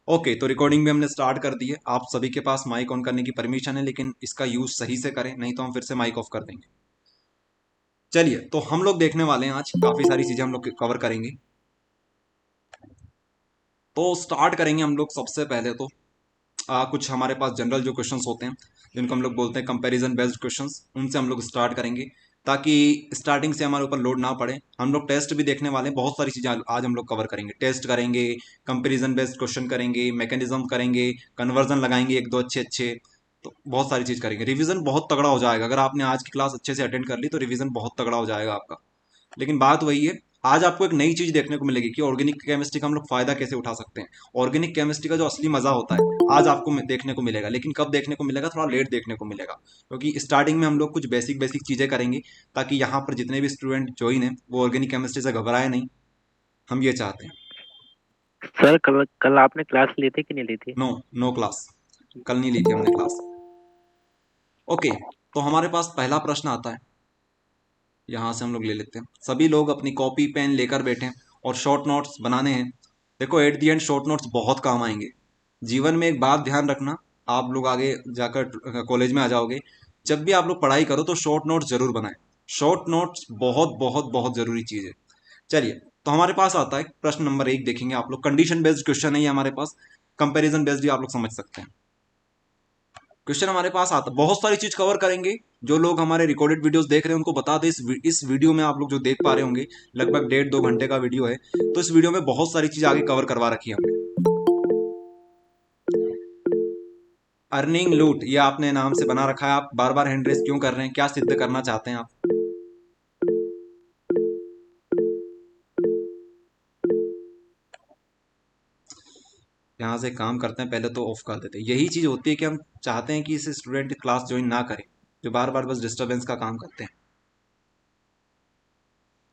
Okay, तो recording भी हमने स्टार्ट कर दी है। आप सभी के पास माइक ऑन करने की परमिशन है, लेकिन इसका यूज सही से करें, नहीं तो हम फिर से माइक ऑफ कर देंगे। चलिए, तो हम लोग देखने वाले हैं आज काफी सारी चीजें हम लोग कवर करेंगे। तो स्टार्ट करेंगे हम लोग सबसे पहले तो कुछ हमारे पास जनरल जो क्वेश्चंस होते हैं, जिनको हम लोग बोलते हैं कंपैरिजन बेस्ड क्वेश्चंस, उनसे हम लोग स्टार्ट करेंगे ताकि स्टार्टिंग से हमारे ऊपर लोड ना पड़े। हम लोग टेस्ट भी देखने वाले हैं, बहुत सारी चीजें आज हम लोग कवर करेंगे। टेस्ट करेंगे, कंपैरिजन बेस्ड क्वेश्चन करेंगे, मैकेनिज्म करेंगे, कन्वर्जन लगाएंगे एक दो अच्छे अच्छे। तो बहुत सारी चीज करेंगे। रिवीजन बहुत तगड़ा हो जाएगा। अगर आपने आज की क्लास अच्छे से अटेंड कर ली तो रिवीजन बहुत तगड़ा हो जाएगा आपका। लेकिन बात वही है, आज आपको एक नई चीज देखने को मिलेगी कि ऑर्गेनिक केमिस्ट्री का हम लोग फायदा कैसे उठा सकते हैं। ऑर्गेनिक केमिस्ट्री का जो असली मजा होता है आज आपको देखने को मिलेगा। लेकिन कब देखने को मिलेगा? थोड़ा लेट देखने को मिलेगा, क्योंकि स्टार्टिंग में हम लोग कुछ बेसिक बेसिक चीजें करेंगे ताकि यहाँ पर जितने भी स्टूडेंट ज्वाइन है वो ऑर्गेनिक केमिस्ट्री से घबराए नहीं। हम ये चाहते हैं। सर कल कल आपने क्लास ली थी कि नहीं ली थी? No, no class. कल नहीं ली थी हमने क्लास। ओके, तो हमारे पास पहला प्रश्न आता है, यहाँ से हम लोग ले लेते हैं। सभी लोग अपनी कॉपी पेन लेकर बैठे हैं और शॉर्ट नोट्स बनाने हैं। देखो, at the and short notes बहुत काम आएंगे। जीवन में एक बात ध्यान रखना, आप लोग आगे जाकर कॉलेज में आ जाओगे, जब भी आप लोग पढ़ाई करो तो शॉर्ट नोट्स जरूर बनाएं। शॉर्ट नोट्स बहुत बहुत बहुत जरूरी चीज है। चलिए, तो हमारे पास आता है प्रश्न नंबर 1। देखेंगे आप लोग, कंडीशन बेस्ड क्वेश्चन है ये हमारे पास। कंपैरिजन बेस्ड भी आप लोग समझ सकते हैं। क्वेश्चन हमारे पास आता, बहुत सारी चीज कवर करेंगे। जो लोग हमारे रिकॉर्डेड वीडियोस देख रहे हैं उनको बता दें, इस वीडियो में आप लोग जो देख पा रहे होंगे लगभग 1.5 2 घंटे का वीडियो है। तो इस वीडियो में बहुत सारी चीज आगे कवर करवा रखी है हमने। अर्निंग लूट, ये आपने नाम से बना रखा है। आप बार बार हैंड रेस क्यों कर रहे हैं? क्या सिद्ध करना चाहते हैं आप? यहाँ से काम करते हैं, पहले तो ऑफ कर देते हैं। यही चीज होती है कि हम चाहते हैं कि इस स्टूडेंट क्लास ज्वाइन ना करें, जो बार बार बस डिस्टरबेंस का काम करते हैं।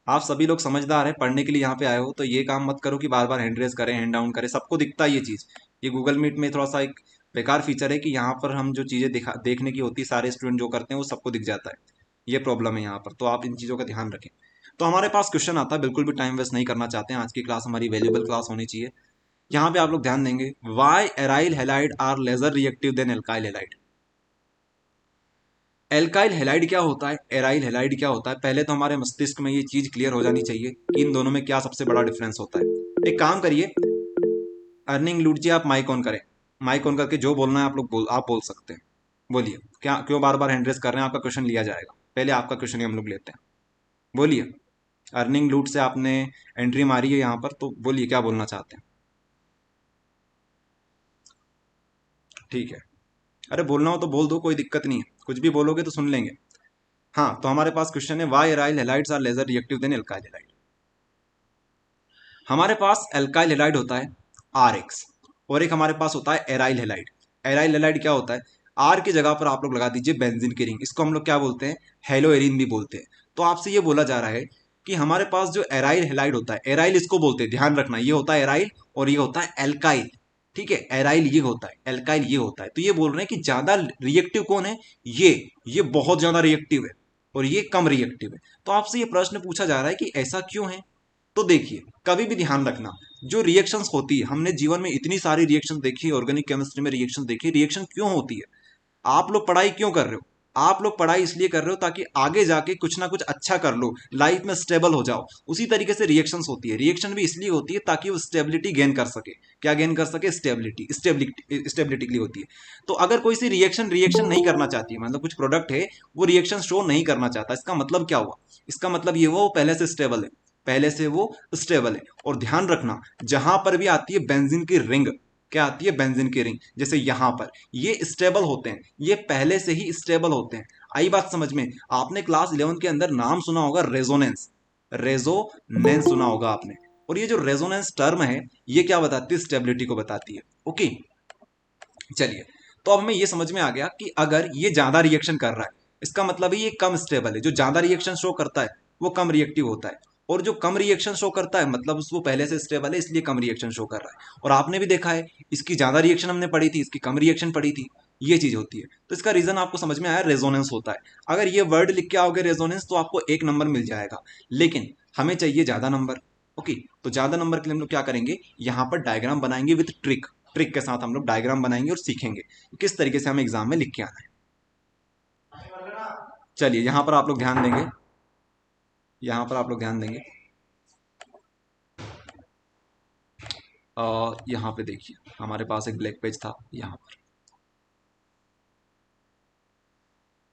आप सभी लोग समझदार हैं, पढ़ने के लिए यहाँ पे आए हो, तो ये काम मत करो कि बार बार हैंड रेस करें, हैंड डाउन करें। सबको दिखता है ये चीज़। ये गूगल मीट में थोड़ा सा एक बेकार फीचर है कि यहाँ पर हम जो चीज़ें देखने की होती है, सारे स्टूडेंट जो करते हैं वो सबको दिख जाता है। ये प्रॉब्लम है यहाँ पर, तो आप इन चीज़ों का ध्यान रखें। तो हमारे पास क्वेश्चन आता है, बिल्कुल भी टाइम वेस्ट नहीं करना चाहते हैं। आज की क्लास हमारी वैल्यूबल क्लास होनी चाहिए। यहाँ पे आप लोग ध्यान देंगे, why aryl halide are lesser reactive than alkyl halide. Alkyl halide क्या होता है, एराइल हेलाइड क्या होता है? पहले तो हमारे मस्तिष्क में ये चीज क्लियर हो जानी चाहिए कि इन दोनों में क्या सबसे बड़ा डिफरेंस होता है। एक काम करिए, अर्निंग लूट जी, आप माइक ऑन करें। माइक ऑन करके जो बोलना है आप बोल सकते हैं। बोलिए, क्या क्यों बार बार हैंड रेस कर रहे हैं? आपका क्वेश्चन लिया जाएगा। पहले आपका क्वेश्चन ही हम लोग लेते हैं। बोलिए, अर्निंग लूट से आपने एंट्री मारी है यहाँ पर, तो बोलिए क्या बोलना चाहते हैं। ठीक है, अरे बोलना हो तो बोल दो, कोई दिक्कत नहीं है। कुछ भी बोलोगे तो सुन लेंगे। हाँ, तो हमारे पास क्वेश्चन है, why aryl halides are lesser reactive than alkyl halide. हमारे पास एल्काइल हेलाइड होता है आर एक्स, और एक हमारे पास होता है एराइल हेलाइड। एराइल हेलाइड क्या होता है? आर की जगह पर आप लोग लगा दीजिए बेंजीन की रिंग। इसको हम लोग क्या बोलते हैं? हेलोएरिन भी बोलते हैं। तो आपसे ये बोला जा रहा है कि हमारे पास जो एराइल हेलाइड होता है, एराइल इसको बोलते हैं, ध्यान रखना, ये होता है एराइल और ये होता है एल्काइल। ठीक है, एराइल ये होता है, एल्काइल ये होता है। तो ये बोल रहे हैं कि ज्यादा रिएक्टिव कौन है? ये बहुत ज्यादा रिएक्टिव है और ये कम रिएक्टिव है। तो आपसे ये प्रश्न पूछा जा रहा है कि ऐसा क्यों है। तो देखिए, कभी भी ध्यान रखना, जो रिएक्शंस होती है, हमने जीवन में इतनी सारी रिएक्शंस देखी, ऑर्गेनिक केमिस्ट्री में रिएक्शंस देखी। रिएक्शन क्यों होती है? आप लोग पढ़ाई क्यों कर रहे हो? आप लोग पढ़ाई इसलिए कर रहे हो ताकि आगे जाके कुछ ना कुछ अच्छा कर लो, लाइफ में स्टेबल हो जाओ। उसी तरीके से रिएक्शंस होती है। रिएक्शन भी इसलिए होती है ताकि वो स्टेबिलिटी गेन कर सके। क्या गेन कर सके? स्टेबिलिटी। स्टेबिलिटी के लिए होती है। तो अगर कोई सी रिएक्शन रिएक्शन नहीं करना चाहती है, मतलब कुछ प्रोडक्ट है वो रिएक्शन शो नहीं करना चाहता, इसका मतलब क्या हुआ? इसका मतलब ये वो पहले से स्टेबल है, पहले से वो स्टेबल है। और ध्यान रखना, जहां पर भी आती है बेंजीन की रिंग, क्या आती है? बेंजीन की रिंग। जैसे यहां पर ये स्टेबल होते हैं, ये पहले से ही स्टेबल होते हैं। आई बात समझ में? आपने क्लास 11 के अंदर नाम सुना होगा रेजोनेंस। रेजोनेंस सुना होगा आपने। और ये जो रेजोनेंस टर्म है, ये क्या बताती है? स्टेबिलिटी को बताती है। ओके, चलिए, तो अब हमें ये समझ में आ गया कि अगर ये ज्यादा रिएक्शन कर रहा है, इसका मतलब है ये कम स्टेबल है। जो ज्यादा रिएक्शन शो करता है वो कम रिएक्टिव होता है, और जो कम रिएक्शन शो करता है मतलब वो पहले से स्टेबल है, इसलिए कम रिएक्शन शो कर रहा है। और आपने भी देखा है, इसकी ज्यादा रिएक्शन हमने पढ़ी थी, इसकी कम रिएक्शन पढ़ी थी। ये चीज होती है। तो इसका रीजन आपको समझ में आया, रेजोनेंस होता है। अगर ये वर्ड लिख के आओगे रेजोनेंस, तो आपको 1 नंबर मिल जाएगा। लेकिन हमें चाहिए ज्यादा नंबर। ओके, तो ज्यादा नंबर के लिए हम लोग क्या करेंगे? यहां पर डायग्राम बनाएंगे विथ ट्रिक। ट्रिक के साथ हम लोग डायग्राम बनाएंगे और सीखेंगे किस तरीके से हमें एग्जाम में लिख के आना है। चलिए यहां पर आप लोग ध्यान देंगे, यहां पर आप लोग ध्यान देंगे, और यहाँ पे देखिए हमारे पास एक ब्लैक पेज था। यहाँ पर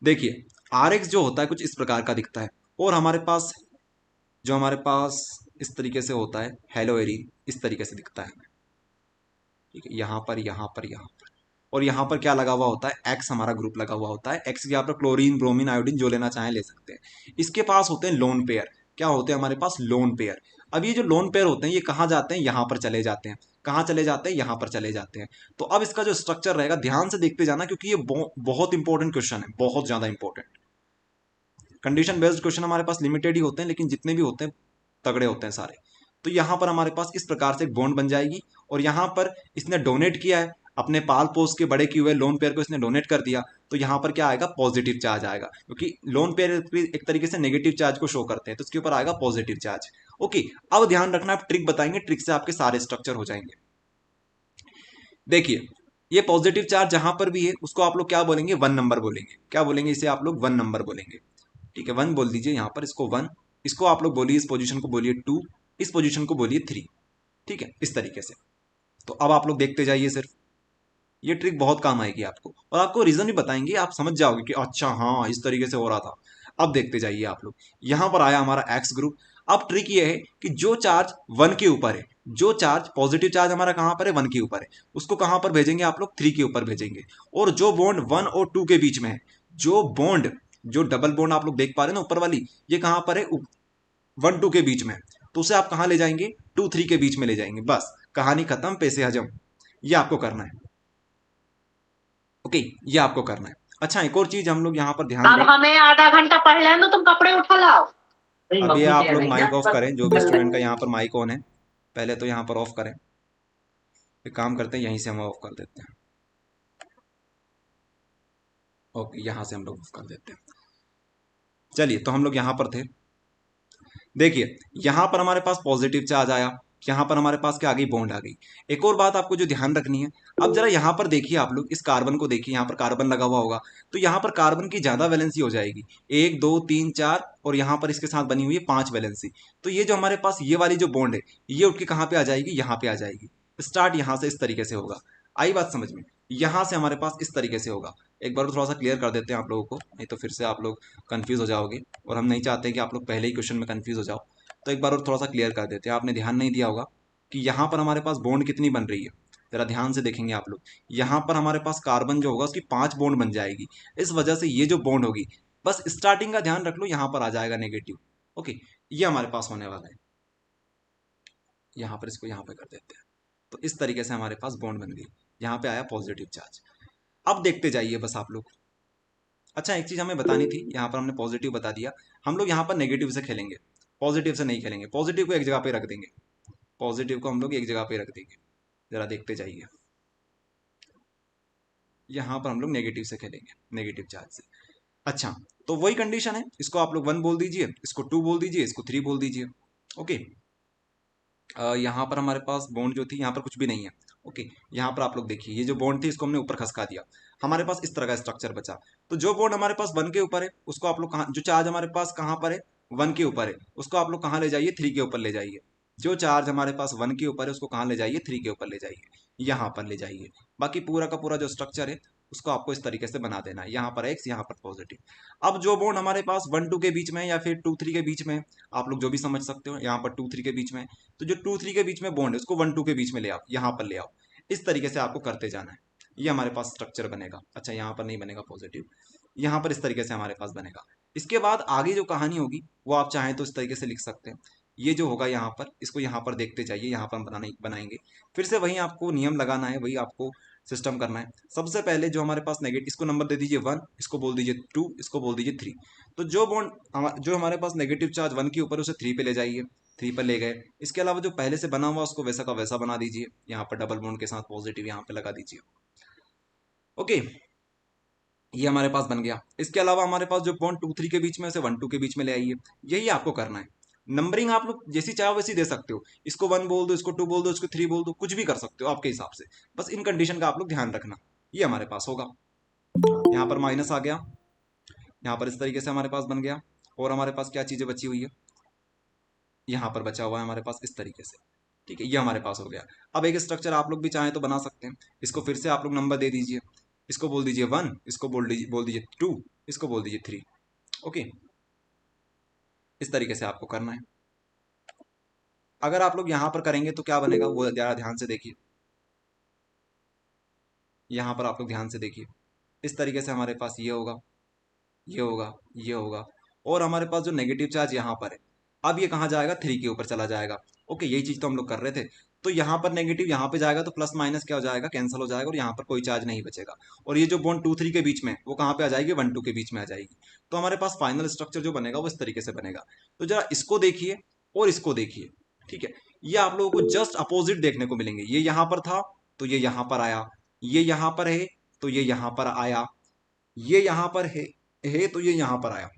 देखिए आर एक्स जो होता है कुछ इस प्रकार का दिखता है, और हमारे पास जो हमारे पास इस तरीके से होता है हेलो एरीन, इस तरीके से दिखता है हमें। ठीक है, यहाँ पर यहाँ पर यहाँ पर, और यहाँ पर क्या लगा हुआ होता है, एक्स हमारा ग्रुप लगा हुआ होता है। एक्स यहाँ पर क्लोरीन, ब्रोमीन, आयोडीन जो लेना चाहें ले सकते हैं। इसके पास होते हैं लोन पेयर। क्या होते हैं हमारे पास, लोन पेयर। अब ये जो लोन पेयर होते हैं ये कहाँ जाते हैं, यहाँ पर चले जाते हैं। कहाँ चले जाते हैं, यहाँ पर चले जाते हैं। तो अब इसका जो स्ट्रक्चर रहेगा ध्यान से देखते जाना, क्योंकि ये बहुत इंपॉर्टेंट क्वेश्चन है, बहुत ज्यादा इंपॉर्टेंट। कंडीशन बेस्ड क्वेश्चन हमारे पास लिमिटेड ही होते हैं, लेकिन जितने भी होते हैं तगड़े होते हैं सारे। तो यहाँ पर हमारे पास इस प्रकार से एक बॉन्ड बन जाएगी, और यहाँ पर इसने डोनेट किया है अपने पाल पोस के बड़े किए हुए लोन पेयर को, इसने डोनेट कर दिया। तो यहाँ पर क्या आएगा, पॉजिटिव चार्ज आएगा, क्योंकि लोन पेयर एक तरीके से नेगेटिव चार्ज को शो करते हैं, तो इसके ऊपर आएगा पॉजिटिव चार्ज। ओके, अब ध्यान रखना, आप ट्रिक बताएंगे, ट्रिक से आपके सारे स्ट्रक्चर हो जाएंगे। देखिए ये पॉजिटिव चार्ज जहां पर भी है उसको आप लोग क्या बोलेंगे, 1 नंबर बोलेंगे। क्या बोलेंगे इसे आप लोग, 1 नंबर बोलेंगे। ठीक है, 1 बोल दीजिए यहाँ पर, इसको 1, इसको आप लोग बोलिए, इस पोजीशन को बोलिए 2, इस पोजीशन को बोलिए 3। ठीक है, इस तरीके से। तो अब आप लोग देखते जाइए, सिर्फ ये ट्रिक बहुत काम आएगी आपको, और आपको रीजन भी बताएंगे, आप समझ जाओगे कि अच्छा हाँ इस तरीके से हो रहा था। अब देखते जाइए आप लोग, यहां पर आया हमारा एक्स ग्रुप। अब ट्रिक ये है कि जो चार्ज 1 के ऊपर है, जो चार्ज पॉजिटिव चार्ज हमारा कहां पर है, 1 के ऊपर है, उसको कहां पर भेजेंगे आप लोग, 3 के ऊपर भेजेंगे। और जो बॉन्ड 1 और 2 के बीच में है, जो बॉन्ड, जो डबल बॉन्ड आप लोग देख पा रहे हैं ना ऊपर वाली, ये कहां पर है, 1 2 के बीच में, तो उसे आप कहां ले जाएंगे, 2 3 के बीच में ले जाएंगे। बस कहानी खत्म, पैसे हजम। ये आपको करना है। ओके, ये आपको करना है। अच्छा एक और चीज हम लोग यहाँ पर ध्यान अब दें, हमें आधा घंटा पहले ना तुम कपड़े उठा लाओ। अब ये आप लोग माइक ऑफ करें, जो भी स्टूडेंट का यहाँ पर माइक ऑन है पहले तो यहाँ पर ऑफ करें। एक काम करते हैं, यहीं से हम ऑफ कर देते हैं। ओके, यहाँ से हम लोग ऑफ कर देते हैं। चलिए तो हम लोग यहाँ पर थे। देखिए यहां पर हमारे पास पॉजिटिव चार्ज आया, यहां पर हमारे पास क्या आ गई, बॉन्ड आ गई। एक और बात आपको जो ध्यान रखनी है, अब जरा यहां पर देखिए आप लोग, इस कार्बन को देखिए, यहां पर कार्बन लगा हुआ होगा, तो यहां पर कार्बन की ज्यादा वैलेंसी हो जाएगी, 1 2 3 4, और यहां पर इसके साथ बनी हुई है 5 वैलेंसी। तो ये जो हमारे पास ये वाली जो बॉन्ड है, ये उठ के कहां पे आ जाएगी, यहां पे आ जाएगी। स्टार्ट यहां से इस तरीके से होगा। आई बात समझ में, यहां से हमारे पास इस तरीके से होगा। एक बार थोड़ा सा क्लियर कर देते हैं आप लोगों को, नहीं तो फिर से आप लोग कंफ्यूज हो जाओगे, और हम नहीं चाहते कि आप लोग पहले ही क्वेश्चन में कंफ्यूज हो जाओ। तो एक बार और थोड़ा सा क्लियर कर देते हैं, आपने ध्यान नहीं दिया होगा कि यहाँ पर हमारे पास बॉन्ड कितनी बन रही है। जरा ध्यान से देखेंगे आप लोग, यहाँ पर हमारे पास कार्बन जो होगा उसकी 5 बॉन्ड बन जाएगी। इस वजह से ये जो बॉन्ड होगी, बस स्टार्टिंग का ध्यान रख लो, यहाँ पर आ जाएगा नेगेटिव। ओके, ये हमारे पास होने वाला है। यहाँ पर इसको यहाँ पे कर देते हैं, तो इस तरीके से हमारे पास बॉन्ड बन गई, यहाँ पे आया पॉजिटिव चार्ज। अब देखते जाइए बस आप लोग। अच्छा एक चीज हमें बतानी थी, यहाँ पर हमने पॉजिटिव बता दिया, हम लोग यहाँ पर नेगेटिव से खेलेंगे, पॉजिटिव से नहीं खेलेंगे। पॉजिटिव को एक जगह पे रख देंगे, पॉजिटिव को हम लोग एक जगह पे रख देंगे। जरा देखते जाइए, यहाँ पर हम लोग नेगेटिव से खेलेंगे, नेगेटिव चार्ज से। अच्छा तो वही कंडीशन है, इसको आप लोग 1 बोल दीजिए, इसको 2 बोल दीजिए, इसको 3 बोल दीजिए। ओके, यहाँ पर हमारे पास बॉन्ड जो थी, यहाँ पर कुछ भी नहीं है। ओके, यहाँ पर आप लोग देखिए, ये जो बॉन्ड थी इसको हमने ऊपर खसका दिया, हमारे पास इस तरह का स्ट्रक्चर बचा। तो जो बॉन्ड हमारे पास 1 के ऊपर है उसको आप लोग कहाँ, जो चार्ज हमारे पास कहाँ पर है, 1 के ऊपर है, उसको आप लोग कहाँ ले जाइए, 3 के ऊपर ले जाइए। जो चार्ज हमारे पास 1 के ऊपर है उसको कहाँ ले जाइए, 3 के ऊपर ले जाइए, यहाँ पर ले जाइए। बाकी पूरा का पूरा जो स्ट्रक्चर है उसको आपको इस तरीके से बना देना है, यहाँ पर एक्स, यहाँ पर पॉजिटिव। अब जो बॉन्ड हमारे पास 1 2 के बीच में या फिर 2 3 के बीच में, आप लोग जो भी समझ सकते हो, यहाँ पर 2 3 के बीच में, तो जो 2 3 के बीच में बॉन्ड है उसको 1 2 के बीच में ले आओ, यहाँ पर ले आओ। इस तरीके से आपको करते जाना है, ये हमारे पास स्ट्रक्चर बनेगा। अच्छा यहाँ पर नहीं बनेगा पॉजिटिव, यहाँ पर इस तरीके से हमारे पास बनेगा। इसके बाद आगे जो कहानी होगी वो आप चाहें तो इस तरीके से लिख सकते हैं। ये जो होगा यहाँ पर, इसको यहाँ पर देखते जाइए, यहाँ पर हम बनाएंगे। फिर से वही आपको नियम लगाना है, वही आपको सिस्टम करना है। सबसे पहले जो हमारे पास नेगेटिव, इसको नंबर दे दीजिए 1, इसको बोल दीजिए 2, इसको बोल दीजिए 3। तो जो बॉन्ड जो हमारे पास नेगेटिव चार्ज 1 के ऊपर, उसे 3 पे ले जाइए, 3 पर ले गए। इसके अलावा जो पहले से बना हुआ उसको वैसा का वैसा बना दीजिए, यहाँ पर डबल बॉन्ड के साथ पॉजिटिव यहाँ पे लगा दीजिए। ओके, ये हमारे पास बन गया। इसके अलावा हमारे पास जो बॉन्ड 2 3 के बीच में, उसे 1 2 के बीच में ले आइए। यही आपको करना है। नंबरिंग आप लोग जैसी चाहो वैसी दे सकते हो, इसको 1 बोल दो, इसको 2 बोल दो, इसको 3 बोल दो, कुछ भी कर सकते हो आपके हिसाब से, बस इन कंडीशन का आप लोग ध्यान रखना। ये हमारे पास होगा, यहाँ पर माइनस आ गया, यहाँ पर इस तरीके से हमारे पास बन गया, और हमारे पास क्या चीजें बची हुई है, यहाँ पर बचा हुआ है हमारे पास इस तरीके से। ठीक है, ये हमारे पास हो गया। अब एक स्ट्रक्चर आप लोग भी चाहें तो बना सकते हैं, इसको फिर से आप लोग नंबर दे दीजिए, इसको बोल दीजिए 1, इसको बोल दीजिए 2, इसको बोल दीजिए 3। ओके, इस तरीके से आपको करना है। अगर आप लोग यहां पर करेंगे तो क्या बनेगा वो जरा ध्यान से देखिए, यहां पर आप लोग ध्यान से देखिए, इस तरीके से हमारे पास ये होगा, ये होगा, ये होगा, और हमारे पास जो नेगेटिव चार्ज यहाँ पर है, अब ये कहाँ जाएगा, 3 के ऊपर चला जाएगा। ओके, यही चीज तो हम लोग कर रहे थे। तो यहाँ पर नेगेटिव यहाँ पे जाएगा तो प्लस माइनस क्या हो जाएगा, कैंसिल हो जाएगा, और यहाँ पर कोई चार्ज नहीं बचेगा। और ये जो बॉन्ड 2 3 के बीच में वो कहाँ पे आ जाएगी, 1 2 के बीच में आ जाएगी। तो हमारे पास फाइनल स्ट्रक्चर जो बनेगा वो इस तरीके से बनेगा। तो जरा इसको देखिए और इसको देखिए। ठीक है, ये आप लोगों को जस्ट अपोजिट देखने को मिलेंगे, ये यहाँ पर था तो ये यहाँ पर आया, ये यहाँ पर है तो ये यहाँ पर आया, ये यहाँ पर है तो ये यहाँ पर आया।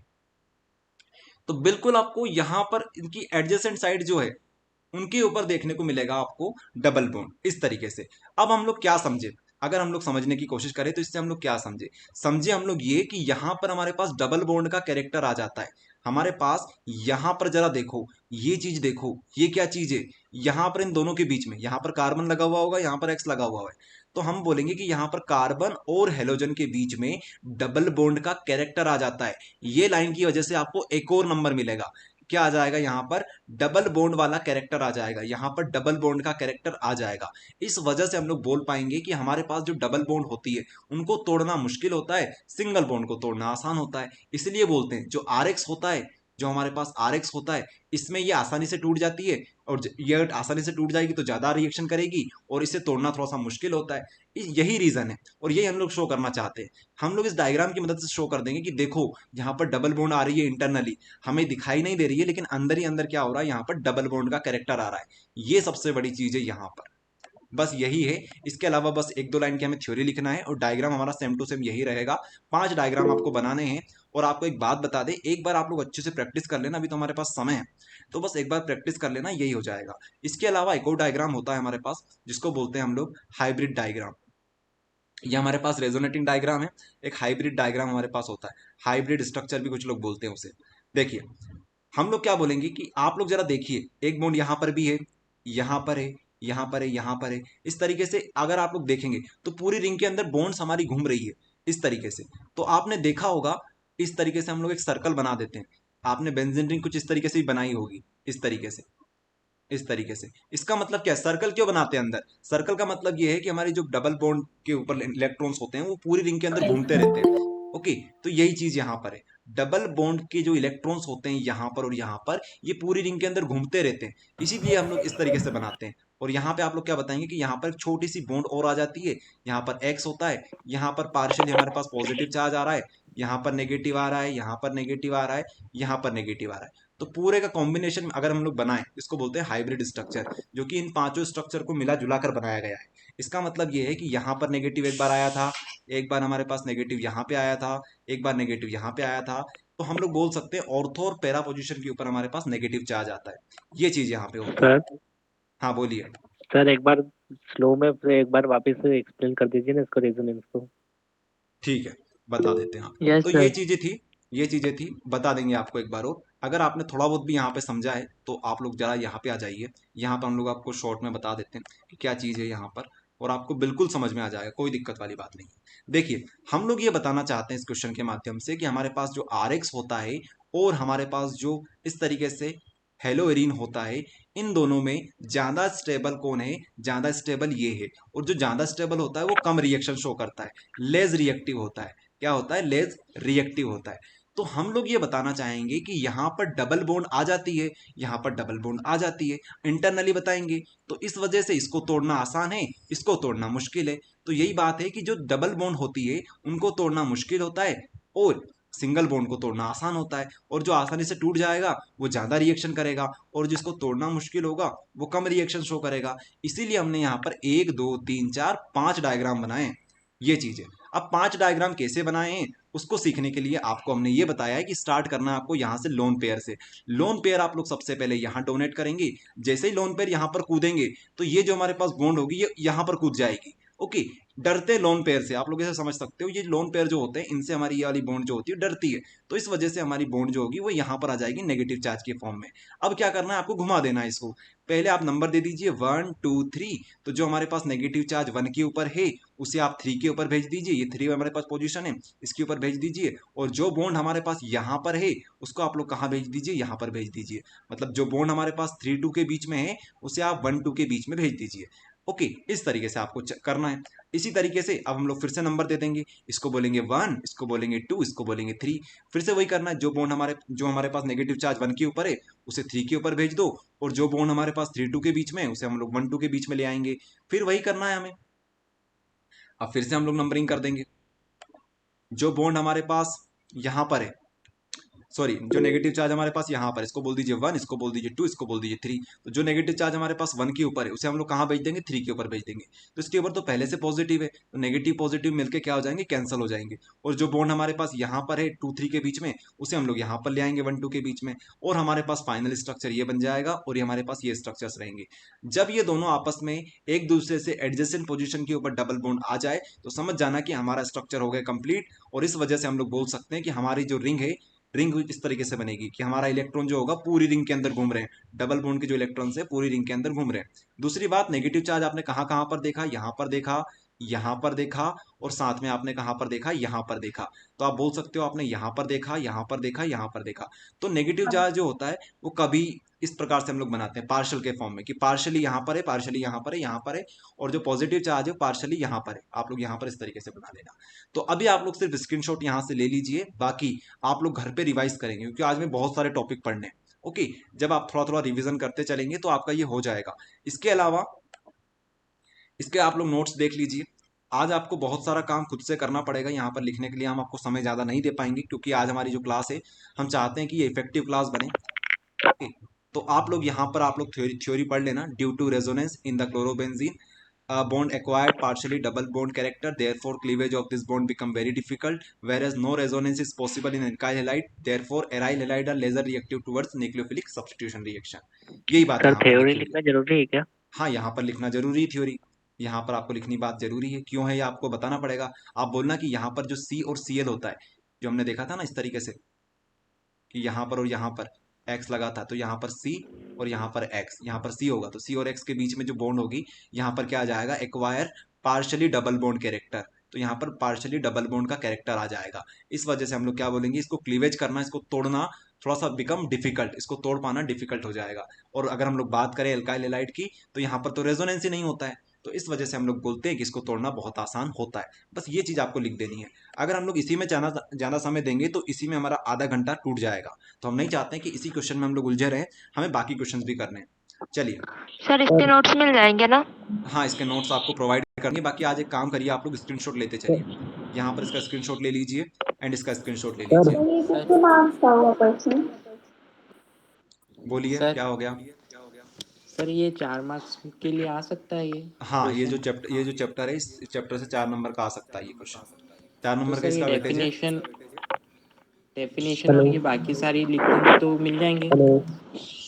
तो बिल्कुल आपको यहाँ पर इनकी एडजेसेंट साइड जो है उनके ऊपर देखने को मिलेगा आपको डबल बॉन्ड इस तरीके से। अब हम लोग क्या समझे, अगर हम लोग समझने की कोशिश करें तो इससे हम लोग क्या समझे हम लोग ये कि यहाँ पर हमारे पास डबल बॉन्ड का कैरेक्टर आ जाता है। हमारे पास यहाँ पर जरा देखो, ये चीज देखो, ये क्या चीज है, यहाँ पर इन दोनों के बीच में यहाँ पर कार्बन लगा हुआ होगा, यहाँ पर एक्स लगा हुआ है, तो हम बोलेंगे कि यहाँ पर कार्बन और हेलोजन के बीच में डबल बॉन्ड का कैरेक्टर आ जाता है। ये लाइन की वजह से आपको एक और नंबर मिलेगा, क्या आ जाएगा, यहाँ पर डबल बॉन्ड वाला कैरेक्टर आ जाएगा, यहाँ पर डबल बॉन्ड का कैरेक्टर आ जाएगा। इस वजह से हम लोग बोल पाएंगे कि हमारे पास जो डबल बॉन्ड होती है उनको तोड़ना मुश्किल होता है, सिंगल बॉन्ड को तोड़ना आसान होता है। इसलिए बोलते हैं जो आर एक्स होता है, जो हमारे पास आर एक्स होता है, इसमें ये आसानी से टूट जाती है, और ये आसानी से टूट जाएगी तो ज्यादा रिएक्शन करेगी, और इसे तोड़ना थोड़ा सा मुश्किल होता है। यही रीजन है, और यही हम लोग शो करना चाहते हैं। हम लोग इस डायग्राम की मदद से शो कर देंगे कि देखो यहाँ पर डबल बॉन्ड आ रही है इंटरनली, हमें दिखाई नहीं दे रही है, लेकिन अंदर ही अंदर क्या हो रहा है, यहाँ पर डबल बॉन्ड का कैरेक्टर आ रहा है। ये सबसे बड़ी चीज है यहाँ पर, बस यही है। इसके अलावा बस 1 2 लाइन की हमें थ्योरी लिखना है, और डायग्राम हमारा सेम टू सेम यही रहेगा। 5 डायग्राम आपको बनाने हैं। और आपको एक बात बता दें, एक बार आप लोग अच्छे से प्रैक्टिस कर लेना, अभी तो हमारे पास समय है, तो बस एक बार प्रैक्टिस कर लेना, यही हो जाएगा। इसके अलावा एक और डायग्राम होता है हमारे पास, जिसको बोलते हैं हम लोग हाइब्रिड डायग्राम। ये हमारे पास रेजोनेटिंग डायग्राम है, एक हाइब्रिड डायग्राम हमारे पास होता है, हाइब्रिड स्ट्रक्चर भी कुछ लोग बोलते हैं उसे। देखिए, हम लोग क्या बोलेंगे कि आप लोग जरा देखिए, एक बॉन्ड यहाँ पर भी है, यहाँ पर है, यहाँ पर है, यहाँ पर है, इस तरीके से अगर आप लोग देखेंगे तो पूरी रिंग के अंदर बॉन्ड्स हमारी घूम रही है इस तरीके से। तो आपने देखा होगा, इस तरीके से हम लोग एक सर्कल बना देते हैं। आपने बेंजीन रिंग कुछ इस तरीके से भी बनाई होगी, इस तरीके से, इस तरीके से। इसका मतलब क्या है, सर्कल क्यों बनाते हैं अंदर, सर्कल का मतलब ये है कि हमारी जो डबल बॉन्ड के ऊपर इलेक्ट्रॉन्स होते हैं वो पूरी रिंग के अंदर घूमते रहते हैं। ओके, तो यही चीज यहाँ पर है, डबल बॉन्ड के जो इलेक्ट्रॉन्स होते हैं यहाँ पर और यहाँ पर, ये पूरी रिंग के अंदर घूमते रहते हैं, इसीलिए हम लोग इस तरीके से बनाते हैं। और यहाँ पे आप लोग क्या बताएंगे कि यहाँ पर एक छोटी सी बॉन्ड और आ जाती है, यहाँ पर एक्स होता है, यहाँ पर पार्शियली हमारे पास पॉजिटिव चार्ज आ रहा है, यहाँ पर नेगेटिव आ रहा है, यहाँ पर नेगेटिव आ रहा है, यहाँ पर नेगेटिव आ रहा है। तो पूरे का कॉम्बिनेशन अगर हम लोग बनाएं, इसको बोलते हैं हाइब्रिड स्ट्रक्चर, जो कि इन पांचों स्ट्रक्चर को मिला जुला कर बनाया गया है। इसका मतलब ये है कि यहाँ पर नेगेटिव एक बार आया था, एक बार हमारे पास नेगेटिव यहाँ पे आया था, एक बार नेगेटिव यहाँ पे आया था, तो हम लोग बोल सकते हैं ऑर्थो और पैरा पोजीशन के ऊपर हमारे पास नेगेटिव चार्ज आता है। ये चीज यहाँ पे होती है। सर हाँ बोलिए। सर एक बार स्लो में फिर एक बार वापस से एक्सप्लेन कर दीजिए ना इसको, रेजोनेंस को। ठीक है, बता देते हैं। हाँ, यस तो सर। ये चीजें थी, बता देंगे आपको एक बार और। अगर आपने थोड़ा बहुत भी यहाँ पे समझा है तो आप लोग जरा यहाँ पे आ जाइए, यहाँ पे हम लोग आपको शॉर्ट में बता देते हैं कि क्या चीज़ है यहाँ पर, और आपको बिल्कुल समझ में आ जाएगा, कोई दिक्कत वाली बात नहीं है। देखिए, हम लोग ये बताना चाहते हैं इस क्वेश्चन के माध्यम से कि हमारे पास जो आर एक्स होता है और हमारे पास जो इस तरीके से हेलोएरिन होता है, इन दोनों में ज्यादा स्टेबल कौन है, ज्यादा स्टेबल ये है। और जो ज्यादा स्टेबल होता है वो कम रिएक्शन शो करता है, लेज रिएक्टिव होता है। क्या होता है, लेज रिएक्टिव होता है। तो हम लोग ये बताना चाहेंगे कि यहाँ पर डबल बॉन्ड आ जाती है, यहाँ पर डबल बॉन्ड आ जाती है, इंटरनली बताएंगे। तो इस वजह से इसको तोड़ना आसान है, इसको तोड़ना मुश्किल है। तो यही बात है कि जो डबल बॉन्ड होती है उनको तोड़ना मुश्किल होता है, और सिंगल बॉन्ड को तोड़ना आसान होता है। और जो आसानी से टूट जाएगा वो ज्यादा रिएक्शन करेगा, और जिसको तोड़ना मुश्किल होगा वो कम रिएक्शन शो करेगा। इसीलिए हमने यहाँ पर 1 2 3 4 5 डायग्राम बनाए। ये चीज है। अब 5 डायग्राम कैसे बनाए हैं उसको सीखने के लिए आपको हमने ये बताया है कि स्टार्ट करना है आपको यहाँ से लोन पेयर से। लोन पेयर आप लोग सबसे पहले यहाँ डोनेट करेंगे। जैसे ही लोन पेयर यहाँ पर कूदेंगे तो ये जो हमारे पास बॉन्ड होगी ये यहाँ पर कूद जाएगी। ओके, डरते लोन पेयर से, आप लोग ऐसे समझ सकते हो, ये लोन पेयर जो होते हैं इनसे हमारी ये वाली बॉन्ड जो होती है डरती है, तो इस वजह से हमारी बॉन्ड जो होगी वो यहाँ पर आ जाएगी नेगेटिव चार्ज के फॉर्म में। अब क्या करना है, आपको घुमा देना है इसको। पहले आप नंबर दे दीजिए 1 2 3, तो जो हमारे पास नेगेटिव चार्ज 1 के ऊपर है उसे आप 3 के ऊपर भेज दीजिए, ये 3 हमारे पास पोजीशन है, इसके ऊपर भेज दीजिए। और जो बॉन्ड हमारे पास यहाँ पर है उसको आप लोग कहाँ भेज दीजिए, यहाँ पर भेज दीजिए। मतलब जो बॉन्ड हमारे पास 3 2 के बीच में है उसे आप 1 2 के बीच में भेज दीजिए। ओके, इस तरीके से आपको करना है। इसी तरीके से अब हम लोग फिर से नंबर दे देंगे, इसको बोलेंगे 1, इसको बोलेंगे 2, इसको बोलेंगे 3। फिर से वही करना है, जो हमारे पास नेगेटिव चार्ज 1 के ऊपर है उसे 3 के ऊपर भेज दो, और जो बॉन्ड हमारे पास 3 2 के बीच में है उसे हम लोग 1 2 के बीच में ले आएंगे। फिर वही करना है हमें। अब फिर से हम लोग नंबरिंग कर देंगे। जो बॉन्ड हमारे पास यहाँ पर है, सॉरी, जो नेगेटिव चार्ज हमारे पास यहाँ पर, इसको बोल दीजिए 1, इसको बोल दीजिए 2, इसको बोल दीजिए 3। तो जो नेगेटिव चार्ज हमारे पास 1 के ऊपर है उसे हम लोग कहाँ भेज देंगे, 3 के ऊपर भेज देंगे। तो इसके ऊपर तो पहले से पॉजिटिव है, तो नेगेटिव पॉजिटिव मिलकर क्या हो जाएंगे, कैंसिल हो जाएंगे। और जो बॉन्ड हमारे पास यहाँ पर है 2 3 के बीच में उसे हम लोग यहाँ पर ले आएंगे 1 2 के बीच में, और हमारे पास फाइनल स्ट्रक्चर ये बन जाएगा, और ये हमारे पास ये स्ट्रक्चर्स रहेंगे। जब ये दोनों आपस में एक दूसरे से एडजेसेंट पोजीशन के ऊपर डबल बॉन्ड आ जाए तो समझ जाना कि हमारा स्ट्रक्चर हो गया कंप्लीट। और इस वजह से हम लोग बोल सकते हैं कि हमारी जो रिंग है, रिंग इस तरीके से बनेगी कि हमारा इलेक्ट्रॉन जो होगा पूरी रिंग के अंदर घूम रहे हैं, डबल बॉन्ड के जो इलेक्ट्रॉन्स है पूरी रिंग के अंदर घूम रहे हैं। दूसरी बात, नेगेटिव चार्ज आपने कहाँ कहाँ पर देखा, यहाँ पर देखा, यहाँ पर देखा, और साथ में आपने कहाँ पर देखा, यहाँ पर देखा। तो आप बोल सकते हो आपने यहाँ पर देखा, यहाँ पर देखा, यहाँ पर देखा। तो नेगेटिव चार्ज जो होता है वो कभी इस प्रकार से हम लोग बनाते हैं पार्शियल के फॉर्म में, कि पार्शियली यहाँ पर है, पार्शियली यहाँ पर है, यहाँ पर है, और जो पॉजिटिव चार्ज है पार्शियली यहाँ पर है। आप लोग यहाँ पर इस तरीके से बना लेना। तो अभी आप लोग सिर्फ स्क्रीनशॉट यहाँ से ले लीजिए, बाकी आप लोग घर पे रिवाइज करेंगे क्योंकि आज में बहुत सारे टॉपिक पढ़ने हैं। ओके, जब आप थोड़ा थोड़ा रिवीजन करते चलेंगे तो आपका ये हो जाएगा। इसके अलावा इसके आप लोग नोट्स देख लीजिए। आज आपको बहुत सारा काम खुद से करना पड़ेगा, यहाँ पर लिखने के लिए हम आपको समय ज़्यादा नहीं दे पाएंगे, क्योंकि आज हमारी जो क्लास है हम चाहते हैं कि ये इफेक्टिव क्लास बने। ओके, तो आप लोग यहाँ पर आप लोग थ्योरी पढ़ लेना। Due to resonance in the chlorobenzene bond acquired partially double bond character, therefore cleavage of this bond become very difficult, whereas no resonance is possible in alkyl halide, therefore aryl halide are lesser reactive towards nucleophilic substitution reaction। यही बात sir यहाँ पर theory लिखी हुई लिखना जरूरी है क्या? है। हाँ, यहाँ पर लिखना जरूरी है थ्योरी, यहाँ पर आपको लिखनी बात जरूरी है। क्यों है ये आपको बताना पड़ेगा। आप बोलना कि यहाँ पर जो सी और सीएल होता है, जो हमने देखा था ना इस तरीके से कि यहाँ पर और यहाँ पर एक्स लगा था, तो यहाँ पर सी और यहाँ पर एक्स, यहाँ पर सी होगा, तो सी और एक्स के बीच में जो बॉन्ड होगी यहाँ पर क्या आ जाएगा, acquire partially double bond character. तो यहाँ पर पार्शली डबल बॉन्ड का कैरेक्टर आ जाएगा। इस वजह से हम लोग क्या बोलेंगे, इसको क्लीवेज करना, इसको तोड़ना थोड़ा सा बिकम डिफिकल्ट, इसको तोड़ पाना डिफिकल्ट हो जाएगा। और अगर हम लोग बात करें एल्काइल हैलाइड की, तो यहाँ पर तो रेजोनेंस ही नहीं होता है, तो इस वजह से हम लोग बोलते हैं कि इसको तोड़ना बहुत आसान होता है। बस ये चीज़ आपको लिख देनी है। अगर हम लोग इसी में ज़्यादा समय देंगे तो इसी में हमारा आधा घंटा टूट जाएगा, तो हम नहीं चाहते हैं कि इसी क्वेश्चन में हम लोग उलझे रहें, हमें बाकी क्वेश्चन भी करने हैं। चलिए, सर इसके नोट्स मिल जाएंगे ना? हाँ, इसके नोट्स आपको प्रोवाइड करनी है। बाकी आज एक काम करिए, आप लोग स्क्रीनशॉट लेते चलिए। यहाँ पर इसका स्क्रीनशॉट ले लीजिए एंड इसका स्क्रीनशॉट ले लीजिए। ये कितने मार्क्स का हुआ क्वेश्चन? बोलिए सर क्या हो गया। सर ये 4 मार्क्स के लिए आ सकता है ये हाँ, ये जो क्वेश्चन? चैप्टर है, इस चैप्टर से 4 नंबर का आ सकता है ये क्वेश्चन। 4 तो नंबर का सर ये इसका वेटेज है। डेफिनेशन और ये बाकी सारी लिख दूंगी तो मिल जाएंगे। हेलो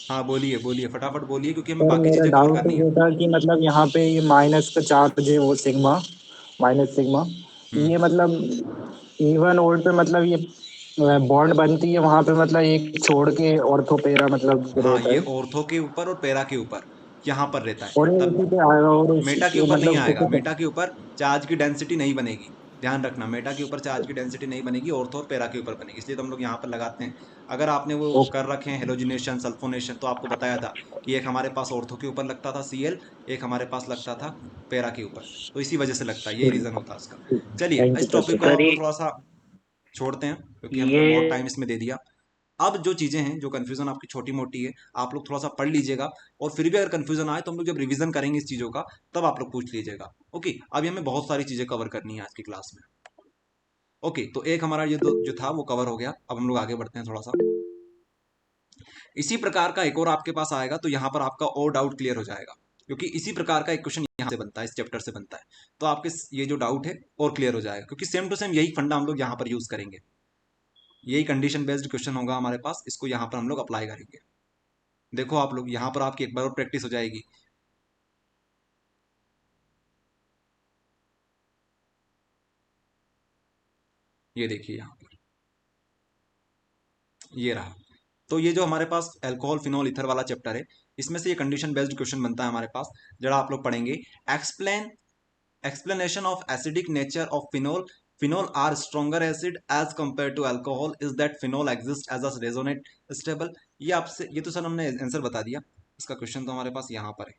हाँ, बोलिए बोलिए, फटाफट बोलिए, क्योंकि हमें सर, बाकी मेरा चीज़ें कवर डाउट करनी है। ये था कि मतलब यहाँ पे ये माइनस का चार्ज है, वो सिग्मा माइनस सिग्मा, ये मतलब इवन ओल्ड पे मतलब ये बॉन्ड बनती है वहाँ पे, मतलब एक छोड़ के ऑर्थो पेरा मतलब हाँ, रहता ये है, ऑर्थो के ऊपर और पैरा के ऊपर यहाँ पर रहता है। और ये तब इसी पे आएगा, और मेटा के ये ऊपर नहीं मतलब आएगा, किसी मेटा के ऊपर चार्ज की डेंसिटी नहीं बनेगी। ध्यान रखना, मेटा के ऊपर चार्ज की डेंसिटी नहीं बनेगी, ऑर्थो और पैरा के ऊपर बनेगी, इसलिए तो हम लोग यहाँ पर लगाते हैं। अगर आपने वो पे कर रखे हैं हेलोजिनेशन सल्फोनेशन, तो आपको बताया था कि एक हमारे पास ऑर्थो के ऊपर लगता था Cl, एक हमारे पास लगता था पैरा के ऊपर, तो इसी वजह से लगता है, यही रीजन होता है उसका। चलिए, थैंक यू इस सर। टॉपिक को सर हम लोग थोड़ा सा छोड़ते हैं क्योंकि हमने ये बहुत टाइम इसमें दे दिया। अब जो चीज़ें हैं, जो कन्फ्यूज़न आपकी छोटी मोटी है, आप लोग थोड़ा सा पढ़ लीजिएगा, और फिर भी अगर कन्फ्यूज़न आए तो हम लोग जब रिवीजन करेंगे इस चीज़ों का तब आप लोग पूछ लीजिएगा। ओके, अभी हमें बहुत सारी चीज़ें कवर करनी है आज की क्लास में। ओके, तो एक हमारा ये जो था वो कवर हो गया। अब हम लोग आगे बढ़ते हैं थोड़ा सा। इसी प्रकार का एक और आपके पास आएगा तो यहाँ पर आपका और डाउट क्लियर हो जाएगा। क्योंकि इसी प्रकार का एक क्वेश्चन यहाँ से बनता है, इस चैप्टर से बनता है। तो आपके ये जो डाउट है और क्लियर हो जाएगा, क्योंकि सेम टू सेम यही फंडा हम लोग यहाँ पर यूज करेंगे, यही कंडीशन बेस्ड क्वेश्चन होगा हमारे पास, इसको यहाँ पर हम लोग अप्लाई करेंगे। देखो आप लोग यहाँ पर आपकी एक बार और प्रैक्टिस हो जाएगी। ये देखिए यहाँ पर ये रहा। तो ये जो हमारे पास अल्कोहल फिनोल ईथर वाला चैप्टर है, इसमें से ये कंडीशन बेस्ड क्वेश्चन बनता है हमारे पास, जरा आप लोग पढ़ेंगे। Explanation of acidic nature of phenol, phenol are stronger acid as compare to alcohol, is that phenol exist as a resonate stable. ये आपसे, ये तो सर हमने आंसर बता दिया, इसका क्वेश्चन तो हमारे पास यहाँ पर है।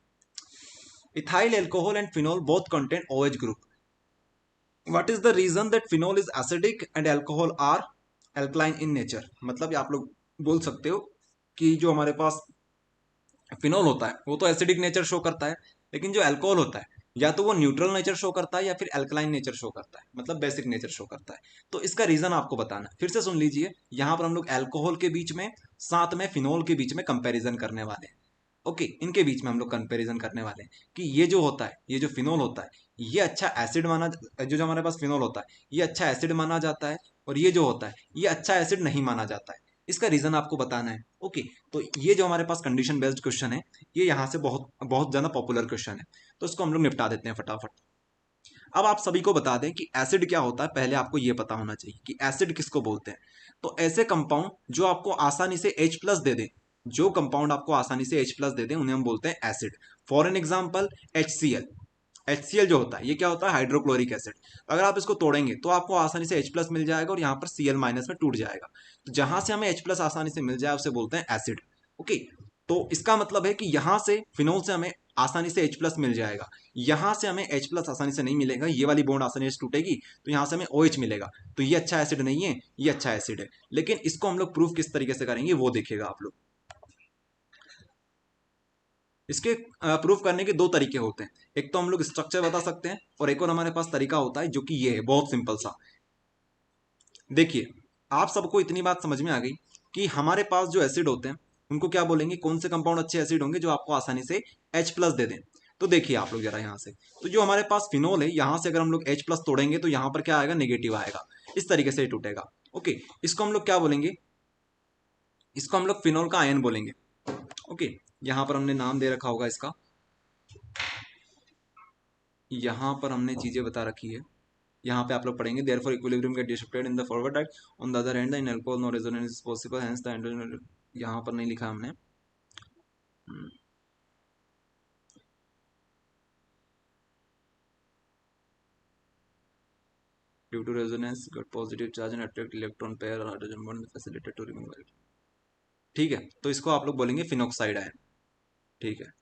Ethyl alcohol and phenol both contain OH group, what is the reason that phenol is acidic and alcohol are alkaline in nature. मतलब आप लोग बोल सकते हो कि जो हमारे पास फिनोल होता है वो तो एसिडिक नेचर शो करता है, लेकिन जो अल्कोहल होता है या तो वो न्यूट्रल नेचर शो करता है या फिर अल्कलाइन नेचर शो करता है, मतलब बेसिक नेचर शो करता है। तो इसका रीजन आपको बताना है। फिर से सुन लीजिए, यहाँ पर हम लोग अल्कोहल के बीच में साथ में फिनोल के बीच में कंपैरिजन करने वाले हैं। ओके, इनके बीच में हम लोग कंपैरिजन करने वाले हैं कि ये जो होता है, ये जो फिनोल होता है, ये अच्छा एसिड माना, जो हमारे पास फिनोल होता है ये अच्छा एसिड माना जाता है, और ये जो होता है ये अच्छा एसिड नहीं माना जाता है। इसका रीजन आपको बताना है। ओके, तो ये जो हमारे पास कंडीशन बेस्ड क्वेश्चन है, ये यहाँ से बहुत बहुत ज्यादा पॉपुलर क्वेश्चन है, तो इसको हम लोग निपटा देते हैं फटाफट। अब आप सभी को बता दें कि एसिड क्या होता है, पहले आपको ये पता होना चाहिए कि एसिड किसको बोलते हैं। तो ऐसे कंपाउंड जो आपको आसानी से H+ दे दें, जो कंपाउंड आपको आसानी से H+ दे दें, उन्हें हम बोलते हैं acid. For an example HCl। HCl जो होता है ये क्या होता है, हाइड्रोक्लोरिक एसिड। अगर आप इसको तोड़ेंगे तो आपको आसानी से H+ मिल जाएगा और यहाँ पर Cl- में टूट जाएगा। तो जहां से हमें H+ आसानी से मिल जाए उसे बोलते हैं एसिड। ओके, तो इसका मतलब है कि यहां से फिनोल से हमें आसानी से H+ मिल जाएगा, यहां से हमें H+ आसानी से नहीं मिलेगा, ये वाली बॉन्ड आसानी से टूटेगी, तो यहां से हमें OH मिलेगा। तो ये अच्छा एसिड नहीं है, ये अच्छा एसिड है। लेकिन इसको हम लोग प्रूफ किस तरीके से करेंगे वो देखिएगा आप लोग। इसके प्रूफ करने के दो तरीके होते हैं, एक तो हम लोग स्ट्रक्चर बता सकते हैं और एक और हमारे पास तरीका होता है जो कि ये है, बहुत सिंपल सा। देखिए, आप सबको इतनी बात समझ में आ गई कि हमारे पास जो एसिड होते हैं उनको क्या बोलेंगे, कौन से कंपाउंड अच्छे एसिड होंगे जो आपको आसानी से H+ दे दें। तो देखिए आप लोग जरा यहाँ से, तो जो हमारे पास फिनोल है यहाँ से अगर हम लोग H+ तोड़ेंगे तो यहाँ पर क्या आएगा, नेगेटिव आएगा, इस तरीके से टूटेगा। ओके, इसको हम लोग क्या बोलेंगे, इसको हम लोग फिनोल का आयन बोलेंगे। ओके, यहाँ पर हमने नाम दे रखा होगा इसका, यहाँ पर हमने चीजें बता रखी है, यहाँ पे आप लोग पढ़ेंगे therefore equilibrium get disturbed in the forward direct, on the other hand the in alcohol no resonance is possible, hence the, यहाँ पर नहीं लिखा हमने। Due to resonance got positive charge and attract electron pair और hydrogen bond facilitate to remove it. ठीक है, तो इसको आप लोग बोलेंगे फिनॉक्साइड आयन। ठीक है,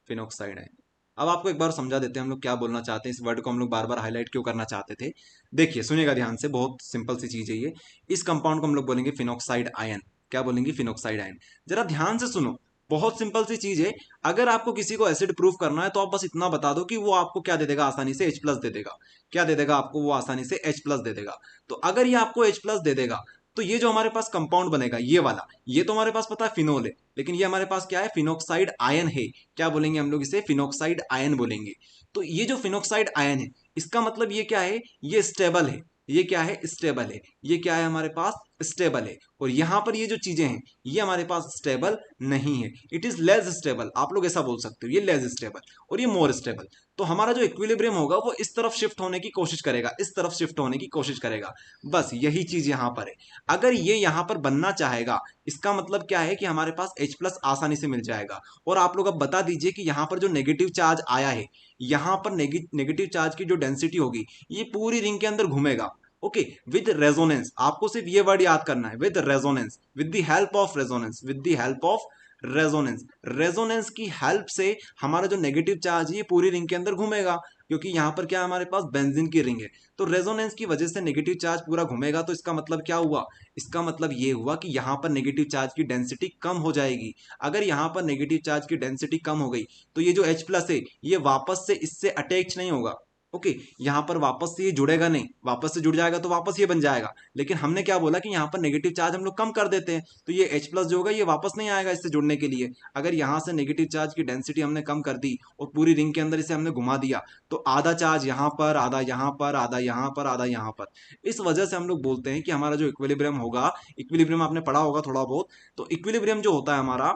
फिनॉक्साइड आयन। अब आपको एक बार समझा देते हैं हम लोग क्या बोलना चाहते हैं, इस वर्ड को हम लोग बार बार हाईलाइट क्यों करना चाहते थे। देखिए सुनिएगा ध्यान से, बहुत सिंपल सी चीज है ये। इस कंपाउंड को हम लोग बोलेंगे फिनॉक्साइड आयन। क्या बोलेंगे, फिनॉक्साइड आयन। जरा ध्यान से सुनो, बहुत सिंपल सी चीज है। अगर आपको किसी को एसिड प्रूफ करना है तो आप बस इतना बता दो कि वो आपको क्या दे देगा, आसानी से H+ दे देगा। क्या दे देगा आपको, वो आसानी से H+ दे देगा। तो अगर ये आपको H+ दे देगा तो ये जो हमारे पास कंपाउंड बनेगा ये वाला, ये तो हमारे पास पता है फिनोल है, लेकिन ये हमारे पास क्या है, फिनॉक्साइड आयन है। क्या बोलेंगे हम लोग इसे, फिनॉक्साइड आयन बोलेंगे। तो ये जो फिनॉक्साइड आयन है इसका मतलब ये क्या है, ये स्टेबल है। ये क्या है, स्टेबल है। ये क्या है हमारे पास, स्टेबल है। और यहां पर ये जो चीजें हैं ये हमारे पास स्टेबल नहीं है, इट इज लेस स्टेबल। आप लोग ऐसा बोल सकते हो, ये लेस स्टेबल और ये मोर स्टेबल। तो हमारा जो इक्विलिब्रियम होगा वो इस तरफ शिफ्ट होने की कोशिश करेगा, इस तरफ शिफ्ट होने की कोशिश करेगा। बस यही चीज यहां पर है। अगर ये यहां पर बनना चाहेगा, इसका मतलब क्या है कि हमारे पास H+ आसानी से मिल जाएगा। और आप लोग अब बता दीजिए कि यहां पर जो नेगेटिव चार्ज आया है, यहां पर नेगेटिव चार्ज की जो डेंसिटी होगी ये पूरी रिंग के अंदर घूमेगा। Okay, with resonance. आपको सिर्फ ये वर्ड याद करना है, with resonance, with the help of resonance, with the help of resonance. Resonance की हेल्प से हमारा जो नेगेटिव चार्ज है ये पूरी रिंग के अंदर घूमेगा, क्योंकि यहां पर क्या है, हमारे पास बेंजीन की रिंग है। तो रेजोनेंस की वजह से नेगेटिव चार्ज पूरा घूमेगा। तो इसका मतलब क्या हुआ, इसका मतलब ये हुआ कि यहां पर नेगेटिव चार्ज की डेंसिटी कम हो जाएगी। अगर यहां पर नेगेटिव चार्ज की डेंसिटी कम हो गई तो ये जो H+ है ये वापस से इससे अटैच नहीं होगा, ओके, यहाँ पर वापस से ये जुड़ेगा नहीं, वापस से जुड़ जाएगा तो वापस ये बन जाएगा, लेकिन हमने क्या बोला कि यहाँ पर नेगेटिव चार्ज हम लोग कम कर देते हैं, तो ये H प्लस जो होगा ये वापस नहीं आएगा इससे जुड़ने के लिए। अगर यहाँ से नेगेटिव चार्ज की डेंसिटी हमने कम कर दी और पूरी रिंग के अंदर इसे हमने घुमा दिया, तो आधा चार्ज यहाँ पर, आधा यहाँ पर, आधा यहाँ पर, आधा यहाँ पर। इस वजह से हम लोग बोलते हैं कि हमारा जो इक्विलिब्रियम होगा, इक्विलिब्रियम आपने पढ़ा होगा थोड़ा बहुत, तो इक्विलिब्रियम जो होता है हमारा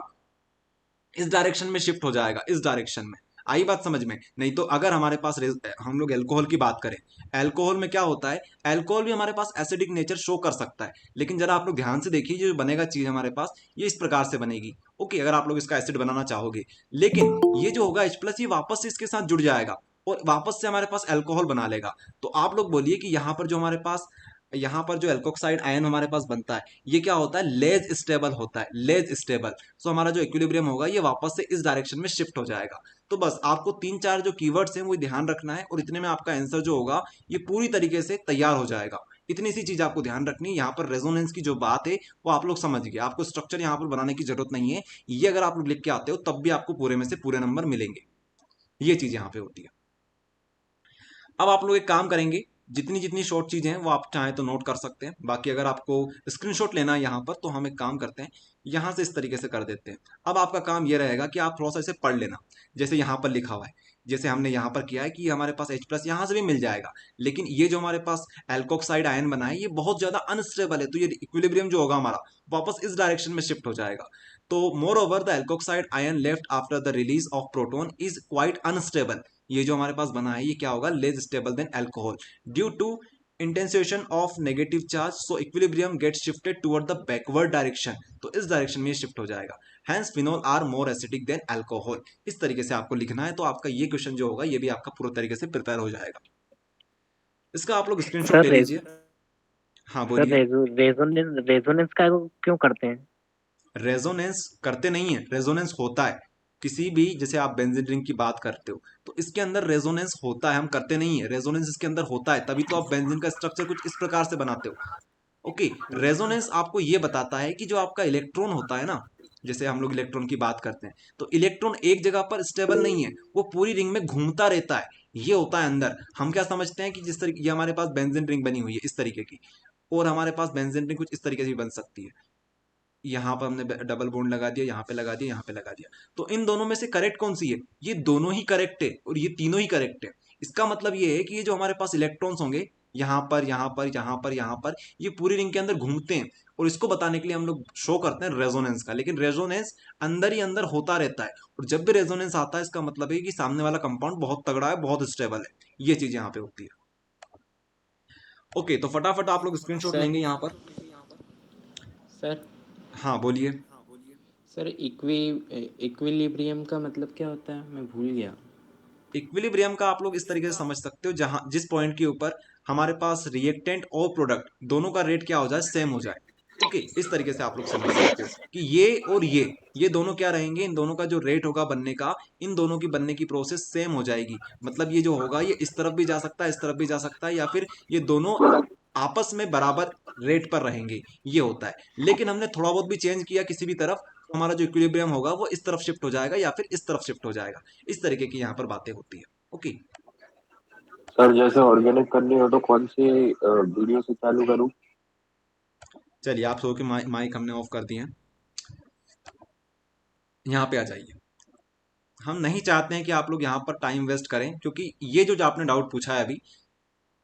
इस डायरेक्शन में शिफ्ट हो जाएगा, इस डायरेक्शन में। आई बात समझ में? नहीं तो अगर हमारे पास हम लोग एल्कोहल की बात करें, एल्कोहल में क्या होता है, एल्कोहल भी हमारे पास एसिडिक नेचर शो कर सकता है, लेकिन जरा आप लोग ध्यान से देखिए जो बनेगा चीज हमारे पास ये इस प्रकार से बनेगी। ओके, अगर आप लोग इसका एसिड बनाना चाहोगे, लेकिन ये जो होगा H प्लस ये वापस से इसके साथ जुड़ जाएगा और वापस से हमारे पास एल्कोहल बना लेगा। तो आप लोग बोलिए कि यहाँ पर जो एल्कोक्साइड आयन हमारे पास बनता है ये क्या होता है, लेज स्टेबल होता है, लेज स्टेबल। सो हमारा जो इक्विलिब्रियम होगा ये वापस से इस डायरेक्शन में शिफ्ट हो जाएगा। तो बस आपको 3-4 जो कीवर्ड्स हैं वो ध्यान रखना है और इतने में आपका आंसर जो होगा ये पूरी तरीके से तैयार हो जाएगा। इतनी सी चीज आपको ध्यान रखनी है। यहाँ पर रेजोनेंस की जो बात है वो आप लोग समझ गए, आपको स्ट्रक्चर यहाँ पर बनाने की जरूरत नहीं है। ये अगर आप लोग लिख के आते हो तब भी आपको पूरे में से पूरे नंबर मिलेंगे। ये चीज यहाँ पे होती है। अब आप लोग एक काम करेंगे, जितनी जितनी शॉर्ट चीजें हैं वो आप चाहें तो नोट कर सकते हैं, बाकी अगर आपको स्क्रीनशॉट लेना है यहाँ पर तो हम एक काम करते हैं, यहाँ से इस तरीके से कर देते हैं। अब आपका काम ये रहेगा कि आप थोड़ा सा इसे पढ़ लेना, जैसे यहाँ पर लिखा हुआ है, जैसे हमने यहाँ पर किया है कि हमारे पास H प्लस यहाँ से भी मिल जाएगा, लेकिन ये जो हमारे पास एल्कोक्साइड आयन बना है ये बहुत ज्यादा अनस्टेबल है, तो ये इक्विलिब्रियम जो होगा हमारा वापस इस डायरेक्शन में शिफ्ट हो जाएगा। तो moreover the alkoxide ion left after the release of proton is quite unstable. ये जो हमारे पास बना है ये क्या होगा, less stable than alcohol due to intensification of negative charge, so equilibrium gets shifted toward the backward direction, तो इस डायरेक्शन में ये शिफ्ट हो जाएगा। Hence phenol are more acidic than alcohol. इस तरीके से आपको लिखना है, तो आपका ये क्वेश्चन जो होगा ये भी आपका पूरा तरीके से प्रिपेयर हो जाएगा। इसका आप लोग स्क्रीनशॉट ले सर लीजिए। हाँ सर बोलिए। रेजोनेंस का क्यों करते हैं? रेजोनेंस करते नहीं है, रेजोनेंस होता है किसी भी, जैसे आप बेंजीन रिंग की बात करते हो तो इसके अंदर रेजोनेंस होता है, हम करते नहीं है, रेजोनेंस इसके अंदर होता है, तभी तो आप बेंजीन का स्ट्रक्चर कुछ इस प्रकार से बनाते हो। ओके, रेजोनेंस आपको ये बताता है कि जो आपका इलेक्ट्रॉन होता है ना, जैसे हम लोग इलेक्ट्रॉन की बात करते हैं तो इलेक्ट्रॉन एक जगह पर स्टेबल नहीं है, वो पूरी रिंग में घूमता रहता है, ये होता है अंदर। हम क्या समझते हैं कि जिस तरीके ये हमारे पास बेंजीन रिंग बनी हुई है इस तरीके की, और हमारे पास बेंजीन रिंग कुछ इस तरीके से भी बन सकती है, यहाँ पर हमने डबल बॉन्ड लगा दिया, यहाँ पे लगा दिया, यहाँ पे लगा दिया, तो इन दोनों में से करेक्ट कौन सी है, ये दोनों ही करेक्ट है और ये तीनों ही करेक्ट है। इसका मतलब ये है कि ये जो हमारे पास इलेक्ट्रॉन्स होंगे यहाँ पर, यहाँ पर, यहाँ पर, यहाँ पर, ये पूरी रिंग के अंदर घूमते हैं, और इसको बताने के लिए हम लोग शो करते हैं रेजोनेंस का, लेकिन रेजोनेंस अंदर ही अंदर होता रहता है, और जब भी रेजोनेंस आता है इसका मतलब है कि सामने वाला कंपाउंड बहुत तगड़ा है, बहुत स्टेबल है, ये चीज यहाँ पे होती है। ओके, तो फटाफट आप लोग स्क्रीनशॉट सर लेंगे यहाँ पर। सर हाँ बोलिए। सर इक्विलिब्रियम का मतलब क्या होता है, मैं भूल गया। इक्विलिब्रियम का आप लोग इस तरीके से समझ सकते हो, जहां जिस पॉइंट के ऊपर हमारे पास रिएक्टेंट और प्रोडक्ट दोनों का रेट क्या हो जाए, सेम हो जाए। ओके, इस तरीके से आप लोग समझ सकते हो कि ये और ये दोनों क्या रहेंगे, इन दोनों का जो रेट होगा बनने का, इन दोनों की बनने की प्रोसेस सेम हो जाएगी। मतलब ये जो होगा ये इस तरफ भी जा सकता है, इस तरफ भी जा सकता है, या फिर ये दोनों आपस में बराबर रेट पर रहेंगे, ये होता है। लेकिन हमने थोड़ा बहुत भी चेंज किया किसी भी तरफ, तो हमारा जो इक्विलिब्रियम होगा वो इस तरफ शिफ्ट हो जाएगा या फिर इस तरफ शिफ्ट हो जाएगा। इस तरीके की यहाँ पर बातें होती है। ओके, सर जैसे ऑर्गेनिक करनी हो तो कौन सी वीडियो से चालू करूं? चलिए आप सो के माइक हमने ऑफ कर दिए हैं, यहाँ पे आ जाइए। हम नहीं चाहते हैं कि आप लोग यहाँ पर टाइम वेस्ट करें, क्योंकि ये जो आपने डाउट पूछा है अभी,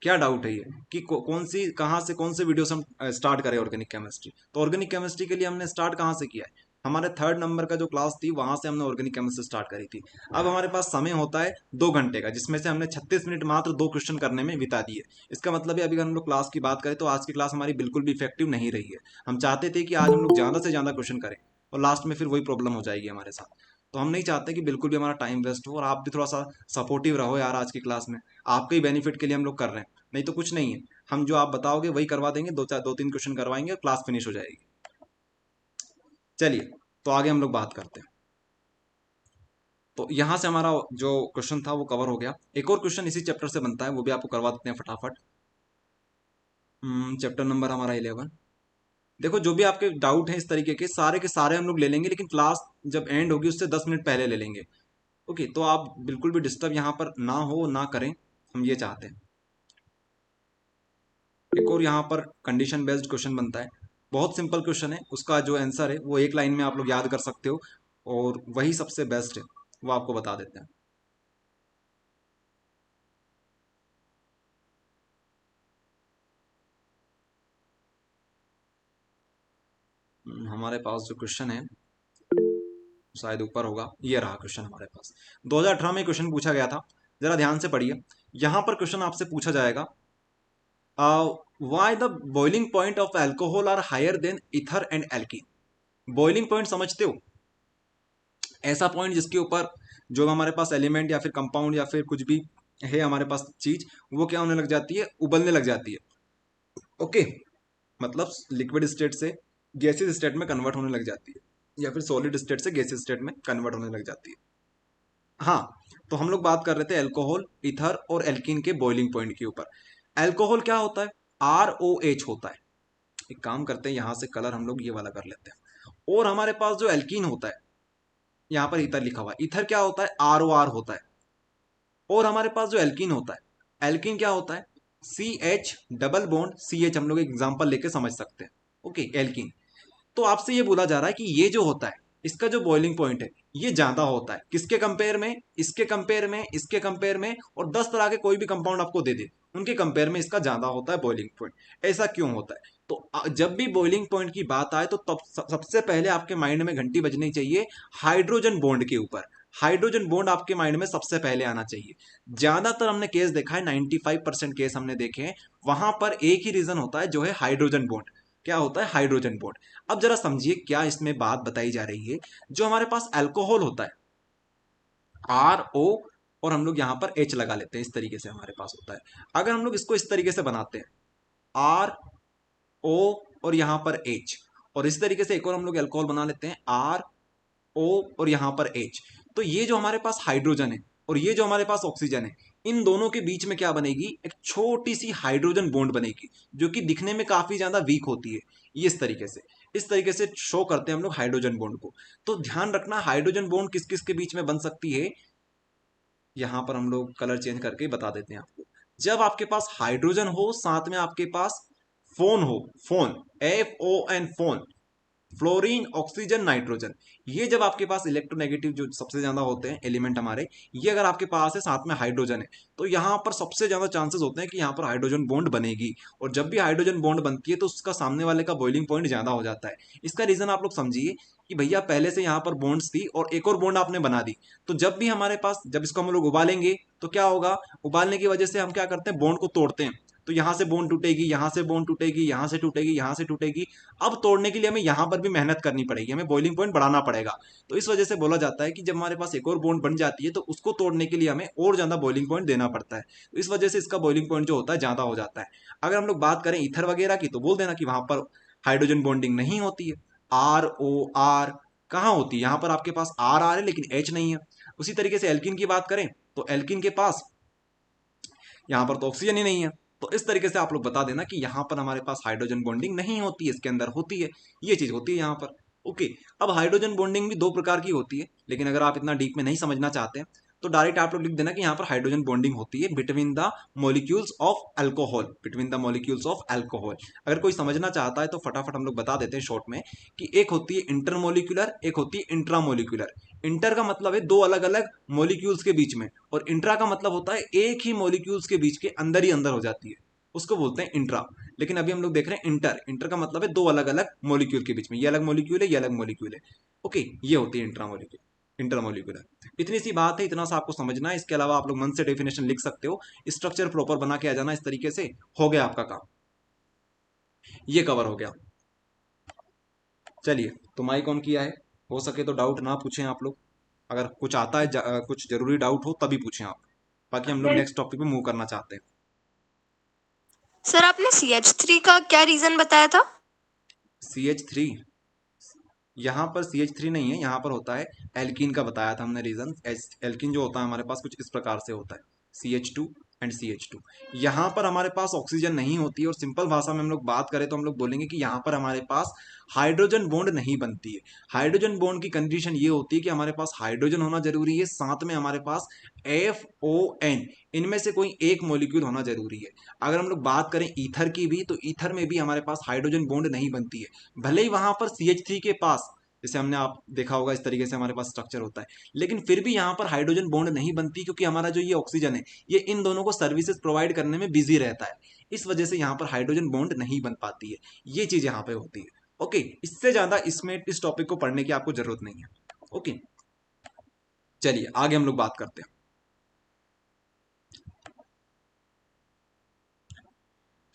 क्या डाउट है ये कि कौन सी कहाँ से कौन से वीडियो से हम स्टार्ट करें ऑर्गेनिक केमिस्ट्री। तो ऑर्गेनिक केमिस्ट्री के लिए हमने स्टार्ट कहाँ से किया है, हमारे 3rd नंबर का जो क्लास थी वहां से हमने ऑर्गेनिक केमिस्ट्री स्टार्ट करी थी। अब हमारे पास समय होता है 2 घंटे का, जिसमें से हमने 36 मिनट मात्र 2 क्वेश्चन करने में बिता दिए। इसका मतलब है अभी हम लोग क्लास की बात करें तो आज की क्लास हमारी बिल्कुल भी इफेक्टिव नहीं रही है। हम चाहते थे कि आज हम लोग ज्यादा से ज्यादा क्वेश्चन करें और लास्ट में फिर वही प्रॉब्लम हो जाएगी हमारे साथ। तो हम नहीं चाहते कि बिल्कुल भी हमारा टाइम वेस्ट हो, और आप भी थोड़ा सा सपोर्टिव रहो यार आज की क्लास में, आपके ही बेनिफिट के लिए हम लोग कर रहे हैं, नहीं तो कुछ नहीं है। हम जो आप बताओगे वही करवा देंगे, 2-3 क्वेश्चन करवाएंगे और क्लास फिनिश हो जाएगी। चलिए तो आगे हम लोग बात करते हैं। तो यहां से हमारा जो क्वेश्चन था वो कवर हो गया। एक और क्वेश्चन इसी चैप्टर से बनता है, वो भी आपको करवा देते हैं फटाफट। चैप्टर नंबर हमारा 11। देखो जो भी आपके डाउट हैं इस तरीके के सारे हम लोग ले लेंगे, लेकिन क्लास जब एंड होगी उससे 10 मिनट पहले ले लेंगे। ओके, तो आप बिल्कुल भी डिस्टर्ब यहाँ पर ना हो ना करें, हम ये चाहते हैं। एक और यहाँ पर कंडीशन बेस्ड क्वेश्चन बनता है, बहुत सिंपल क्वेश्चन है, उसका जो आंसर है वो एक लाइन में आप लोग याद कर सकते हो और वही सबसे बेस्ट है, वो आपको बता देते हैं। हमारे पास जो क्वेश्चन है शायद ऊपर होगा, ये रहा क्वेश्चन हमारे पास। 2018 में क्वेश्चन पूछा गया था, जरा ध्यान से पढ़िए। यहां पर क्वेश्चन आपसे पूछा जाएगा, why the boiling point of alcohol are higher than ether and alkene. Boiling point समझते हो, ऐसा पॉइंट जिसके ऊपर जो हमारे पास एलिमेंट या फिर कंपाउंड या फिर कुछ भी है हमारे पास चीज, वो क्या होने लग जाती है, उबलने लग जाती है। ओके, मतलब लिक्विड स्टेट से गैसेस स्टेट में कन्वर्ट होने लग जाती है या फिर सॉलिड स्टेट से गैसेस स्टेट में कन्वर्ट होने लग जाती है। हाँ, तो हम लोग बात कर रहे थे अल्कोहल, ईथर और एल्कीन के बॉइलिंग पॉइंट के ऊपर। अल्कोहल क्या होता है, ROH होता है। एक काम करते हैं, यहां से कलर हम लोग ये वाला कर लेते हैं। और हमारे पास जो एल्कीन होता है, यहाँ पर ईथर लिखा हुआ है, ईथर क्या होता है, ROR होता है। और हमारे पास जो एल्कीन होता है, एल्कीन क्या होता है, CH डबल बॉन्ड CH। हम लोग एग्जांपल लेके समझ सकते हैं। Okay, alkene. तो आपसे ये बोला जा रहा है कि ये जो होता है, इसका जो बॉइलिंग पॉइंट है ये ज्यादा होता है, किसके कंपेयर में, इसके कंपेयर में, इसके कंपेयर में, और 10 तरह के कोई भी कंपाउंड आपको दे दे उनके कंपेयर में इसका ज्यादा होता है बॉइलिंग पॉइंट। ऐसा क्यों होता है, तो जब भी बॉइलिंग पॉइंट की बात आए तो तब सबसे पहले आपके माइंड में घंटी बजनी चाहिए हाइड्रोजन बॉन्ड के ऊपर। हाइड्रोजन बॉन्ड आपके माइंड में सबसे पहले आना चाहिए। ज्यादातर हमने केस देखा है, 95% केस हमने देखे हैं, वहां पर एक ही रीजन होता है जो है हाइड्रोजन बॉन्ड। क्या होता है, हाइड्रोजन बॉन्ड। अब जरा समझिए क्या इसमें बात बताई जा रही है। जो हमारे पास अल्कोहल होता है, RO, और हम लोग यहां पर H लगा लेते हैं, इस तरीके से हमारे पास होता है। अगर हम लोग इसको इस तरीके से बनाते हैं, RO और यहां पर H, और इस तरीके से एक और हम लोग अल्कोहल बना लेते हैं, RO और यहां पर H, तो ये जो हमारे पास हाइड्रोजन है और ये जो हमारे पास ऑक्सीजन है, इन दोनों के बीच में क्या बनेगी, एक छोटी सी हाइड्रोजन बॉन्ड बनेगी, जो कि दिखने में काफी ज्यादा वीक होती है। ये इस तरीके से शो करते हैं हम लोग हाइड्रोजन बॉन्ड को। तो ध्यान रखना, हाइड्रोजन बॉन्ड किस किस के बीच में बन सकती है, यहां पर हम लोग कलर चेंज करके बता देते हैं आपको। जब आपके पास हाइड्रोजन हो, साथ में आपके पास फोन हो, phone, FON, phone, fluorine, oxygen, nitrogen, ये जब आपके पास इलेक्ट्रोनेगेटिव जो सबसे ज्यादा होते हैं एलिमेंट हमारे, ये अगर आपके पास है, साथ में हाइड्रोजन है, तो यहाँ पर सबसे ज्यादा चांसेस होते हैं कि यहाँ पर हाइड्रोजन बॉन्ड बनेगी। और जब भी हाइड्रोजन बॉन्ड बनती है तो उसका सामने वाले का बॉइलिंग पॉइंट ज्यादा हो जाता है। इसका रीजन आप लोग समझिए कि भैया पहले से यहाँ पर बॉन्ड्स थी और एक और बॉन्ड आपने बना दी, तो जब भी हमारे पास, जब इसको हम लोग उबालेंगे तो क्या होगा, उबालने की वजह से हम क्या करते हैं, बॉन्ड को तोड़ते हैं। तो यहां से बॉन्ड टूटेगी, यहां से बॉन्ड टूटेगी, यहां से टूटेगी, यहां से टूटेगी। अब तोड़ने के लिए हमें यहां पर भी मेहनत करनी पड़ेगी, हमें बॉइलिंग पॉइंट बढ़ाना पड़ेगा। तो इस वजह से बोला जाता है कि जब हमारे पास एक और बॉन्ड बन जाती है तो उसको तोड़ने के लिए हमें और ज्यादा बॉइलिंग पॉइंट देना पड़ता है। तो इस वजह से इसका बॉइलिंग पॉइंट जो होता है ज्यादा हो जाता है। अगर हम लोग बात करें ईथर वगैरह की, तो बोल देना कि वहां पर हाइड्रोजन बॉन्डिंग नहीं होती है। ROR कहाँ होती है, यहां पर आपके पास RR है लेकिन H नहीं है। उसी तरीके से एल्किन की बात करें तो एल्किन के पास यहां पर तो ऑक्सीजन ही नहीं है। तो इस तरीके से आप लोग बता देना कि यहां पर हमारे पास हाइड्रोजन बॉन्डिंग नहीं होती है, इसके अंदर होती है, ये चीज होती है यहां पर। ओके, अब हाइड्रोजन बॉन्डिंग भी दो प्रकार की होती है, लेकिन अगर आप इतना डीप में नहीं समझना चाहते हैं तो डायरेक्ट आप लोग लिख देना कि यहाँ पर हाइड्रोजन बॉन्डिंग होती है between the molecules of alcohol, between the molecules of alcohol. अगर कोई समझना चाहता है तो फटाफट हम लोग बता देते हैं शॉर्ट में कि एक होती है इंटरमोलिक्यूलर, एक होती है इंट्रामोलिक्यूलर। इंटर का मतलब है दो अलग अलग मॉलिक्यूल्स के बीच में, और इंट्रा का मतलब होता है एक ही मॉलिक्यूल्स के बीच के अंदर ही अंदर हो जाती है, उसको बोलते हैं इंट्रा। लेकिन अभी हम लोग देख रहे हैं इंटर, इंटर का मतलब है दो अलग अलग मॉलिक्यूल के बीच में, ये अलग मॉलिक्यूल है, ये अलग मॉलिक्यूल है। ओके, ये होती है इंट्रामोलिक्यूल, इंटरमोलिक्यूलर। इतनी सी बात है, इतना सा आपको समझना है। इसके अलावा आप लोग मन से डेफिनेशन लिख सकते हो, स्ट्रक्चर प्रॉपर बना के आ जाना, इस तरीके से हो गया आपका काम, ये कवर हो गया। चलिए, तो माइक ऑन किया है, हो सके तो डाउट ना पूछें आप लोग, अगर कुछ आता है कुछ जरूरी डाउट हो तभी पूछें आप, बाकी हम लोग नेक्स्ट टॉपिक पे मूव करना चाहते हैं। सर आपने CH3 का क्या रीजन बताया था? CH3, यहाँ पर CH3 नहीं है, यहाँ पर होता है एल्कीन का बताया था हमने रीजन। एल्कीन जो होता है हमारे पास कुछ इस प्रकार से होता है, CH2 एंड CH2। यहाँ पर हमारे पास ऑक्सीजन नहीं होती है, और सिंपल भाषा में हम लोग बात करें तो हम लोग बोलेंगे कि यहाँ पर हमारे पास हाइड्रोजन बॉन्ड नहीं बनती है। हाइड्रोजन बॉन्ड की कंडीशन ये होती है कि हमारे पास हाइड्रोजन होना जरूरी है, साथ में हमारे पास FON, इनमें से कोई एक मॉलिक्यूल होना जरूरी है। अगर हम लोग बात करें ईथर की भी, तो ईथर में भी हमारे पास हाइड्रोजन बॉन्ड नहीं बनती है। भले ही वहां पर CH3 के पास, जैसे हमने आप देखा होगा इस तरीके से हमारे पास स्ट्रक्चर होता है, लेकिन फिर भी यहाँ पर हाइड्रोजन बॉन्ड नहीं बनती, क्योंकि हमारा जो ये ऑक्सीजन है ये इन दोनों को सर्विसेज प्रोवाइड करने में बिजी रहता है। इस वजह से यहाँ पर हाइड्रोजन बॉन्ड नहीं बन पाती है। ये चीज यहाँ पे होती है। ओके, इससे ज्यादा इसमें इस टॉपिक को पढ़ने की आपको जरूरत नहीं है। ओके, चलिए आगे हम लोग बात करते हैं।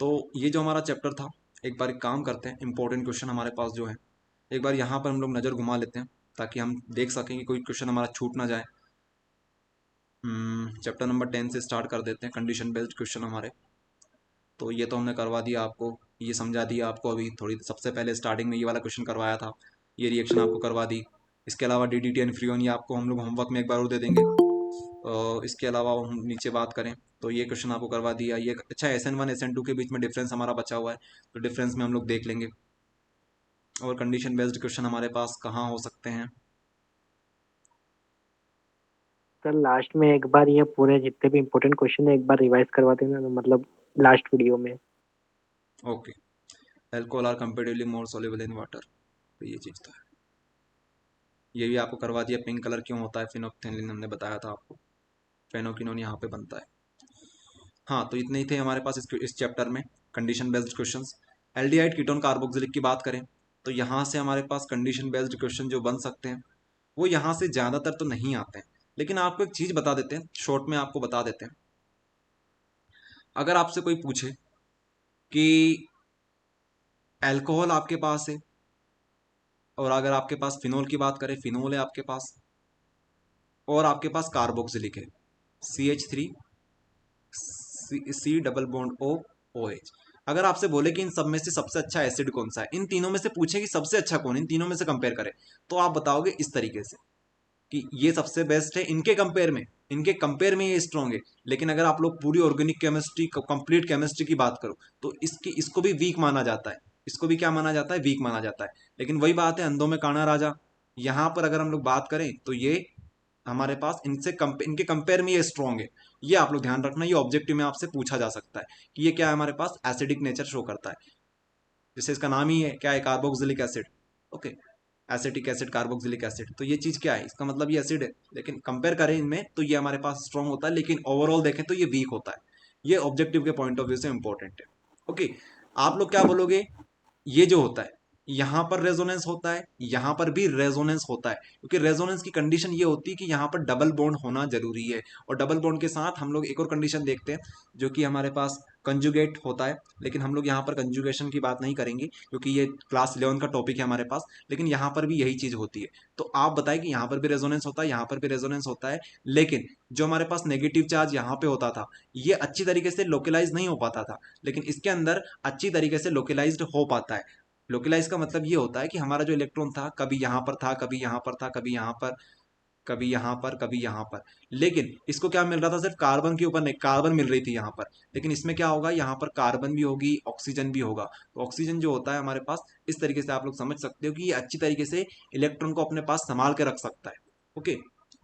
तो ये जो हमारा चैप्टर था, एक बार एक काम करते हैं, इंपॉर्टेंट क्वेश्चन हमारे पास जो है एक बार यहाँ पर हम लोग नज़र घुमा लेते हैं, ताकि हम देख सकें कि कोई क्वेश्चन हमारा छूट ना जाए। चैप्टर नंबर 10 से स्टार्ट कर देते हैं, कंडीशन बेस्ड क्वेश्चन हमारे। तो ये तो हमने करवा दिया आपको, ये समझा दिया आपको अभी थोड़ी सबसे पहले स्टार्टिंग में ये वाला क्वेश्चन करवाया था, ये रिएक्शन आपको करवा दी। इसके अलावा DDT एंड फ्रीऑन ये आपको हम लोग होमवर्क में एक बार और दे देंगे। इसके अलावा हम नीचे बात करें तो ये क्वेश्चन आपको करवा दिया। ये अच्छा, SN1 SN2 के बीच में डिफरेंस हमारा बचा हुआ है, तो डिफरेंस में हम लोग देख लेंगे। और कंडीशन बेस्ड क्वेश्चन हमारे पास कहाँ हो सकते हैं? सर लास्ट में एक बार ये पूरे जितने भी इम्पोर्टेंट क्वेश्चन है एक बार रिवाइज करवा देना, मतलब लास्ट वीडियो में। Okay, alcohol are comparatively more soluble in water, तो ये चीज़ तो है, ये भी आपको करवा दिया। पिंक कलर क्यों होता है? फिनोक्थेलिन हमने बताया था आपको, फेनोक्विनोन यहाँ पे बनता है। हाँ, तो इतने ही थे हमारे पास इस चैप्टर में condition based questions. Aldehyde ketone carboxylic की बात करें तो यहाँ से हमारे पास कंडीशन बेस्ड क्वेश्चन जो बन सकते हैं वो यहाँ से ज़्यादातर तो नहीं आते हैं, लेकिन आपको एक चीज़ बता देते हैं, शॉर्ट में आपको बता देते हैं। अगर आपसे कोई पूछे कि एल्कोहल आपके पास है, और अगर आपके पास फिनोल की बात करें, फिनोल है आपके पास, और आपके पास कार्बोक्सिलिक है CH3 C double bond OH, अगर आपसे बोले कि इन सब में से सबसे अच्छा एसिड कौन सा है, इन तीनों में से पूछे कि सबसे अच्छा कौन है, इन तीनों में से कंपेयर करें, तो आप बताओगे इस तरीके से कि ये सबसे बेस्ट है इनके कंपेयर में ये स्ट्रॉन्ग है। लेकिन अगर आप लोग पूरी ऑर्गेनिक केमिस्ट्री, कंप्लीट केमिस्ट्री की बात करो तो इसको भी वीक माना जाता है, इसको भी क्या माना जाता है? वीक माना जाता है। लेकिन वही बात है, अंधों में काना राजा। यहाँ पर अगर हम लोग बात करें तो ये हमारे पास इनके कंपेयर में ये स्ट्रॉन्ग है। ये आप लोग ध्यान रखना, ये ऑब्जेक्टिव में आपसे पूछा जा सकता है कि ये क्या है, हमारे पास एसिडिक नेचर शो करता है। जैसे इसका नाम ही है क्या है, carboxylic acid. Okay, acetic acid, carboxylic acid, तो ये चीज़ क्या है, इसका मतलब ये एसिड है। लेकिन कंपेयर करें इनमें तो ये हमारे पास स्ट्रॉन्ग होता है, लेकिन ओवरऑल देखें तो ये वीक होता है। ये ऑब्जेक्टिव के पॉइंट ऑफ व्यू से इंपॉर्टेंट है। ओके, आप लोग क्या बोलोगे? ये जो होता है यहाँ पर रेजोनेंस होता है, यहाँ पर भी रेजोनेंस होता है, क्योंकि रेजोनेंस की कंडीशन ये होती है कि यहाँ पर डबल बॉन्ड होना जरूरी है। और डबल बॉन्ड के साथ हम लोग एक और कंडीशन देखते हैं जो कि हमारे पास कंजुगेट होता है, लेकिन हम लोग यहाँ पर कंजुगेशन की बात नहीं करेंगे क्योंकि ये क्लास 11 का टॉपिक है हमारे पास। लेकिन यहाँ पर भी यही चीज़ होती है। तो आप बताएं कि यहाँ पर भी रेजोनेंस होता है, यहाँ पर भी रेजोनेंस होता है, लेकिन जो हमारे पास नेगेटिव चार्ज यहाँ पे होता था ये अच्छी तरीके से लोकलाइज नहीं हो पाता था, लेकिन इसके अंदर अच्छी तरीके से लोकलाइज्ड हो पाता है। लोकलाइज का मतलब ये होता है कि हमारा जो इलेक्ट्रॉन था कभी यहाँ पर था, कभी यहाँ पर था, कभी यहाँ पर, कभी यहाँ पर, कभी यहाँ पर, लेकिन इसको क्या मिल रहा था? सिर्फ कार्बन के ऊपर नहीं, कार्बन मिल रही थी यहाँ पर, लेकिन इसमें क्या होगा, यहाँ पर कार्बन भी होगी, ऑक्सीजन भी होगा। तो ऑक्सीजन जो होता है हमारे पास, इस तरीके से आप लोग समझ सकते हो कि ये अच्छी तरीके से इलेक्ट्रॉन को अपने पास संभाल के रख सकता है। ओके,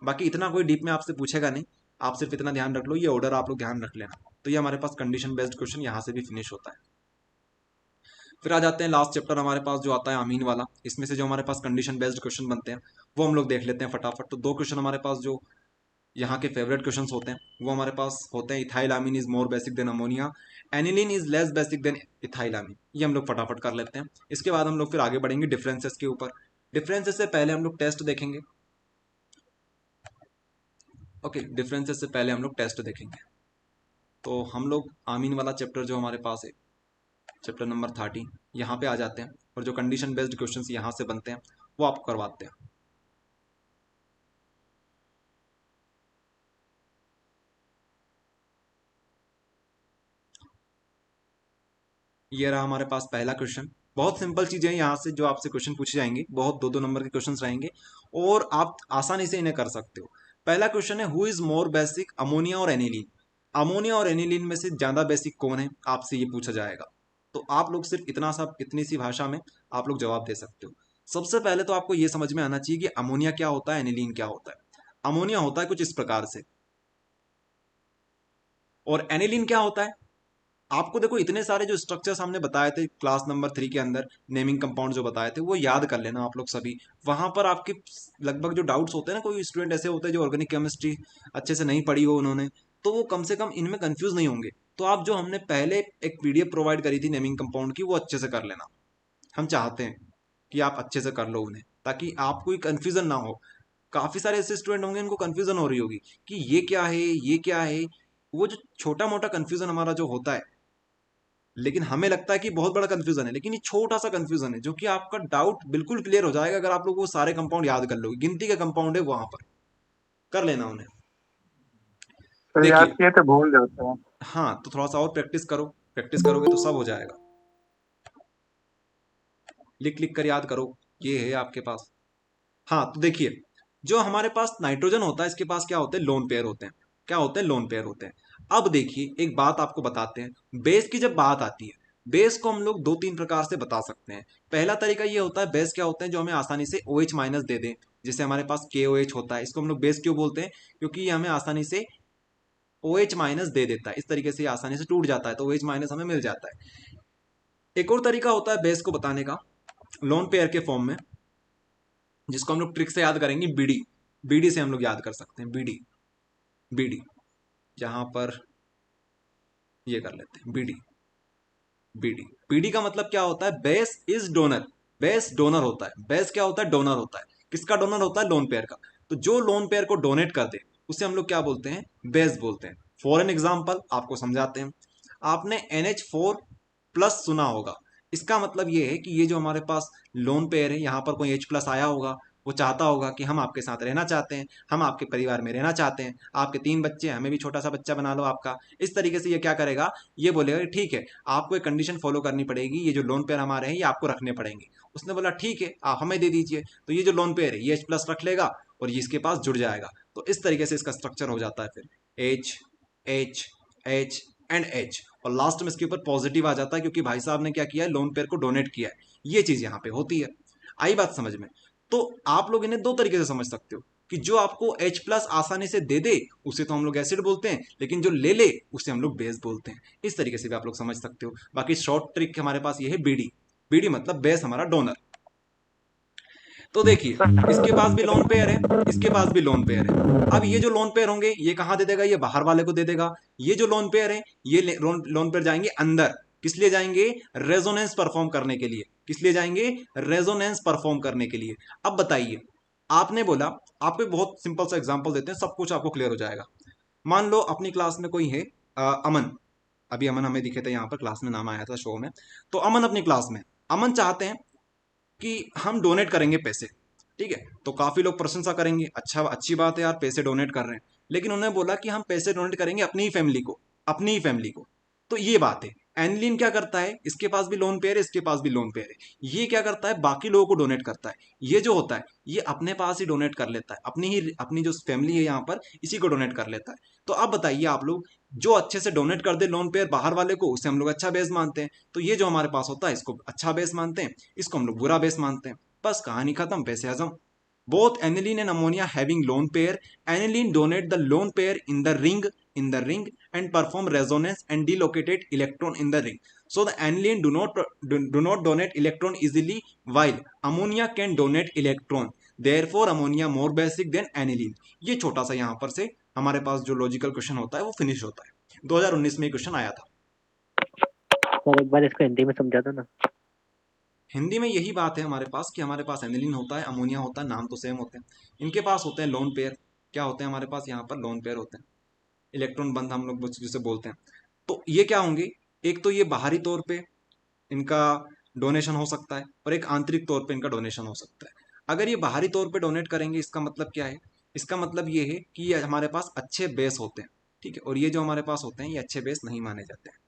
बाकी इतना कोई डीप में आपसे पूछेगा नहीं, आप सिर्फ इतना ध्यान रख लो, ये ऑर्डर आप लोग ध्यान रख लेना। तो ये हमारे पास कंडीशन बेस्ड क्वेश्चन यहाँ से भी फिनिश होता है। फिर आ जाते हैं लास्ट चैप्टर हमारे पास जो आता है अमीन वाला। इसमें से जो हमारे पास कंडीशन बेस्ड क्वेश्चन बनते हैं वो हम लोग देख लेते हैं फटाफट। तो दो क्वेश्चन हमारे पास जो यहाँ के फेवरेट क्वेश्चंस होते हैं वो हमारे पास होते हैं, ethyl amine is more basic than ammonia, aniline is less basic than ethyl amine. ये हम लोग फटाफट कर लेते हैं। इसके बाद हम लोग फिर आगे बढ़ेंगे डिफरेंसेस के ऊपर। डिफरेंसेस से पहले हम लोग टेस्ट देखेंगे। ओके, डिफरेंसेस से पहले हम लोग टेस्ट देखेंगे। तो हम लोग आमीन वाला चैप्टर जो हमारे पास है, चैप्टर नंबर 13, यहाँ पे आ जाते हैं और जो कंडीशन बेस्ड क्वेश्चंस यहाँ से बनते हैं वो आपको करवाते हैं। ये रहा हमारे पास पहला क्वेश्चन। बहुत सिंपल चीजें हैं यहाँ से जो आपसे क्वेश्चन पूछे जाएंगे, बहुत 2-2 नंबर के क्वेश्चंस रहेंगे और आप आसानी से इन्हें कर सकते हो। पहला क्वेश्चन है, who is more basic, ammonia और एनिलीन? अमोनिया और एनिलीन में से ज्यादा बेसिक कौन है, आपसे ये पूछा जाएगा। तो आप लोग सिर्फ इतना सा, इतनी सी भाषा में आप लोग जवाब दे सकते हो। सबसे पहले तो आपको ये समझ में आना चाहिए कि अमोनिया क्या होता है, एनिलीन क्या होता है। अमोनिया होता है कुछ इस प्रकार से, और एनिलीन क्या होता है। आपको देखो इतने सारे जो स्ट्रक्चर्स हमने बताए थे क्लास नंबर 3 के अंदर, नेमिंग कंपाउंड जो बताए थे, वो याद कर लेना आप लोग सभी। वहां पर आपके लगभग जो डाउट्स होते हैं ना, कोई स्टूडेंट ऐसे होते हैं जो ऑर्गेनिक केमिस्ट्री अच्छे से नहीं पढ़ी हो उन्होंने, तो वो कम से कम इनमें कंफ्यूज नहीं होंगे। तो आप जो हमने पहले एक पीडीएफ प्रोवाइड करी थी नेमिंग कंपाउंड की, वो अच्छे से कर लेना। हम चाहते हैं कि आप अच्छे से कर लो उन्हें, ताकि आपको कोई कंफ्यूजन ना हो। काफी सारे ऐसे स्टूडेंट होंगे इनको कंफ्यूजन हो रही होगी कि ये क्या है, ये क्या है। वो जो छोटा मोटा कंफ्यूजन हमारा जो होता है, लेकिन हमें लगता है कि बहुत बड़ा कंफ्यूजन है, लेकिन ये छोटा सा कंफ्यूजन है जो कि आपका डाउट बिल्कुल क्लियर हो जाएगा अगर आप लोग वो सारे कंपाउंड याद कर लोगे। गिनती के कंपाउंड है वहां पर, कर लेना उन्हें। तो याद देखिए, किए तो भूल जाते हैं। हाँ तो थोड़ा सा और प्रैक्टिस करो, प्रैक्टिस करोगे तो सब हो जाएगा। लिख लिख कर याद करो, ये है आपके पास। हाँ तो देखिए, जो हमारे पास नाइट्रोजन होता है, इसके पास क्या होते हैं, लोन पेयर होते हैं। क्या होते हैं, लोन पेयर होते हैं। अब देखिए एक बात आपको बताते हैं, बेस की जब बात आती है, बेस को हम लोग दो तीन प्रकार से बता सकते हैं। पहला तरीका ये होता है, बेस क्या होते हैं जो हमें आसानी से OH माइनस दे दें। जैसे हमारे पास KOH होता है, इसको हम लोग बेस क्यों बोलते हैं, क्योंकि ये हमें आसानी से OH माइनस दे देता है। इस तरीके से ये आसानी से टूट जाता है, तो OH माइनस हमें मिल जाता है। एक और तरीका होता है बेस को बताने का, लोन पेयर के फॉर्म में, जिसको हम लोग ट्रिक से याद करेंगे, बीडी। बीडी से हम लोग याद कर सकते हैं, बीडी। बीडी, जहां पर ये कर लेते हैं बीडी। बीडी, बीडी का मतलब क्या होता है, base is donor. Base donor होता है। बेस क्या होता है, डोनर होता है। किसका डोनर होता है, लोन पेयर का। तो जो लोन पेयर को डोनेट कर दे उसे हम लोग क्या बोलते हैं, बेस बोलते हैं। फॉर एन एग्जाम्पल आपको समझाते हैं। आपने NH4+ सुना होगा। इसका मतलब ये है कि ये जो हमारे पास लोन पेयर है, यहाँ पर कोई H+ आया होगा, वो चाहता होगा कि हम आपके साथ रहना चाहते हैं, हम आपके परिवार में रहना चाहते हैं, आपके 3 बच्चे, हमें भी छोटा सा बच्चा बना लो आपका। इस तरीके से ये क्या करेगा, ये बोलेगा कि ठीक है, आपको एक कंडीशन फॉलो करनी पड़ेगी, ये जो लोन पेयर हमारे हैं ये आपको रखने पड़ेंगे। उसने बोला ठीक है, आप हमें दे दीजिए। तो ये जो लोन पेयर है ये H+ रख लेगा और ये इसके पास जुड़ जाएगा। तो इस तरीके से इसका स्ट्रक्चर हो जाता है फिर H H H and H, और लास्ट में इसके ऊपर पॉजिटिव आ जाता है, क्योंकि भाई साहब ने क्या किया है, लोन पेयर को डोनेट किया है। ये चीज यहाँ पे होती है। आई बात समझ में। तो आप लोग इन्हें दो तरीके से समझ सकते हो, कि जो आपको H+ आसानी से दे दे उसे तो हम लोग एसिड बोलते हैं, लेकिन जो ले ले उसे हम लोग बेस बोलते हैं। इस तरीके से भी आप लोग समझ सकते हो। बाकी शॉर्ट ट्रिक हमारे पास ये है, बीडी। बीडी मतलब बेस हमारा डोनर। तो देखिए, इसके पास भी लोन पेयर है, इसके पास भी लोन पेयर है। अब ये जो लोन पेयर होंगे ये कहां दे देगा, ये बाहर वाले को दे देगा। ये जो लोन पेयर है ये लोन पेयर जाएंगे अंदर। किस लिए जाएंगे, रेजोनेंस परफॉर्म करने के लिए। किस लिए जाएंगे, रेजोनेंस परफॉर्म करने के लिए। अब बताइए, आपने बोला, आपको एक बहुत सिंपल सा एग्जांपल देते हैं, सब कुछ आपको क्लियर हो जाएगा। मान लो अपनी क्लास में कोई है, अमन। अभी अमन हमें दिखे थे यहाँ पर, क्लास में नाम आया था शो में। तो अमन अपनी क्लास में, अमन चाहते हैं कि हम डोनेट करेंगे पैसे। ठीक है, तो काफी लोग प्रशंसा करेंगे, अच्छा अच्छी बात है यार, पैसे डोनेट कर रहे हैं। लेकिन उन्होंने बोला कि हम पैसे डोनेट करेंगे अपनी ही फैमिली को, अपनी ही फैमिली को। तो ये बात है। एनलिन क्या करता है, इसके पास भी लोन पेयर है, इसके पास भी लोन पेयर है। ये क्या करता है, बाकी लोगों को डोनेट करता है। ये जो होता है ये अपने पास ही डोनेट कर लेता है, अपनी जो फैमिली है यहाँ पर इसी को डोनेट कर लेता है। तो अब बताइए आप लोग, जो अच्छे से डोनेट कर दे लोन पेयर बाहर वाले को, उसे हम लोग अच्छा बेस मानते हैं। तो ये जो हमारे पास होता है इसको अच्छा बेस मानते हैं, इसको हम लोग बुरा बेस मानते हैं। बस कहानी खत्म, पैसे हजम। Both aniline and ammonia having lone pair, aniline donate the lone pair in the ring and perform resonance and delocate electron in the ring. So the aniline do not donate electron easily, while ammonia can donate electron. Therefore ammonia more basic than aniline. ये छोटा सा यहाँ पर से हमारे पास जो logical question होता है वो फिनिश होता है। 2019 में ये क्वेश्चन आया था। सर एक बार इसको हिंदी में समझा दो ना। हिंदी में यही बात है हमारे पास, कि हमारे पास एनिलीन होता है, अमोनिया होता है, नाम तो सेम होते हैं। इनके पास होते हैं लोन पेयर। क्या होते हैं हमारे पास यहाँ पर, लोन पेयर होते हैं, इलेक्ट्रॉन बंद हम लोग जिसे बोलते हैं। तो ये क्या होंगे, एक तो ये बाहरी तौर पे इनका डोनेशन हो सकता है, और एक आंतरिक तौर पे इनका डोनेशन हो सकता है। अगर ये बाहरी तौर पे डोनेट करेंगे, इसका मतलब क्या है, इसका मतलब ये है कि ये हमारे पास अच्छे बेस होते हैं। ठीक है, और ये जो हमारे पास होते हैं ये अच्छे बेस नहीं माने जाते हैं।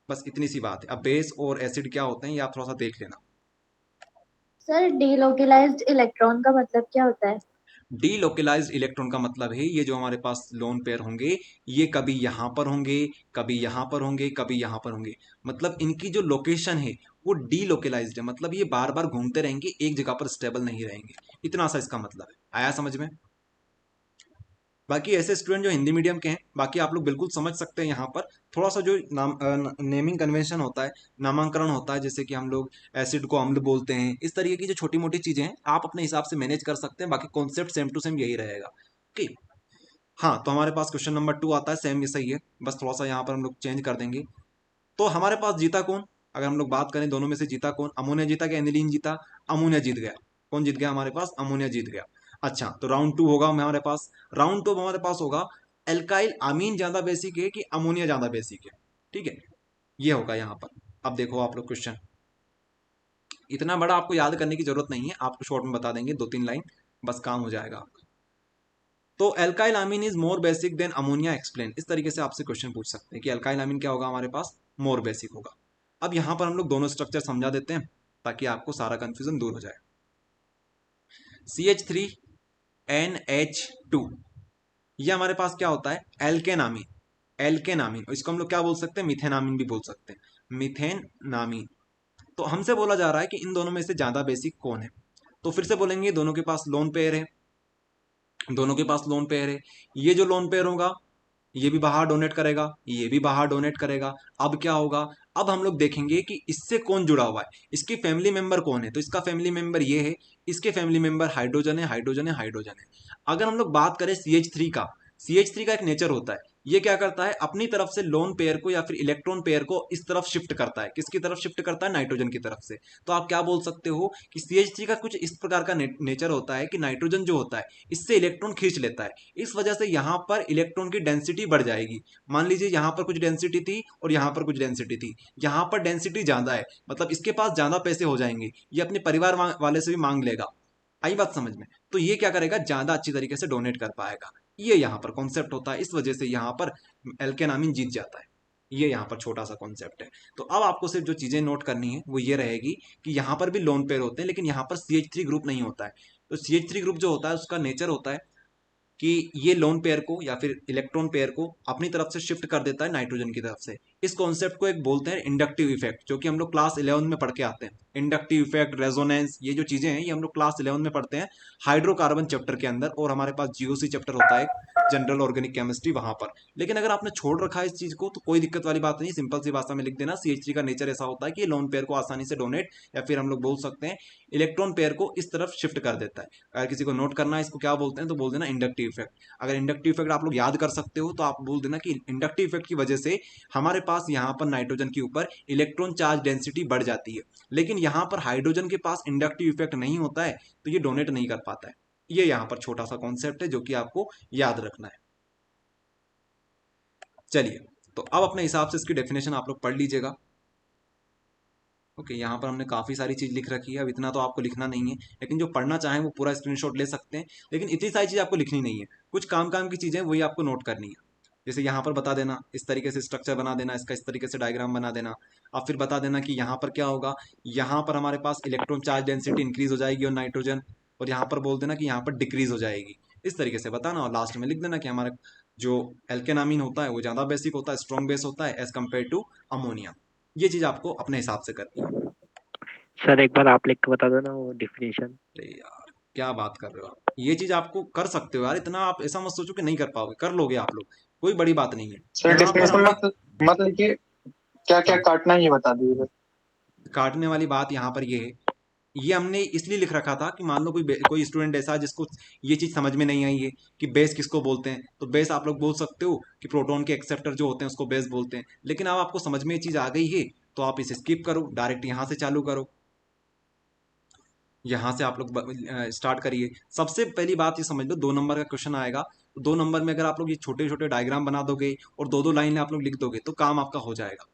बस इतनी सी बात है। अब बेस और एसिड क्या होते हैं ये आप थोड़ा सा देख लेना। सर डीलोकेलाइज्ड इलेक्ट्रॉन का मतलब क्या होता है? डीलोकलाइज्ड इलेक्ट्रॉन का मतलब है ये जो हमारे पास लोन पेयर होंगे ये कभी यहां पर होंगे, कभी यहां पर होंगे, कभी यहां पर होंगे। मतलब इनकी जो लोकेशन है वो डीलोकलाइज्ड है, मतलब ये बार बार घूमते रहेंगे, एक जगह पर स्टेबल नहीं रहेंगे। इतना सा इसका मतलब है। आया समझ में? बाकी ऐसे स्टूडेंट जो हिंदी मीडियम के हैं, बाकी आप लोग बिल्कुल समझ सकते हैं। यहाँ पर थोड़ा सा जो नेमिंग कन्वेंशन होता है, नामांकरण होता है, जैसे कि हम लोग एसिड को अम्ल बोलते हैं, इस तरीके की जो छोटी मोटी चीजें हैं आप अपने हिसाब से मैनेज कर सकते हैं। बाकी कॉन्सेप्ट सेम टू सेम यही रहेगा। ओके, हाँ, तो हमारे पास क्वेश्चन नंबर 2 आता है, सेम ये सही है, बस थोड़ा सा यहाँ पर हम लोग चेंज कर देंगे। तो हमारे पास जीता कौन? अगर हम लोग बात करें दोनों में से जीता कौन? अमोनिया जीता कि एनिलीन जीता? अमोनिया जीत गया। कौन जीत गया हमारे पास? अमोनिया जीत गया। अच्छा, तो राउंड 2 होगा हमारे पास। राउंड 2 हमारे पास होगा एल्काइल अमीन ज्यादा बेसिक है कि अमोनिया ज्यादा बेसिक है। ठीक है, ये होगा यहाँ पर। अब देखो आप लोग क्वेश्चन, इतना बड़ा आपको याद करने की जरूरत नहीं है, आपको शॉर्ट में बता देंगे 2-3 लाइन, बस काम हो जाएगा आपका। तो alkyl amine is more basic than ammonia, explain. इस तरीके से आपसे क्वेश्चन पूछ सकते हैं कि एल्काइल अमीन क्या होगा हमारे पास? मोर बेसिक होगा। अब यहां पर हम लोग दोनों स्ट्रक्चर समझा देते हैं ताकि आपको सारा कंफ्यूजन दूर हो जाए। CH3NH2 ये हमारे पास क्या होता है? एल्केनामीन। एल्केनामीन, इसको हम लोग क्या बोल सकते हैं? मिथेनामीन भी बोल सकते हैं, मिथेनामीन। तो हमसे बोला जा रहा है कि इन दोनों में से ज्यादा बेसिक कौन है। तो फिर से बोलेंगे दोनों के पास लोन पेयर है, दोनों के पास लोन पेयर है। ये जो लोन पेयर होगा ये भी बाहर डोनेट करेगा, ये भी बाहर डोनेट करेगा। अब क्या होगा? अब हम लोग देखेंगे कि इससे कौन जुड़ा हुआ है, इसकी फैमिली मेंबर कौन है। तो इसका फैमिली मेंबर ये है, इसके फैमिली मेंबर हाइड्रोजन है, हाइड्रोजन है, हाइड्रोजन है। अगर हम लोग बात करें CH3 का, CH3 का एक नेचर होता है, ये क्या करता है? अपनी तरफ से लोन पेयर को या फिर इलेक्ट्रॉन पेयर को इस तरफ शिफ्ट करता है। किसकी तरफ शिफ्ट करता है? नाइट्रोजन की तरफ से। तो आप क्या बोल सकते हो कि CH3 का कुछ इस प्रकार का नेचर होता है कि नाइट्रोजन जो होता है इससे इलेक्ट्रॉन खींच लेता है। इस वजह से यहां पर इलेक्ट्रॉन की डेंसिटी बढ़ जाएगी। मान लीजिए यहां पर कुछ डेंसिटी थी और यहां पर कुछ डेंसिटी थी, यहां पर डेंसिटी ज्यादा है, मतलब इसके पास ज्यादा पैसे हो जाएंगे, ये अपने परिवार वाले से भी मांग लेगा। आई बात समझ में? तो ये क्या करेगा? ज्यादा अच्छी तरीके से डोनेट कर पाएगा। ये यहाँ पर कॉन्सेप्ट होता है, इस वजह से यहाँ पर एल्केनामिन जीत जाता है। ये यहाँ पर छोटा सा कॉन्सेप्ट है। तो अब आपको सिर्फ जो चीजें नोट करनी है वो ये रहेगी कि यहाँ पर भी लोन पेयर होते हैं लेकिन यहाँ पर CH3 ग्रुप नहीं होता है। तो CH3 ग्रुप जो होता है उसका नेचर होता है कि ये लोन पेयर को या फिर इलेक्ट्रॉन पेयर को अपनी तरफ से शिफ्ट कर देता है नाइट्रोजन की तरफ से। इस कॉन्सेप्ट को एक बोलते हैं इंडक्टिव इफेक्ट, जो कि हम लोग क्लास 11 में पढ़ के आते हैं। इंडक्टिव इफेक्ट, रेजोनेंस, ये जो चीजें हैं ये हम लोग क्लास 11 में पढ़ते हैं हाइड्रोकार्बन चैप्टर के अंदर, और हमारे पास GOC चैप्टर होता है जनरल ऑर्गेनिक केमिस्ट्री वहां पर। लेकिन अगर आपने छोड़ रखा है इस चीज को तो कोई दिक्कत वाली बात नहीं, सिंपल सी भाषा में लिख देना। CH3 का नेचर ऐसा होता है कि लोन पेयर को आसानी से डोनेट या फिर हम लोग बोल सकते हैं इलेक्ट्रॉन पेयर को इस तरफ शिफ्ट कर देता है। अगर किसी को नोट करना है इसको क्या बोलते हैं तो बोल देना इंडक्टिव इफेक्ट। अगर इंडक्टिव इफेक्ट आप लोग याद कर सकते हो तो आप बोल देना कि इंडक्टिव इफेक्ट की वजह से हमारे पास यहाँ पर नाइट्रोजन के ऊपर इलेक्ट्रॉन चार्ज डेंसिटी बढ़ जाती है, लेकिन यहाँ पर हाइड्रोजन के पास इंडक्टिव इफेक्ट नहीं होता है तो ये डोनेट नहीं कर पाता है। ये यहाँ पर छोटा सा कॉन्सेप्ट है जो कि आपको याद रखना है। चलिए, तो अब अपने हिसाब से इसकी डेफिनेशन आप लोग पढ़ लीजिएगा। ओके, यहाँ पर हमने काफ़ी सारी चीज़ लिख रखी है, अब इतना तो आपको लिखना नहीं है, लेकिन जो पढ़ना चाहें वो पूरा स्क्रीनशॉट ले सकते हैं। लेकिन इतनी सारी चीज़ आपको लिखनी नहीं है, कुछ काम काम की चीज़ें वही आपको नोट करनी है। जैसे यहाँ पर बता देना, इस तरीके से स्ट्रक्चर बना देना, इसका इस तरीके से डायग्राम बना देना। अब फिर बता देना कि यहाँ पर क्या होगा, यहाँ पर हमारे पास इलेक्ट्रॉन चार्ज डेंसिटी इंक्रीज हो जाएगी और नाइट्रोजन, और यहाँ पर बोल देना कि यहाँ पर डिक्रीज हो जाएगी। इस तरीके से बताना और लास्ट में लिख देना कि हमारा जो एल्केनामीन होता है वो ज़्यादा बेसिक होता है, स्ट्रॉन्ग बेस होता है एज कम्पेयर टू अमोनिया। ये चीज़ आपको अपने हिसाब से करनी है। सर एक बार आप लिख के बता दो ना वो डिफिनेशन। अरे यार, क्या बात कर रहे हो आप? ये चीज आपको कर सकते हो यार, इतना आप ऐसा मत सोचो कि नहीं कर पाओगे, कर लोगे आप लोग, कोई बड़ी बात नहीं है। सर यहाँ पर डिफिनेशन हमने मत लिखिए, क्या क्या हाँ, काटना है ये बता दीजिए। काटने वाली बात यहाँ पर ये है, ये हमने इसलिए लिख रखा था कि मान लो कोई स्टूडेंट ऐसा है जिसको ये चीज समझ में नहीं आई है कि बेस किसको बोलते हैं, तो बेस आप लोग बोल सकते हो कि प्रोटॉन के एक्सेप्टर जो होते हैं उसको बेस बोलते हैं। लेकिन अब आपको समझ में ये चीज आ गई है तो आप इसे स्किप करो, डायरेक्ट यहाँ से चालू करो। यहाँ से आप लोग स्टार्ट करिए। सबसे पहली बात ये समझ लो, 2 नंबर का क्वेश्चन आएगा तो 2 नंबर में अगर आप लोग ये छोटे छोटे डायग्राम बना दोगे और 2-2 लाइन आप लोग लिख दोगे तो काम आपका हो जाएगा।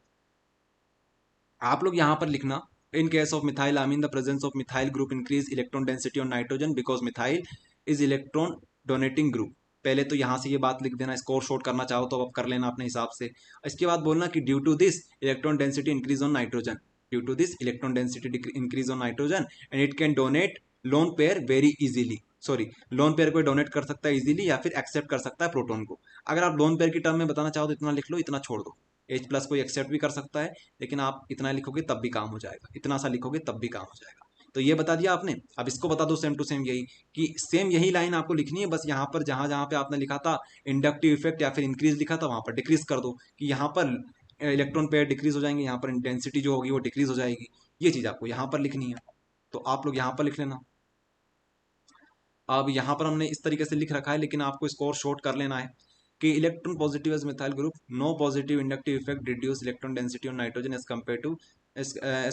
आप लोग यहाँ पर लिखना, in case of methyl amine the presence of methyl group increase electron density on nitrogen because methyl is electron donating group. पहले तो यहाँ से ये बात लिख देना, स्कोर शॉर्ट करना चाहो तो अब कर लेना अपने हिसाब से। इसके बाद बोलना कि due to this electron density increase on nitrogen, due to this electron density increase on nitrogen and it can donate lone pair very easily. Sorry, lone pair को डोनेट कर सकता है इजीली या फिर एक्सेप्ट कर सकता है प्रोटॉन को। अगर आप लोन पेयर की टर्म में बताना चाहो तो इतना लिख लो, इतना छोड़ दो। H+ को एक्सेप्ट भी कर सकता है, लेकिन आप इतना लिखोगे तब भी काम हो जाएगा, इतना सा लिखोगे तब भी काम हो जाएगा। तो ये बता दिया आपने। अब इसको बता दो सेम टू सेम यही, कि सेम यही लाइन आपको लिखनी है, बस यहाँ पर जहाँ जहाँ पे आपने लिखा था इंडक्टिव इफेक्ट या फिर इंक्रीज लिखा था वहाँ पर डिक्रीज कर दो, कि यहाँ पर इलेक्ट्रॉन पेयर डिक्रीज हो जाएंगे, यहाँ पर इंटेंसिटी जो होगी वो डिक्रीज हो जाएगी। ये चीज़ आपको यहाँ पर लिखनी है, तो आप लोग यहाँ पर लिख लेना। अब यहाँ पर हमने इस तरीके से लिख रखा है, लेकिन आपको इसको और शॉर्ट कर लेना है कि electron positive as methyl group, no positive inductive effect, reduce electron density on nitrogen as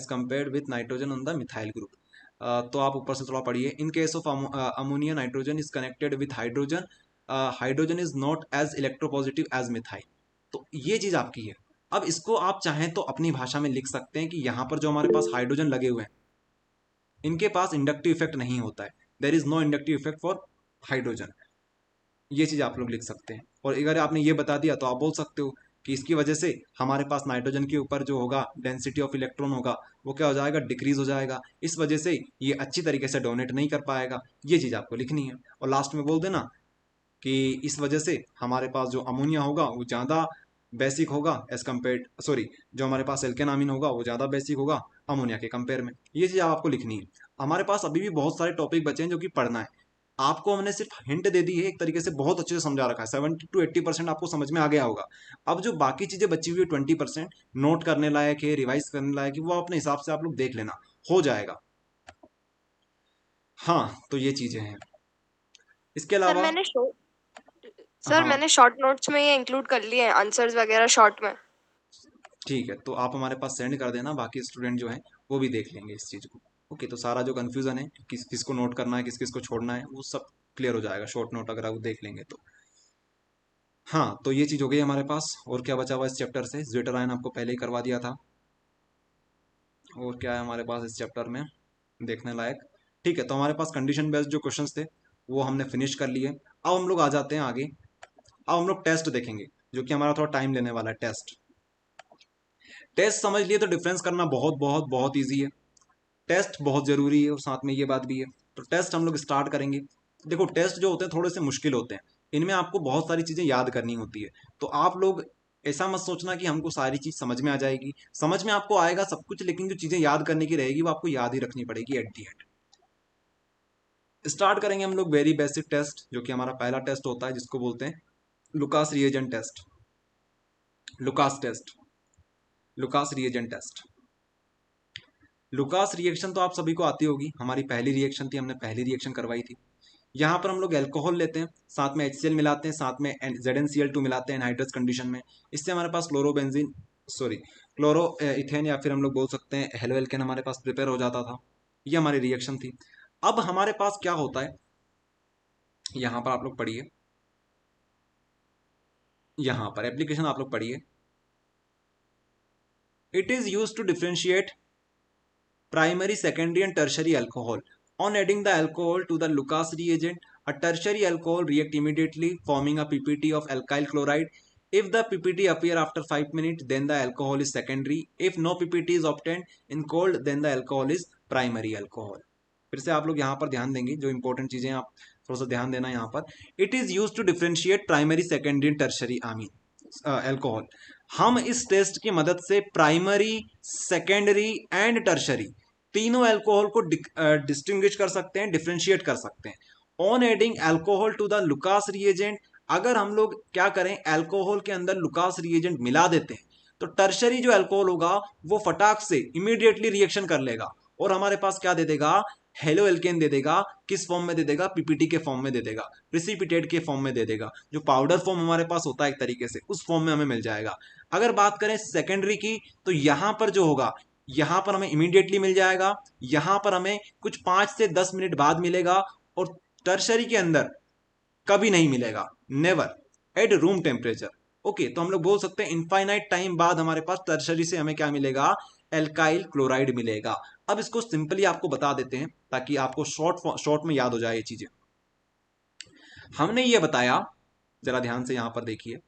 compared with nitrogen on the methyl group. तो आप ऊपर से थोड़ा पढ़िए। In case of ammonia nitrogen is connected with hydrogen, hydrogen is not as electropositive as methyl. तो ये चीज़ आपकी है। अब इसको आप चाहें तो अपनी भाषा में लिख सकते हैं कि यहाँ पर जो हमारे पास हाइड्रोजन लगे हुए हैं इनके पास इंडक्टिव इफेक्ट नहीं होता है, there is no inductive effect for hydrogen. ये चीज़ आप लोग लिख सकते हैं। और अगर आपने ये बता दिया तो आप बोल सकते हो कि इसकी वजह से हमारे पास नाइट्रोजन के ऊपर जो होगा डेंसिटी ऑफ इलेक्ट्रॉन होगा वो क्या हो जाएगा, डिक्रीज हो जाएगा, इस वजह से ये अच्छी तरीके से डोनेट नहीं कर पाएगा। ये चीज़ आपको लिखनी है। और लास्ट में बोल देना कि इस वजह से हमारे पास जो अमोनिया होगा वो ज़्यादा बेसिक होगा एज कम्पेयर, सॉरी, जो हमारे पास एल्केनामिन होगा वो ज़्यादा बेसिक होगा अमोनिया के कंपेयर में। ये चीज़ आपको लिखनी है। हमारे पास अभी भी बहुत सारे टॉपिक बचे हैं जो कि पढ़ना है। आपको हमने सिर्फ हिंट दे दी है, एक तरीके से बहुत अच्छे से समझा रखा है, 70 to 80% आपको समझ में आ गया होगा। अब जो बाकी चीज़ें बची हुई है 20% नोट करने लायक है, रिवाइज करने लायक है, वो अपने हिसाब से आप लोग देख लेना, हो जाएगा। हाँ, तो ये चीज़ें हैं। इसके सर अलावा मैंने सर हाँ मैंने शॉर्ट नोट्स में ये इंक्लूड कर लिए हैं आंसर्स वगैरह शॉर्ट में। ठीक है, तो आप हमारे पास सेंड कर देना, बाकी स्टूडेंट जो हैं वो भी देख लेंगे इस चीज़ को। ओके, तो सारा जो कन्फ्यूज़न है किस किस को नोट करना है, किस किस को छोड़ना है, वो सब क्लियर हो जाएगा शॉर्ट नोट अगर आप देख लेंगे तो। हाँ, तो ये चीज़ हो गई हमारे पास। और क्या बचा हुआ इस चैप्टर से? ज्वेटर आपको पहले ही करवा दिया था। और क्या है हमारे पास इस चैप्टर में देखने लायक? ठीक है, तो हमारे पास कंडीशन बेस्ड जो क्वेश्चंस थे वो हमने फिनिश कर लिए। अब हम लोग आ जाते हैं आगे। अब हम लोग टेस्ट देखेंगे, जो कि हमारा थोड़ा टाइम लेने वाला है। टेस्ट टेस्ट समझ लिए तो डिफरेंस करना बहुत बहुत बहुत ईजी है। टेस्ट बहुत ज़रूरी है और साथ में ये बात भी है। तो टेस्ट हम लोग स्टार्ट करेंगे। देखो, टेस्ट जो होते हैं थोड़े से मुश्किल होते हैं, इनमें आपको बहुत सारी चीज़ें याद करनी होती है। तो आप लोग ऐसा मत सोचना कि हमको सारी चीज़ समझ में आ जाएगी। समझ में आपको आएगा सब कुछ, लेकिन जो चीज़ें याद करने की रहेगी वो आपको याद ही रखनी पड़ेगी एट दी एंड। स्टार्ट करेंगे हम लोग वेरी बेसिक टेस्ट, जो कि हमारा पहला टेस्ट होता है, जिसको बोलते हैं Lucas reagent test. Lucas test, Lucas reagent test. Lucas reaction तो आप सभी को आती होगी, हमारी पहली रिएक्शन थी, हमने पहली रिएक्शन करवाई थी। यहाँ पर हम लोग अल्कोहल लेते हैं, साथ में HCl मिलाते हैं, साथ में ZnCl2 मिलाते हैं एनहाइड्रस कंडीशन में। इससे हमारे पास क्लोरोबेंजीन, सॉरी, क्लोरो इथेन या फिर हम लोग बोल सकते हैं हेलोएल्केन हमारे पास प्रिपेयर हो जाता था। ये हमारी रिएक्शन थी। अब हमारे पास क्या होता है, यहाँ पर आप लोग पढ़िए, यहाँ पर एप्लीकेशन आप लोग पढ़िए। It is use to differentiate primary, secondary and tertiary alcohol. On adding the alcohol to the Lucas reagent, a tertiary alcohol react immediately forming a PPT of alkyl chloride. If the PPT appear after 5 minutes, then the alcohol is secondary. If no PPT is obtained in cold, then the alcohol is primary alcohol. फिर से आप लोग यहाँ पर ध्यान देंगे, जो important चीजें आप थोड़ा सा ध्यान देना यहाँ पर। It is use to differentiate primary, secondary and tertiary amine alcohol. हम इस टेस्ट की मदद से प्राइमरी, सेकेंडरी एंड टर्शरी तीनों अल्कोहल को डिस्टिंग्विश कर सकते हैं, डिफ्रेंशिएट कर सकते हैं। On adding alcohol to the Lucas reagent, अगर हम लोग क्या करें, अल्कोहल के अंदर लुकास रिएजेंट मिला देते हैं तो टर्शरी जो अल्कोहल होगा वो फटाक से इमीडिएटली रिएक्शन कर लेगा और हमारे पास क्या दे देगा, हेलो एल्केन दे देगा। किस फॉर्म में दे देगा, पीपीटी के फॉर्म में दे देगा, प्रिसिपिटेट के फॉर्म में दे देगा। जो पाउडर फॉर्म हमारे पास होता है एक तरीके से, उस फॉर्म में हमें मिल जाएगा। अगर बात करें सेकेंडरी की, तो यहां पर जो होगा, यहां पर हमें इमीडिएटली मिल जाएगा, यहां पर हमें कुछ 5 से 10 मिनट बाद मिलेगा, और टर्शरी के अंदर कभी नहीं मिलेगा, never, at room temperature. Okay, तो हम लोग बोल सकते हैं इनफाइनाइट टाइम बाद हमारे पास टर्शरी से हमें क्या मिलेगा, एल्काइल क्लोराइड मिलेगा। अब इसको सिंपली आपको बता देते हैं ताकि आपको शॉर्ट में याद हो जाए ये चीजें। हमने ये बताया, जरा ध्यान से यहां पर देखिए,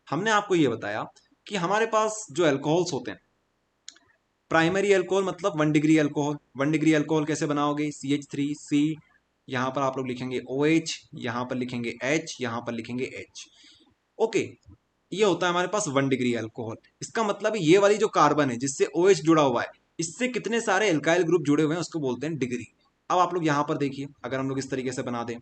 हमने आपको ये बताया कि हमारे पास जो अल्कोहल्स होते हैं, प्राइमरी अल्कोहल मतलब 1 डिग्री अल्कोहल। 1 डिग्री अल्कोहल कैसे बनाओगे, CH3C यहाँ पर आप लोग लिखेंगे OH, यहाँ पर लिखेंगे H, यहाँ पर लिखेंगे H। ओके, ये होता है हमारे पास 1 डिग्री अल्कोहल। इसका मतलब ये वाली जो कार्बन है जिससे OH जुड़ा हुआ है, इससे कितने सारे एल्काइल ग्रुप जुड़े हुए हैं उसको बोलते हैं डिग्री। अब आप लोग यहाँ पर देखिए, अगर हम लोग इस तरीके से बना दें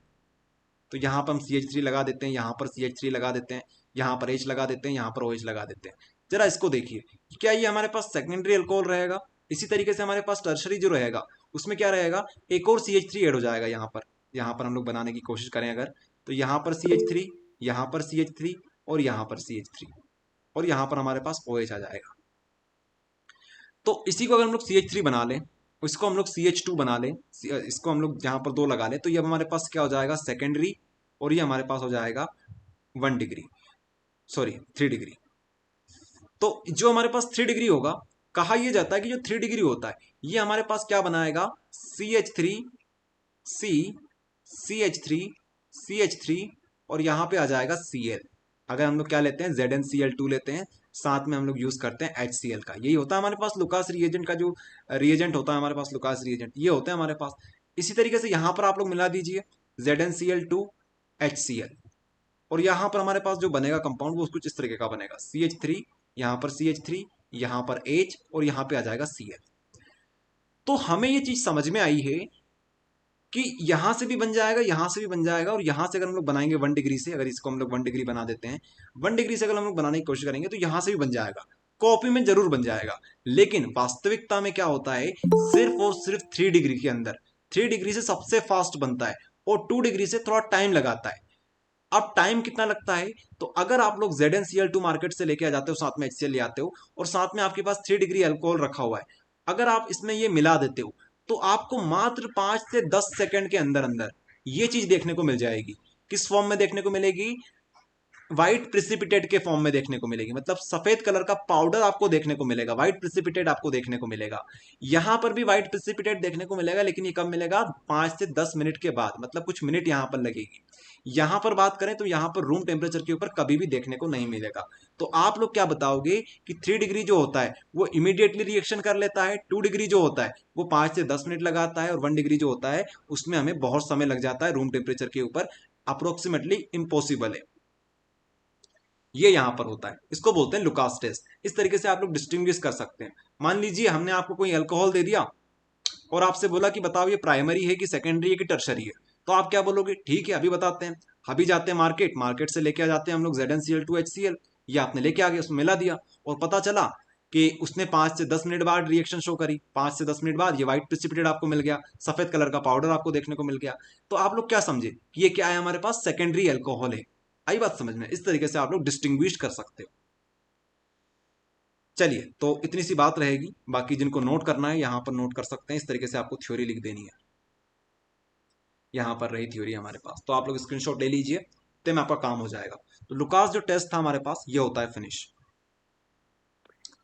तो यहाँ पर हम CH3 लगा देते हैं, यहाँ पर CH3 लगा देते हैं, यहाँ पर H लगा देते हैं, यहाँ पर OH लगा देते हैं। जरा इसको देखिए, क्या ये हमारे पास सेकेंडरी अल्कोहल रहेगा? इसी तरीके से हमारे पास टर्शरी जो रहेगा उसमें क्या रहेगा, एक और CH3 ऐड हो जाएगा। यहाँ पर हम लोग बनाने की कोशिश करें अगर, तो यहाँ पर CH3, यहाँ पर CH3 और यहाँ पर CH3 और यहाँ पर हमारे पास OH आ जाएगा। तो इसी को अगर हम लोग CH3 बना लें, इसको हम लोग CH2 बना लें, इसको हम लोग यहाँ पर 2 लगा लें, तो ये अब हमारे पास क्या हो जाएगा, सेकेंडरी, और ये हमारे पास हो जाएगा 1 डिग्री, सॉरी 3 डिग्री। तो जो हमारे पास 3 डिग्री होगा, कहा यह जाता है कि जो 3 डिग्री होता है ये हमारे पास क्या बनाएगा, CH3 C, CH3 CH3 और यहाँ पे आ जाएगा Cl। अगर हम लोग क्या लेते हैं, ZnCl2 लेते हैं, साथ में हम लोग यूज करते हैं HCl का। यही होता है हमारे पास लुकास रिएजेंट का, जो रिएजेंट होता है हमारे पास लुकास रिएजेंट, ये होता है हमारे पास। इसी तरीके से यहाँ पर आप लोग मिला दीजिए ZnCl2 HCl, और यहाँ पर हमारे पास जो बनेगा कंपाउंड वो कुछ इस तरीके का बनेगा, CH3, यहाँ पर CH3, यहाँ पर H और यहाँ पे आ जाएगा Cl। तो हमें ये चीज समझ में आई है कि यहां से भी बन जाएगा, यहां से भी बन जाएगा, और यहां से अगर हम लोग बनाएंगे 1 डिग्री से, अगर इसको हम लोग 1 डिग्री बना देते हैं, 1 डिग्री से अगर हम लोग बनाने की कोशिश करेंगे तो यहां से भी बन जाएगा, कॉपी में जरूर बन जाएगा। लेकिन वास्तविकता में क्या होता है, सिर्फ और सिर्फ 3 डिग्री के अंदर, 3 डिग्री से सबसे फास्ट बनता है और 2 डिग्री से थोड़ा टाइम लगाता है। अब टाइम कितना लगता है, तो अगर आप लोग ZnCl2 मार्केट से लेके आ जाते हो, साथ में HCl ले आते हो, और साथ में आपके पास 3 डिग्री अल्कोहल रखा हुआ है, अगर आप इसमें ये मिला देते हो तो आपको मात्र 5 से 10 सेकंड के अंदर अंदर ये चीज देखने को मिल जाएगी। किस फॉर्म में देखने को मिलेगी, व्हाइट प्रिसिपिटेट के फॉर्म में देखने को मिलेगी, मतलब सफेद कलर का पाउडर आपको देखने को मिलेगा, व्हाइट प्रिसिपिटेट आपको देखने को मिलेगा। यहां पर भी व्हाइट प्रिसिपिटेट देखने को मिलेगा, लेकिन ये कब मिलेगा, 5 से 10 मिनट के बाद, मतलब कुछ मिनट यहां पर लगेगी। यहां पर बात करें तो यहां पर रूम टेम्परेचर के ऊपर कभी भी देखने को नहीं मिलेगा। तो आप लोग क्या बताओगे कि 3 डिग्री जो होता है वो इमीडिएटली रिएक्शन कर लेता है, 2 डिग्री जो होता है वो 5 से 10 मिनट लगाता है, और 1 डिग्री जो होता है उसमें हमें बहुत समय लग जाता है रूम टेम्परेचर के ऊपर, अप्रोक्सीमेटली इम्पॉसिबल है। ये यहां पर होता है, इसको बोलते हैं लुकास टेस्ट। इस तरीके से आप लोग डिस्टिंग्विश कर सकते हैं। मान लीजिए हमने आपको कोई अल्कोहल दे दिया और आपसे बोला कि बताओ ये प्राइमरी है कि सेकेंडरी है कि टर्शरी है, तो आप क्या बोलोगे, ठीक है अभी बताते हैं। अभी जाते हैं मार्केट, मार्केट से लेके आ जाते हैं हम लोग ZnCl2 HCl, ये आपने लेके आ गए, उसमें मिला दिया, और पता चला कि उसने 5 से 10 मिनट बाद रिएक्शन शो करी, 5 से 10 मिनट बाद ये व्हाइट प्रिसिपिटेट आपको मिल गया, सफेद कलर का पाउडर आपको देखने को मिल गया। तो आप लोग क्या समझे कि ये क्या है, हमारे पास सेकेंडरी अल्कोहल है। आई बात समझ में, इस तरीके से आप लोग डिस्टिंग्विश कर सकते हो। चलिए, तो इतनी सी बात रहेगी, बाकी जिनको नोट करना है यहाँ पर नोट कर सकते हैं। इस तरीके से आपको थ्योरी लिख देनी है, यहाँ पर रही थ्योरी हमारे पास, तो आप लोग स्क्रीनशॉट ले लीजिए, तो में आपका काम हो जाएगा। तो लुकास जो टेस्ट था हमारे पास ये होता है फिनिश।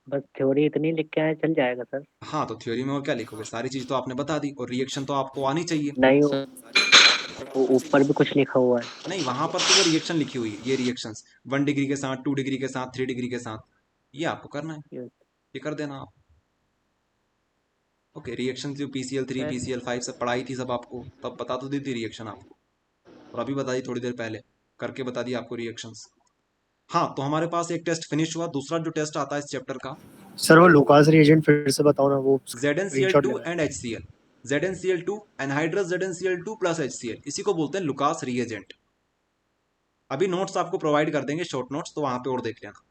बस थ्योरी इतनी लिख के आए चल जाएगा सर? हाँ, तो थ्योरी में और क्या लिखोगे, सारी चीज तो आपने बता दी, और रिएक्शन तो आपको आनी चाहिए। नहीं, सर वो ऊपर भी कुछ लिखा हुआ है। नहीं, वहां पर तो वो रिएक्शन लिखी हुई है, ये रिएक्शंस 1 डिग्री के साथ, 2 डिग्री के साथ, 3 डिग्री के साथ, ये आपको करना है, ये- ये कर देना आप। ओके, रिएक्शन जो PCl3 सर PCl5 सब पढ़ाई थी सब आपको, तब बता तो दी थी रिएक्शन आपको, और अभी बता दी थोड़ी देर पहले, करके बता दी आपको रिएक्शंस। हाँ, तो हमारे पास एक टेस्ट फिनिश हुआ। दूसरा जो टेस्ट आता है इस चैप्टर का, सर वो लुकास रिएजेंट फिर से बताओ ना, वो स्क्रीनशॉट ZnCl2 लेना है। And HCl, ZnCl2 anhydrous ZnCl2 plus HCl, इसी को बोलते हैं लुकास रिएजेंट। अभी नोट्स आपको प्रोवाइड कर देंगे, शॉर्ट नोट्स, तो वहां पे और देख लेना।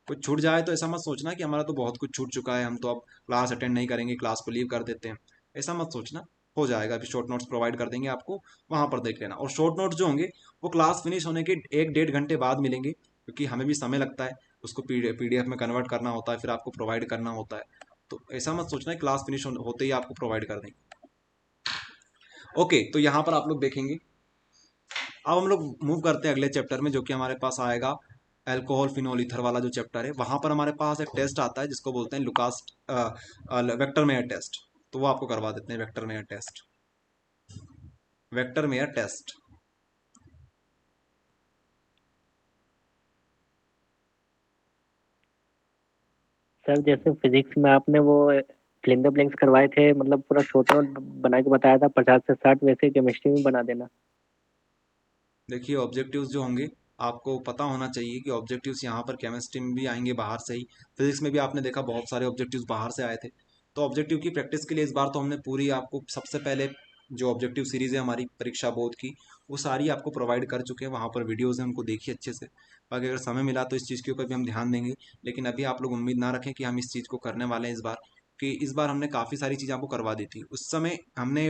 कुछ छूट जाए तो ऐसा मत सोचना कि हमारा तो बहुत कुछ छूट चुका है, हम तो अब क्लास अटेंड नहीं करेंगे, क्लास को लीव कर देते हैं, ऐसा मत सोचना। हो जाएगा, अभी शॉर्ट नोट्स प्रोवाइड कर देंगे आपको, वहां पर देख लेना। और शॉर्ट नोट्स जो होंगे वो क्लास फिनिश होने के 1-1.5 घंटे बाद मिलेंगे, क्योंकि हमें भी समय लगता है उसको PDF में कन्वर्ट करना होता है, फिर आपको प्रोवाइड करना होता है। तो ऐसा मत सोचना है क्लास फिनिश होते ही आपको प्रोवाइड कर देंगे। ओके, तो यहाँ पर आप लोग देखेंगे। अब हम लोग मूव करते हैं अगले चैप्टर में, जो कि हमारे पास आएगा अल्कोहल फिनोल ईथर वाला जो चैप्टर है। वहां पर हमारे पास एक टेस्ट आता है जिसको बोलते हैं लुकास वेक्टर मेयर टेस्ट, तो वो आपको करवा देते हैं। Victor Meyer test, Victor Meyer test. Sir जैसे फिजिक्स में आपने वो फिल इन द ब्लैंक्स करवाए थे, मतलब पूरा शॉर्ट नोट बना के बताया था 50 से 60, वैसे केमिस्ट्री में बना देना। देखिए ऑब्जेक्टिव्स जो होंगे आपको पता होना चाहिए कि ऑब्जेक्टिव्स यहाँ पर केमिस्ट्री में भी आएंगे बाहर से ही, फिजिक्स में भी आपने देखा बहुत सारे ऑब्जेक्टिव्स बाहर से आए थे। तो ऑब्जेक्टिव की प्रैक्टिस के लिए इस बार तो हमने पूरी आपको सबसे पहले जो ऑब्जेक्टिव सीरीज है हमारी परीक्षा बोर्ड की, वो सारी आपको प्रोवाइड कर चुके हैं। वहाँ पर वीडियोज़ हैं, उनको देखिए अच्छे से। बाकी अगर समय मिला तो इस चीज़ के ऊपर भी हम ध्यान देंगे, लेकिन अभी आप लोग उम्मीद ना रखें कि हम इस चीज़ को करने वाले हैं इस बार, कि इस बार हमने काफ़ी सारी चीज़ें आपको करवा दी थी। उस समय हमने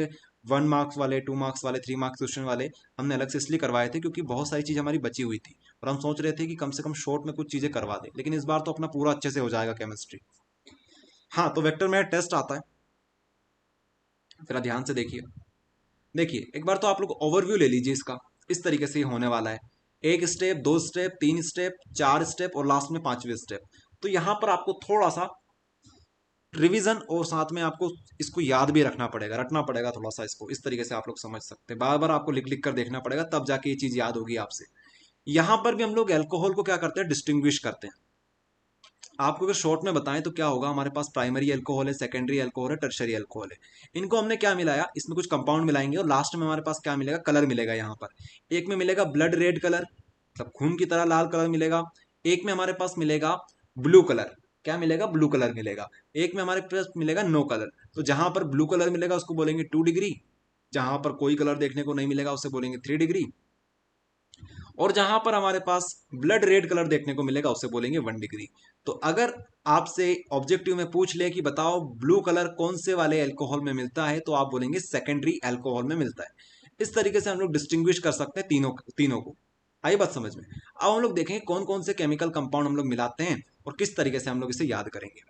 1 मार्क्स वाले, 2 मार्क्स वाले, 3 मार्क्स क्वेश्चन वाले हमने अलग से इसलिए करवाए थे क्योंकि बहुत सारी चीज़ हमारी बची हुई थी और हम सोच रहे थे कि कम से कम शॉर्ट में कुछ चीज़ें करवा दें। लेकिन इस बार तो अपना पूरा अच्छे से हो जाएगा केमिस्ट्री। हाँ, तो वेक्टर में टेस्ट आता है, जरा ध्यान से देखिए। देखिए एक बार तो आप लोग ओवरव्यू ले लीजिए इसका। इस तरीके से ये होने वाला है, 1 स्टेप, 2 स्टेप, 3 स्टेप, 4 स्टेप और लास्ट में 5वें स्टेप। तो यहाँ पर आपको थोड़ा सा रिवीजन और साथ में आपको इसको याद भी रखना पड़ेगा, रटना पड़ेगा थोड़ा सा इसको। इस तरीके से आप लोग समझ सकते हैं, बार बार आपको लिख लिख कर देखना पड़ेगा, तब जाके ये चीज़ याद होगी आपसे। यहाँ पर भी हम लोग एल्कोहल को क्या करते हैं, डिस्टिंग्विश करते हैं। आपको अगर शॉर्ट में बताएं तो क्या होगा, हमारे पास प्राइमरी अल्कोहल है, सेकेंडरी अल्कोहल है, टर्शरी अल्कोहल है। इनको हमने क्या मिलाया, इसमें कुछ कंपाउंड मिलाएंगे और लास्ट में हमारे पास क्या मिलेगा, कलर मिलेगा। यहाँ पर एक में मिलेगा ब्लड रेड कलर, मतलब खून की तरह लाल कलर मिलेगा। एक में हमारे पास मिलेगा ब्लू कलर, क्या मिलेगा, ब्लू कलर मिलेगा। एक में हमारे पास मिलेगा नो कलर। तो जहां पर ब्लू कलर मिलेगा उसको बोलेंगे 2 डिग्री, जहां पर कोई कलर देखने को नहीं मिलेगा उसे बोलेंगे 3 डिग्री, और जहां पर हमारे पास ब्लड रेड कलर देखने को मिलेगा उसे बोलेंगे 1 डिग्री। तो अगर आपसे ऑब्जेक्टिव में पूछ ले कि बताओ ब्लू कलर कौन से वाले अल्कोहल में मिलता है, तो आप बोलेंगे सेकेंडरी अल्कोहल में मिलता है। इस तरीके से हम लोग डिस्टिंग्विश कर सकते हैं तीनों को। आई बात समझ में। अब हम लोग देखें कौन कौन से केमिकल कंपाउंड हम लोग मिलाते हैं और किस तरीके से हम लोग इसे याद करेंगे।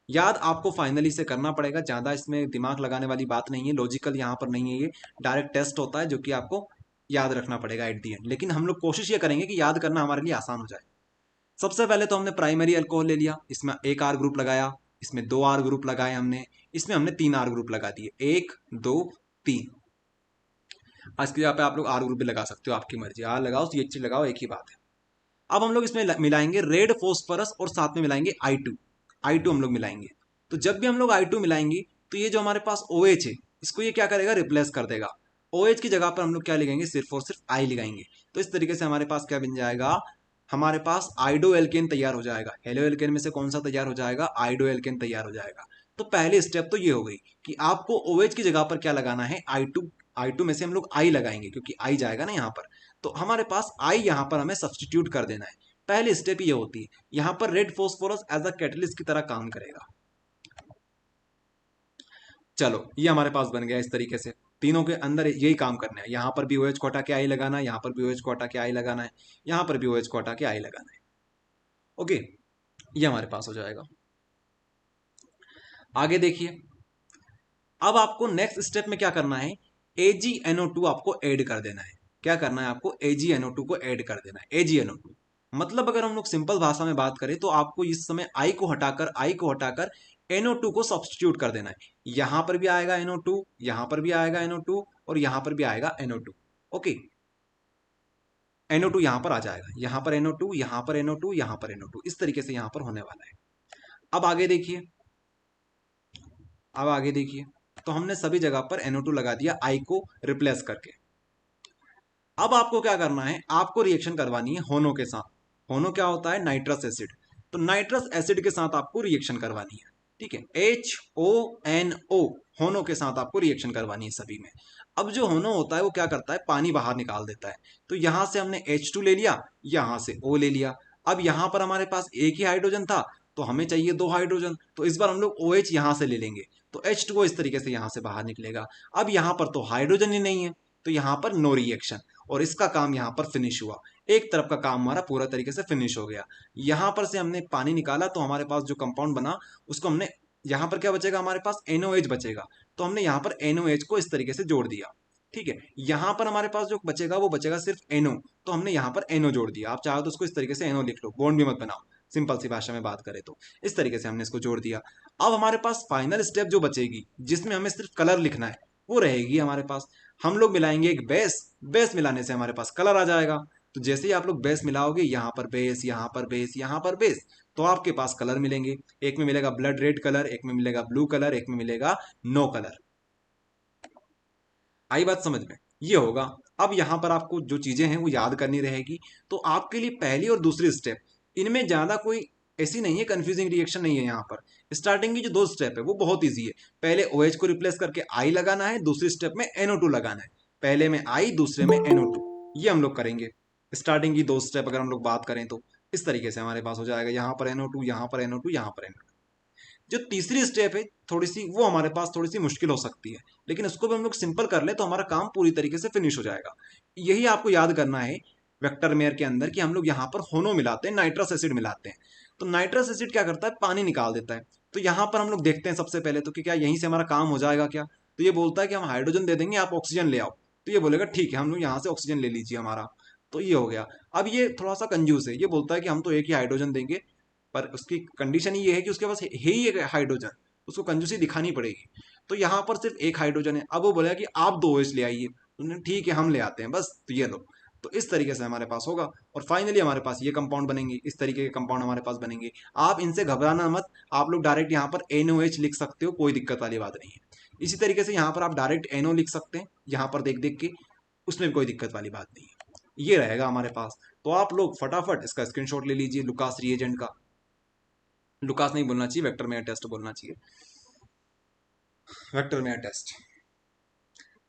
याद आपको फाइनली से करना पड़ेगा, ज़्यादा इसमें दिमाग लगाने वाली बात नहीं है, लॉजिकल यहाँ पर नहीं है, ये डायरेक्ट टेस्ट होता है जो कि आपको याद रखना पड़ेगा एट दी एंड। लेकिन हम लोग कोशिश ये करेंगे कि याद करना हमारे लिए आसान हो जाए। सबसे पहले तो हमने प्राइमरी अल्कोहल ले लिया, इसमें 1 R ग्रुप लगाया, इसमें 2 R ग्रुप लगाए हमने, इसमें हमने 3 R ग्रुप लगा दिए, 1 2 3। इसकी जगह पे आप लोग R ग्रुप भी लगा सकते हो, आपकी मर्जी, R लगाओ CH लगाओ, एक ही बात है। अब हम लोग इसमें मिलाएंगे रेड फॉस्फोरस और साथ में मिलाएंगे I2 हम लोग मिलाएंगे। तो जब भी हम लोग I2 मिलाएंगे तो ये जो हमारे पास OH है इसको ये क्या करेगा, रिप्लेस कर देगा। OH की जगह पर हम लोग क्या लिखेंगे, सिर्फ और सिर्फ I लगाएंगे। तो इस तरीके से हमारे पास क्या बन जाएगा, हमारे पास आइडो एल्केन तैयार हो जाएगा। हेलो एल्केन में से कौन सा तैयार हो जाएगा, आइडो एल्केन तैयार हो जाएगा। तो पहली स्टेप तो ये हो गई कि आपको OH की जगह पर क्या लगाना है, I2 में से हम लोग I लगाएंगे क्योंकि I जाएगा ना यहाँ पर। तो हमारे पास I यहाँ पर हमें सब्सटीट्यूट कर देना है। पहली स्टेप ये होती है, यहाँ पर red phosphorus as a catalyst की तरह काम करेगा। चलो ये हमारे पास बन गया। इस तरीके से तीनों के अंदर यही काम करना है, यहाँ पर भी OH को हटा के I लगाना है, यहाँ पर भी OH को हटा के I लगाना है, यहाँ पर भी OH को हटा के I लगाना है। ओके, ये हमारे पास हो जाएगा। आगे देखिए, अब आपको नेक्स्ट स्टेप में क्या करना है, AgNO2 आपको ऐड कर देना है। क्या करना है आपको, AgNO2 को ऐड कर देना है। AgNO2 मतलब अगर हम लोग सिंपल भाषा में बात करें तो आपको इस समय I को हटाकर NO2 को सब्सटीट्यूट कर देना है। यहां पर भी आएगा NO2, यहां पर भी आएगा NO2 और यहां पर भी आएगा NO2। ओके, NO2 यहां पर आ जाएगा, यहां पर NO2, यहां पर NO2, यहां पर NO2, इस तरीके से यहां पर होने वाला है। अब आगे देखिए, तो हमने सभी जगह पर NO2 लगा दिया I को रिप्लेस करके। अब आपको क्या करना है, आपको रिएक्शन करवानी है होनो के साथ। होनो क्या होता है, नाइट्रस एसिड। तो नाइट्रस एसिड के साथ आपको रिएक्शन करवानी है, ठीक है, HONO होनो के साथ आपको रिएक्शन करवानी है सभी में। अब जो होनो होता है वो क्या करता है, पानी बाहर निकाल देता है। तो यहां से हमने H2 ले लिया, यहां से O ले लिया। अब यहां पर हमारे पास एक ही हाइड्रोजन था तो हमें चाहिए 2 हाइड्रोजन, तो इस बार हम लोग OH यहां से ले लेंगे। तो H2O इस तरीके से यहां से बाहर निकलेगा। अब यहां पर तो हाइड्रोजन ही नहीं है तो यहां पर नो रिएक्शन, और इसका काम यहां पर फिनिश हुआ। एक तरफ का काम हमारा पूरा तरीके से फिनिश हो गया। यहां पर से हमने पानी निकाला तो हमारे पास जो कंपाउंड बना उसको हमने, यहां पर क्या बचेगा, हमारे पास NOH बचेगा। तो हमने यहां पर NOH को इस तरीके से जोड़ दिया, ठीक है। यहां पर हमारे पास जो बचेगा वो बचेगा सिर्फ NO, तो हमने यहां पर NO जोड़ दिया। आप चाहो तो उसको इस तरीके से NO लिख लो, बॉन्ड भी मत बनाओ, सिंपल सी भाषा में बात करें तो इस तरीके से हमने इसको जोड़ दिया। अब हमारे पास फाइनल स्टेप जो बचेगी जिसमें हमें सिर्फ कलर लिखना है वो रहेगी हमारे पास। हम लोग मिलाएंगे एक बेस मिलाने से हमारे पास कलर आ जाएगा। तो जैसे ही आप लोग बेस मिलाओगे, यहाँ पर बेस, यहाँ पर बेस, यहाँ पर बेस, तो आपके पास कलर मिलेंगे, एक में मिलेगा ब्लड रेड कलर, एक में मिलेगा ब्लू कलर, एक में मिलेगा नो कलर। आई बात समझ में? ये होगा। अब यहां पर आपको जो चीजें हैं वो याद करनी रहेगी। तो आपके लिए पहली और दूसरी स्टेप, इनमें ज्यादा कोई ऐसी नहीं है, कंफ्यूजिंग रिएक्शन नहीं है। यहाँ पर स्टार्टिंग की जो 2 स्टेप है वो बहुत इजी है। पहले OH को रिप्लेस करके I लगाना है, दूसरी स्टेप में NO2 लगाना है। पहले में I, दूसरे में NO2, ये हम लोग करेंगे। स्टार्टिंग की 2 स्टेप अगर हम लोग बात करें तो इस तरीके से हमारे पास हो जाएगा, यहाँ पर NO2, यहाँ पर NO2, यहाँ पर NO2। जो तीसरी स्टेप है थोड़ी सी, वो हमारे पास थोड़ी सी मुश्किल हो सकती है, लेकिन उसको भी हम लोग सिंपल कर ले तो हमारा काम पूरी तरीके से फिनिश हो जाएगा। यही आपको याद करना है वेक्टर मेयर के अंदर कि हम लोग यहाँ पर होनो मिलाते हैं, नाइट्रस एसिड मिलाते हैं। तो नाइट्रस एसिड क्या करता है, पानी निकाल देता है। तो यहाँ पर हम लोग देखते हैं सबसे पहले तो कि क्या यहीं से हमारा काम हो जाएगा क्या। तो ये बोलता है कि हम हाइड्रोजन दे देंगे, आप ऑक्सीजन ले आओ। तो ये बोलेगा ठीक है, हम लोग यहाँ से ऑक्सीजन ले लीजिए हमारा। तो ये हो गया। अब ये थोड़ा सा कंजूस है, ये बोलता है कि हम तो एक ही हाइड्रोजन देंगे, पर उसकी कंडीशन ये है कि उसके पास है ही एक हाइड्रोजन, उसको कंजूसी दिखानी पड़ेगी। तो यहाँ पर सिर्फ एक हाइड्रोजन है। अब वो बोलेगा कि आप 2 OH ले आइए, उन्होंने ठीक है हम ले आते हैं बस, तो ये लो। तो इस तरीके से हमारे पास होगा और फाइनली हमारे पास ये कंपाउंड बनेंगे, इस तरीके के कंपाउंड हमारे पास बनेंगे। आप इनसे घबराना मत, आप लोग डायरेक्ट यहाँ पर NOH लिख सकते हो, कोई दिक्कत वाली बात नहीं है। इसी तरीके से यहाँ पर आप डायरेक्ट NO लिख सकते हैं, यहाँ पर देख देख के, उसमें भी कोई दिक्कत वाली बात नहीं है। ये रहेगा हमारे पास। तो आप लोग फटाफट इसका स्क्रीनशॉट ले लीजिए लुकास रिएजेंट का। लुकास नहीं बोलना चाहिए, वेक्टर मेयर टेस्ट बोलना चाहिए, वेक्टर मेयर टेस्ट।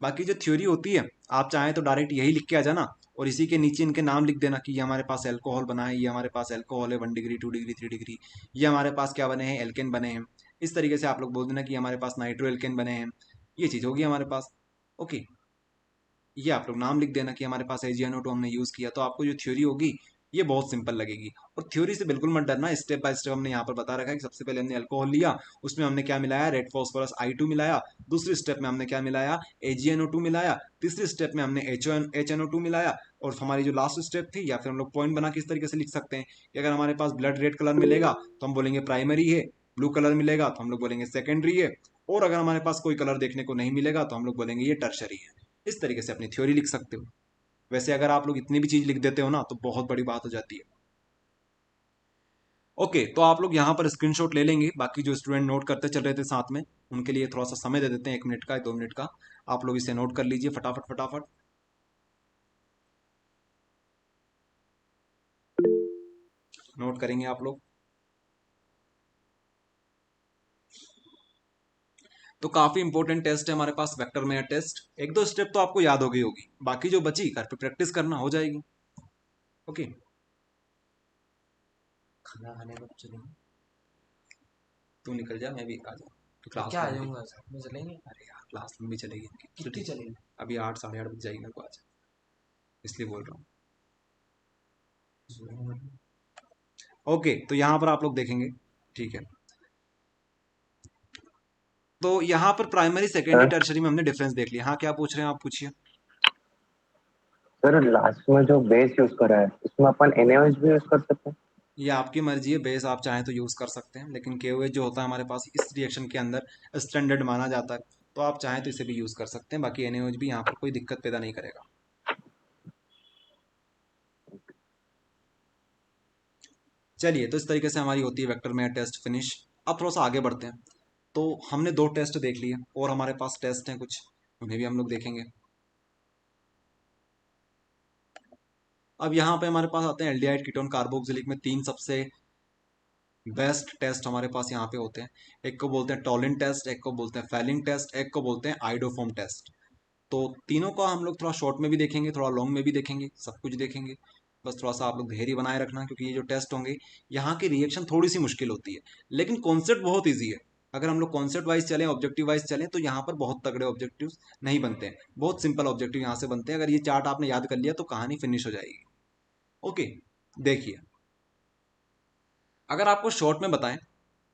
बाकी जो थ्योरी होती है, आप चाहें तो डायरेक्ट यही लिख के आ जाना और इसी के नीचे इनके नाम लिख देना कि ये हमारे पास अल्कोहल बना है, ये हमारे पास अल्कोहल है 1 डिग्री 2 डिग्री 3 डिग्री, ये हमारे पास क्या बने हैं, एल्केन बने हैं। इस तरीके से आप लोग बोल देना कि हमारे पास नाइट्रो एल्केन बने हैं, ये चीज़ होगी हमारे पास। ओके, ये आप लोग नाम लिख देना कि हमारे पास AgNO2 हमने यूज़ किया। तो आपको जो थ्योरी होगी ये बहुत सिंपल लगेगी। और थ्योरी से बिल्कुल मत डरना, स्टेप बाय स्टेप हमने यहाँ पर बता रखा है कि सबसे पहले हमने अल्कोहल लिया, उसमें हमने क्या मिलाया, रेड फॉस्फोरस I2 मिलाया। दूसरी स्टेप में हमने क्या मिलाया, AgNO2 मिलाया। तीसरी स्टेप में हमने HNO2 मिलाया। और हमारी जो लास्ट स्टेप थी, या फिर हम लोग पॉइंट बना के इस तरीके से लिख सकते हैं कि अगर हमारे पास ब्लड रेड कलर मिलेगा तो हम बोलेंगे प्राइमरी है, ब्लू कलर मिलेगा तो हम लोग बोलेंगे सेकेंडरी है, और अगर हमारे पास कोई कलर देखने को नहीं मिलेगा तो हम लोग बोलेंगे ये टर्शरी है। इस तरीके से अपनी थ्योरी लिख सकते हो। वैसे अगर आप लोग इतनी भी चीज लिख देते हो ना तो बहुत बड़ी बात हो जाती है। ओके, तो आप लोग यहाँ पर स्क्रीनशॉट ले लेंगे। बाकी जो स्टूडेंट नोट करते चल रहे थे साथ में, उनके लिए थोड़ा सा समय दे देते हैं, 1 मिनट का 2 मिनट का। आप लोग इसे नोट कर लीजिए फटाफट फटाफट। नोट करेंगे आप लोग। तो काफी इंपॉर्टेंट टेस्ट है हमारे पास वेक्टर मेयर टेस्ट। 1-2 स्टेप तो आपको याद हो गई होगी, बाकी जो बची घर पे प्रैक्टिस करना हो जाएगी। ओके, खाना खाने कब चलेंगे? तू निकल जा, मैं भी आ जाऊँ। तो क्लास क्या आ लंबी- जाऊंगा, साथ में चलेंगे? अरे यार क्लास लंबी चलेगी, कितनी चलेंगे? अभी 8 साढ़े 8 बज जाएगी मेरे को आज, इसलिए बोल रहा हूँ। ओके, तो यहाँ पर आप लोग देखेंगे, ठीक है। तो यहाँ पर प्राइमरी सेकेंडरी टर्शरी में हमने डिफरेंस देख लिया। हाँ, क्या पूछ रहे हैं आप, पूछिए। सर लास्ट में जो बेस यूज करा है उसमें अपन NaOH भी यूज कर सकते हैं? ये आपकी मर्जी है, बेस आप चाहें तो यूज़ कर सकते हैं, लेकिन KOH जो होता है हमारे पास इस रिएक्शन के अंदर स्टैंडर्ड माना जाता है, तो आप चाहें तो इसे भी यूज़ कर सकते हैं। बाकी NaOH भी यहाँ पर कोई दिक्कत पैदा नहीं करेगा। चलिए, तो इस तरीके से हमारी होती है वेक्टर मेयर टेस्ट फिनिश। अब थोड़ा सा आगे बढ़ते हैं। तो हमने 2 टेस्ट देख लिए और हमारे पास टेस्ट हैं कुछ, उन्हें भी हम लोग देखेंगे। अब यहाँ पे हमारे पास आते हैं एल्डिहाइड कीटोन कार्बोक्सिलिक में 3 सबसे बेस्ट टेस्ट हमारे पास यहाँ पे होते हैं। एक को बोलते हैं टॉलिन टेस्ट, एक को बोलते हैं फैलिंग टेस्ट, एक को बोलते हैं आइडोफोम टेस्ट। तो तीनों का हम लोग थोड़ा शॉर्ट में भी देखेंगे, थोड़ा लॉन्ग में भी देखेंगे, सब कुछ देखेंगे। बस थोड़ा सा आप लोग धैर्य बनाए रखना, क्योंकि ये जो टेस्ट होंगे यहाँ की रिएक्शन थोड़ी सी मुश्किल होती है, लेकिन कॉन्सेप्ट बहुत ईजी है। अगर हम लोग कॉन्सेप्ट वाइज चलें, ऑब्जेक्टिव वाइज चलें, तो यहाँ पर बहुत तगड़े ऑब्जेक्टिव नहीं बनते हैं, बहुत सिंपल ऑब्जेक्टिव यहाँ से बनते हैं। अगर ये चार्ट आपने याद कर लिया तो कहानी फिनिश हो जाएगी। ओके, देखिए, अगर आपको शॉर्ट में बताएं,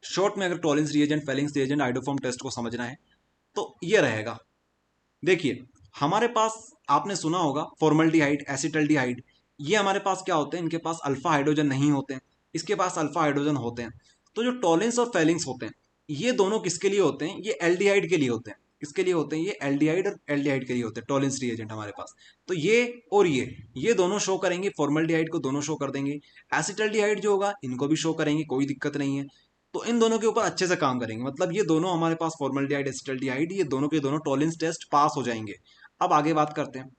शॉर्ट में अगर Tollens reagent, Fehling's reagent, iodoform test को समझना है तो ये रहेगा। देखिए, हमारे पास आपने सुना होगा फॉर्मल्डिहाइड, एसिटल्डिहाइड, ये हमारे पास क्या होते हैं, इनके पास अल्फा हाइड्रोजन नहीं होते हैं, इसके पास अल्फा हाइड्रोजन होते हैं। तो जो टॉलिन्स और फेलिंग्स होते हैं, ये दोनों किसके लिए होते हैं, ये एल्डिहाइड के लिए होते हैं। इसके लिए होते हैं ये एल्डिहाइड और एल्डिहाइड के लिए होते हैं टॉलेंस रिएजेंट हमारे पास। तो ये और ये दोनों शो करेंगे, फॉर्मल्डिहाइड को दोनों शो कर देंगे। एसिटल्डिहाइड जो होगा इनको भी शो करेंगे, कोई दिक्कत नहीं है। तो इन दोनों के ऊपर अच्छे से काम करेंगे, मतलब ये दोनों हमारे पास फॉर्मल्डिहाइड एसिटल्डिहाइड ये दोनों के दोनों टॉलेंस टेस्ट पास हो जाएंगे। अब आगे बात करते हैं,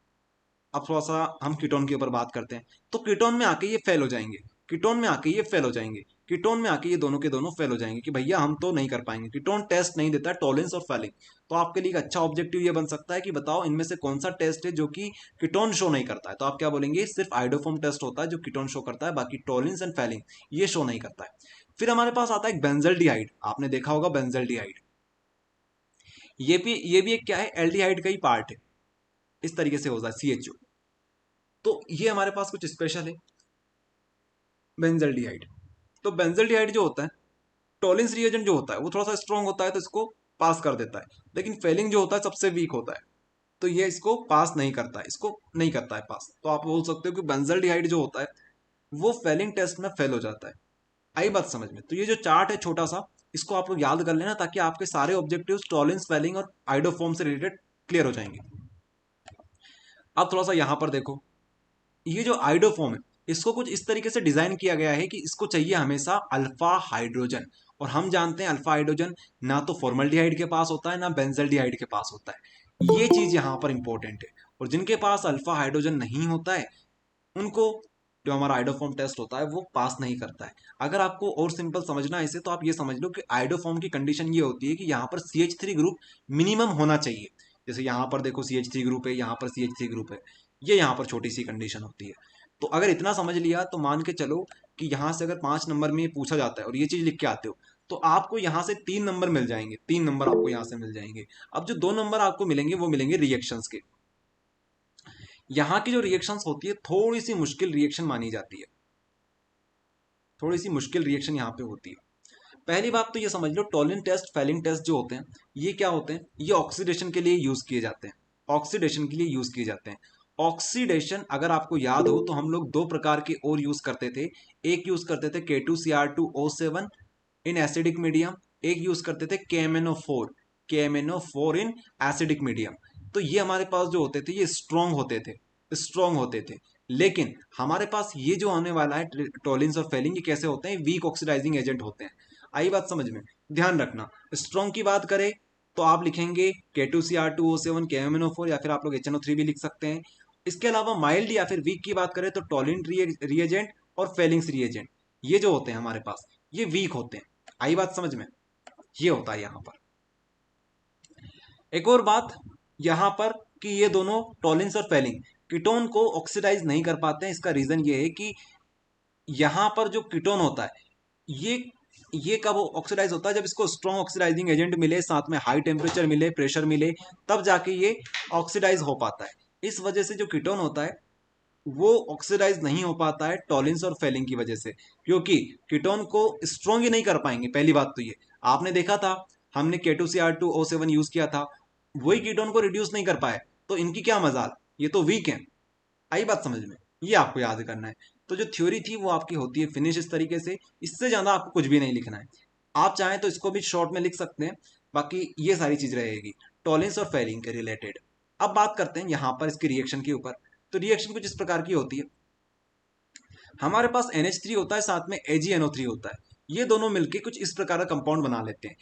अब थोड़ा सा हम कीटोन के ऊपर बात करते हैं। तो कीटोन में आके ये फेल हो जाएंगे, कीटोन में आके ये फेल हो जाएंगे, कीटोन में आके ये दोनों के दोनों फेल हो जाएंगे कि भैया हम तो नहीं कर पाएंगे, कीटोन टेस्ट नहीं देता है टॉलेंस और फेलिंग। तो आपके लिए एक अच्छा ऑब्जेक्टिव ये बन सकता है कि बताओ इनमें से कौन सा टेस्ट है जो कि कीटोन शो नहीं करता है। तो आप क्या बोलेंगे, सिर्फ आइडोफॉर्म टेस्ट होता है जो कीटोन शो करता है, बाकी टॉलेंस एंड फेलिंग ये शो नहीं करता है। फिर हमारे पास आता है बेंजल्डिहाइड, आपने देखा होगा बेंजल्डिहाइड, ये भी एक क्या है, एल्डिहाइड का ही पार्ट है, इस तरीके से होता है CHO। तो ये हमारे पास कुछ स्पेशल है बेंजल्डिहाइड। तो बेंजल्डिहाइड जो होता है टॉलेंस रिएजेंट जो होता है वो थोड़ा सा स्ट्रॉन्ग होता है तो इसको पास कर देता है, लेकिन फेलिंग जो होता है सबसे वीक होता है तो ये इसको पास नहीं करता है, इसको नहीं करता है पास। तो आप बोल सकते हो कि बेंजल्डिहाइड जो होता है वो फेलिंग टेस्ट में फेल हो जाता है। आई बात समझ में? तो ये जो चार्ट है छोटा सा, इसको आप लोग याद कर लेना ताकि आपके सारे ऑब्जेक्टिव्स टॉलेंस, फेलिंग और आइडोफॉर्म से रिलेटेड क्लियर हो जाएंगे। अब थोड़ा सा यहां पर देखो, ये जो आइडोफॉर्म है इसको कुछ इस तरीके से डिजाइन किया गया है कि इसको चाहिए हमेशा अल्फा हाइड्रोजन, और हम जानते हैं अल्फा हाइड्रोजन ना तो फॉर्मल्डिहाइड के पास होता है ना बेंजल्डिहाइड के पास होता है। ये चीज यहाँ पर इंपॉर्टेंट है, और जिनके पास अल्फा हाइड्रोजन नहीं होता है उनको जो हमारा आइडोफॉर्म टेस्ट होता है वो पास नहीं करता है। अगर आपको और सिंपल समझना है इसे तो आप ये समझ लो कि आइडोफॉर्म की कंडीशन ये होती है कि यहाँ पर CH3 ग्रुप मिनिमम होना चाहिए। जैसे यहाँ पर देखो CH3 ग्रुप है, यहाँ पर CH3 ग्रुप है, ये यहाँ पर छोटी सी कंडीशन होती है। तो अगर इतना समझ लिया तो मान के चलो कि यहाँ से अगर 5 नंबर में ये पूछा जाता है और ये चीज लिख के आते हो तो आपको यहाँ से 3 नंबर मिल जाएंगे, 3 नंबर आपको यहाँ से मिल जाएंगे। अब जो 2 नंबर आपको मिलेंगे वो मिलेंगे रिएक्शंस के। यहाँ की जो रिएक्शंस होती है थोड़ी सी मुश्किल रिएक्शन मानी जाती है, थोड़ी सी मुश्किल रिएक्शन यहाँ पे होती है। पहली बात तो ये समझ लो टॉलिन टेस्ट, फेलिंग टेस्ट जो होते हैं ये क्या होते हैं, ये ऑक्सीडेशन के लिए यूज किए जाते हैं, ऑक्सीडेशन के लिए यूज किए जाते हैं। ऑक्सीडेशन अगर आपको याद हो तो हम लोग 2 प्रकार के और यूज करते थे, एक यूज करते थे K2Cr2O7 इन एसिडिक मीडियम, एक यूज करते थे KMNO4 इन एसिडिक मीडियम। तो ये हमारे पास जो होते थे ये स्ट्रॉन्ग होते थे, लेकिन हमारे पास ये जो आने वाला है टॉलिन्स और फेलिंग ये कैसे होते हैं, वीक ऑक्सीडाइजिंग एजेंट होते हैं। आई बात समझ में? ध्यान रखना, स्ट्रॉन्ग की बात करें तो आप लिखेंगे K2Cr2O7 KMNO4 या फिर आप लोग HNO3 भी लिख सकते हैं। इसके अलावा माइल्ड या फिर वीक की बात करें तो टॉलिन रिएजेंट और फेलिंग्स रिएजेंट ये जो होते हैं हमारे पास ये वीक होते हैं। आई बात समझ में? ये होता है यहां पर। एक और बात यहां पर कि ये दोनों टॉलिन्स और फेलिंग कीटोन को ऑक्सीडाइज नहीं कर पाते हैं। इसका रीजन ये है कि यहां पर जो कीटोन होता है ये कब ऑक्सीडाइज होता है, जब इसको स्ट्रॉन्ग ऑक्सीडाइजिंग एजेंट मिले, साथ में हाई टेम्परेचर मिले, प्रेशर मिले, तब जाके ये ऑक्सीडाइज हो पाता है। इस वजह से जो कीटोन होता है वो ऑक्सीडाइज नहीं हो पाता है टॉलिन्स और फेलिंग की वजह से, क्योंकि कीटोन को स्ट्रॉन्ग ही नहीं कर पाएंगे। पहली बात तो ये आपने देखा था, हमने K2Cr2O7 यूज किया था, वही कीटोन को रिड्यूस नहीं कर पाए, तो इनकी क्या मजाल, ये तो वीक है। आई बात समझ में? ये आपको याद करना है। तो जो थ्योरी थी वो आपकी होती है फिनिश इस तरीके से, इससे ज्यादा आपको कुछ भी नहीं लिखना है। आप चाहें तो इसको भी शॉर्ट में लिख सकते हैं, बाकी ये सारी चीज रहेगी टॉलेंस और फेलिंग के रिलेटेड। अब बात करते हैं यहाँ पर इसकी रिएक्शन के ऊपर। तो रिएक्शन कुछ इस प्रकार की होती है, हमारे पास NH3 होता है, साथ में AgNO3 होता है, ये दोनों मिलके कुछ इस प्रकार का कंपाउंड बना लेते हैं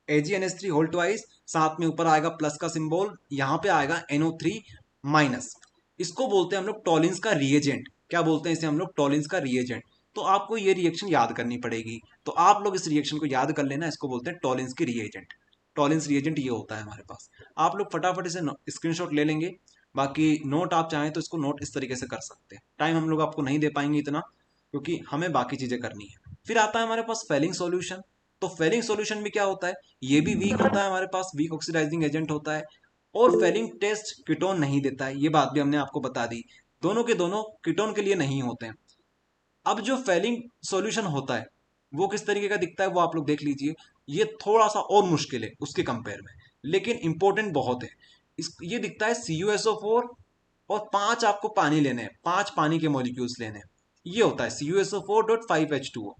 AgNH3 होल ट्वाइस, साथ में ऊपर आएगा प्लस का सिंबल, यहाँ पे आएगा NO3 माइनस। इसको बोलते हैं हम लोग टॉलिन्स का रिएजेंट। क्या बोलते हैं इसे हम लोग? टॉलिन्स का रिएजेंट। तो आपको ये रिएक्शन याद करनी पड़ेगी, तो आप लोग इस रिएक्शन को याद कर लेना, इसको बोलते हैं टॉलिन्स की रिएजेंट। टॉलिन्स रिएजेंट ये होता है हमारे पास। आप लोग फटाफट इसे स्क्रीनशॉट ले लेंगे, बाकी नोट आप चाहें तो इसको नोट इस तरीके से कर सकते हैं। टाइम हम लोग आपको नहीं दे पाएंगे इतना, क्योंकि हमें बाकी चीजें करनी है। फिर आता है हमारे पास फेलिंग सॉल्यूशन। तो फेलिंग सॉल्यूशन भी क्या होता है, ये भी वीक होता है, हमारे पास वीक ऑक्सीडाइजिंग एजेंट होता है, और फेलिंग टेस्ट कीटोन नहीं देता है, ये बात भी हमने आपको बता दी। दोनों के दोनों कीटोन के लिए नहीं होते हैं। अब जो फेलिंग सॉल्यूशन होता है वो किस तरीके का दिखता है वो आप लोग देख लीजिए। ये थोड़ा सा और मुश्किल है उसके कंपेयर में, लेकिन इंपॉर्टेंट बहुत है। ये दिखता है CuSO4 और 5 आपको पानी लेने हैं, 5 पानी के मॉलिक्यूल्स लेने हैं, ये होता है CuSO4.5H2O।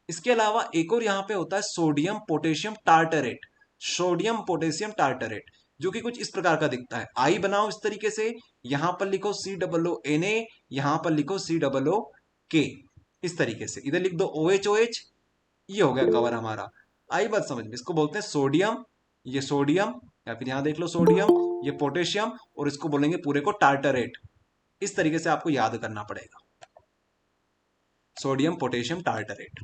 इसके अलावा एक और यहाँ पे होता है sodium potassium tartrate. Sodium potassium tartrate, जो कि कुछ इस प्रकार का दिखता है। आई बनाओ इस तरीके से, यहां पर लिखो COO Na, यहां पर लिखो COO K, इस तरीके से इधर लिख दो OH, ये हो गया कवर हमारा। आई बात समझ में? इसको बोलते हैं सोडियम, ये सोडियम, या फिर यहां देख लो सोडियम, ये पोटेशियम, और इसको बोलेंगे पूरे को टार्टरेट। इस तरीके से आपको याद करना पड़ेगा, sodium potassium tartrate.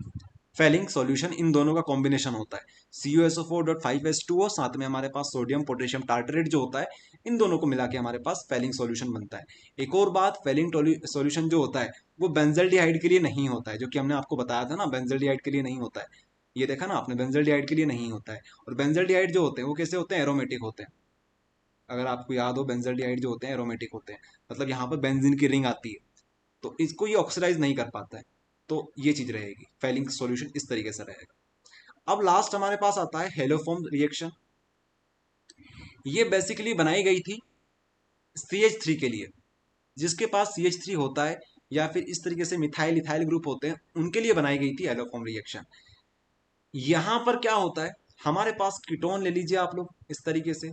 Fehling solution इन दोनों का कॉम्बिनेशन होता है, CuSO4.5H2O, साथ में हमारे पास सोडियम पोटेशियम टार्टरेट जो होता है, इन दोनों को मिला के हमारे पास फेलिंग सॉल्यूशन बनता है। एक और बात, फेलिंग सॉल्यूशन जो होता है वो बेंजल्डिहाइड के लिए नहीं होता है, जो कि हमने आपको बताया था ना, बेंजल्डिहाइड के लिए नहीं होता है। ये देखा ना आपने, बेंजल्डिहाइड के लिए नहीं होता है। और बेंजल्डिहाइड जो होते हैं वो कैसे होते हैं? एरोमेटिक होते हैं। अगर आपको याद हो, बेंजल्डिहाइड जो होते हैं एरोमेटिक होते हैं, मतलब यहाँ पर बेंजीन की रिंग आती है, तो इसको ये ऑक्सीडाइज नहीं कर पाता है। तो ये चीज रहेगी, फेलिंग सॉल्यूशन इस तरीके से रहेगा। अब लास्ट हमारे पास आता है हेलोफॉर्म रिएक्शन। ये बेसिकली बनाई गई थी CH3 के लिए, जिसके पास CH3 होता है या फिर इस तरीके से मिथाइल इथाइल ग्रुप होते हैं, उनके लिए बनाई गई थी हेलोफॉर्म रिएक्शन। यहां पर क्या होता है, हमारे पास कीटोन ले लीजिए आप लोग इस तरीके से,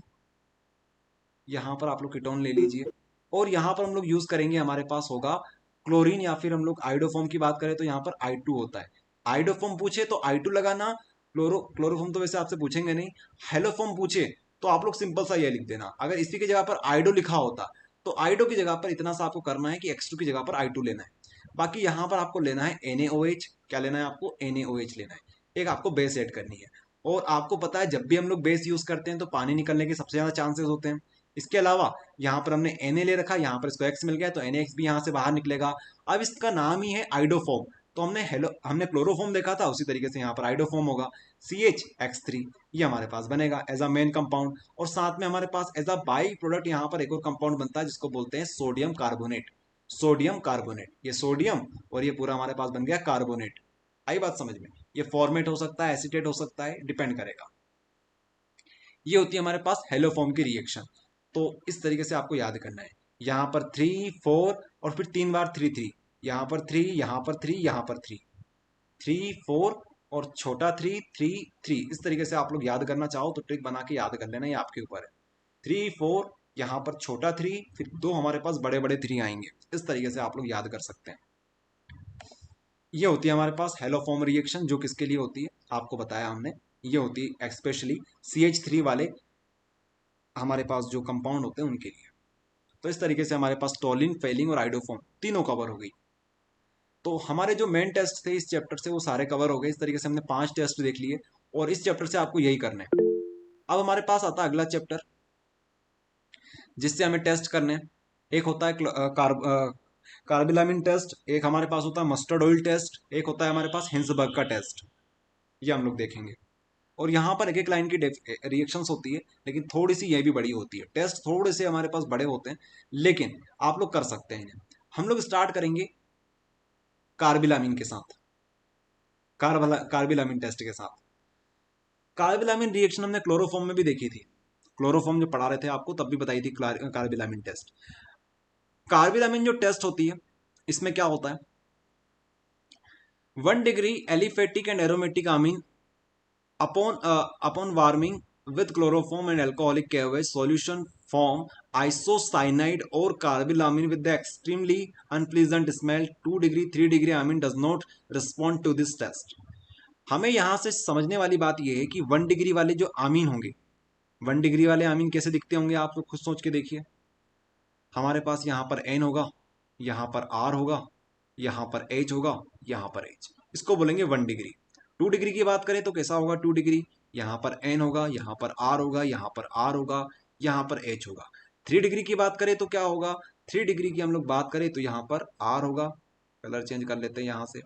यहां पर आप लोग कीटोन ले लीजिए, और यहां पर हम लोग यूज करेंगे, हमारे पास होगा क्लोरीन, या फिर हम लोग आइडोफॉर्म की बात करें तो यहाँ पर I2 होता है। आइडोफॉर्म पूछे तो I2 लगाना, क्लोरोफॉर्म तो वैसे आपसे पूछेंगे नहीं। हेलोफॉर्म पूछे तो आप लोग सिंपल सा ये लिख देना। अगर इसी की जगह पर आइडो लिखा होता तो आइडो की जगह पर इतना सा आपको करना है कि X2 की जगह पर I2 लेना है। बाकी यहाँ पर आपको लेना है NaOH, क्या लेना है आपको? NaOH लेना है। एक आपको बेस ऐड करनी है, और आपको पता है जब भी हम लोग बेस यूज करते हैं तो पानी निकलने के सबसे ज्यादा चांसेस होते हैं। इसके अलावा यहाँ पर हमने Na ले रखा, यहाँ पर इसको X मिल गया, तो NaX भी यहाँ से बाहर निकलेगा। अब इसका नाम ही है आइडोफॉर्म, तो हमने क्लोरोफॉर्म देखा था, उसी तरीके से यहाँ पर आइडोफॉर्म होगा। CH X3 ये हमारे पास बनेगा एज अ मेन कंपाउंड, और साथ में हमारे पास एज अ बाई प्रोडक्ट यहाँ पर एक और कंपाउंड बनता है जिसको बोलते हैं सोडियम कार्बोनेट। सोडियम कार्बोनेट, ये सोडियम और ये पूरा हमारे पास बन गया कार्बोनेट। आई बात समझ में? ये फॉर्मेट हो सकता है, एसिटेट हो सकता है, डिपेंड करेगा। ये होती है हमारे पास हेलोफॉर्म की रिएक्शन। तो इस तरीके से आपको याद करना है, यहाँ पर 3 4 और फिर 3 बार 3 3, यहाँ पर 3, यहाँ पर 3, यहाँ पर 3, 3 4 और छोटा 3 3 3, इस तरीके से आप लोग याद करना चाहो तो ट्रिक बना के याद कर लेना, ये आपके ऊपर है। 3 4, यहाँ पर छोटा 3, फिर 2 हमारे पास बड़े बड़े 3 आएंगे, इस तरीके से आप लोग याद कर सकते हैं। ये होती है हमारे पास हेलोफॉर्म रिएक्शन, जो किसके लिए होती है आपको बताया हमने। ये होती है स्पेशली CH3 वाले हमारे पास जो कंपाउंड होते हैं उनके लिए। तो इस तरीके से हमारे पास टोलिन, फेलिंग और आइडोफॉर्म तीनों कवर हो गई। तो हमारे जो मेन टेस्ट थे इस चैप्टर से वो सारे कवर हो गए। इस तरीके से हमने 5 टेस्ट देख लिए, और इस चैप्टर से आपको यही करना है। अब हमारे पास आता है अगला चैप्टर, जिससे हमें टेस्ट करने हैं। एक होता है कार्बिलामिन टेस्ट, एक हमारे पास होता है मस्टर्ड ऑयल टेस्ट, एक होता है हमारे पास हिंसबर्ग का टेस्ट। ये हम लोग देखेंगे, और यहाँ पर एक एक लाइन की रिएक्शंस होती है, लेकिन थोड़ी सी ये भी बड़ी होती है। टेस्ट थोड़े से हमारे पास बड़े होते हैं, लेकिन आप लोग कर सकते हैं इन्हें। हम लोग स्टार्ट करेंगे कार्बिलामिन के साथ, कार्बिलामिन टेस्ट के साथ। कार्बिलामिन रिएक्शन हमने क्लोरोफॉर्म में भी देखी थी, क्लोरोफॉर्म जो पढ़ा रहे थे आपको तब भी बताई थी कार्बिलामिन टेस्ट। कार्बिलामिन जो टेस्ट होती है इसमें क्या होता है, 1 degree aliphatic and aromatic amine upon warming with chloroform and alcoholic KOH solution form isocyanide or carbylamine with the extremely unpleasant smell. 2 degree 3 degree amine does not respond to this test. हमें यहां से समझने वाली बात यह है कि 1 degree वाले जो आमीन होंगे, 1 डिग्री वाले आमीन कैसे दिखते होंगे आप लोग खुद सोच के देखिए। हमारे पास यहाँ पर N होगा, यहाँ पर R होगा, यहाँ पर H होगा, यहाँ पर H, इसको बोलेंगे 1 डिग्री। 2 डिग्री की बात करें तो कैसा होगा 2 डिग्री, यहाँ पर N होगा, यहाँ पर R होगा, यहाँ पर R होगा, यहाँ पर H होगा। 3 डिग्री की बात करें तो क्या होगा, 3 डिग्री की हम लोग बात करें तो यहाँ पर R होगा, कलर चेंज कर लेते हैं यहाँ से,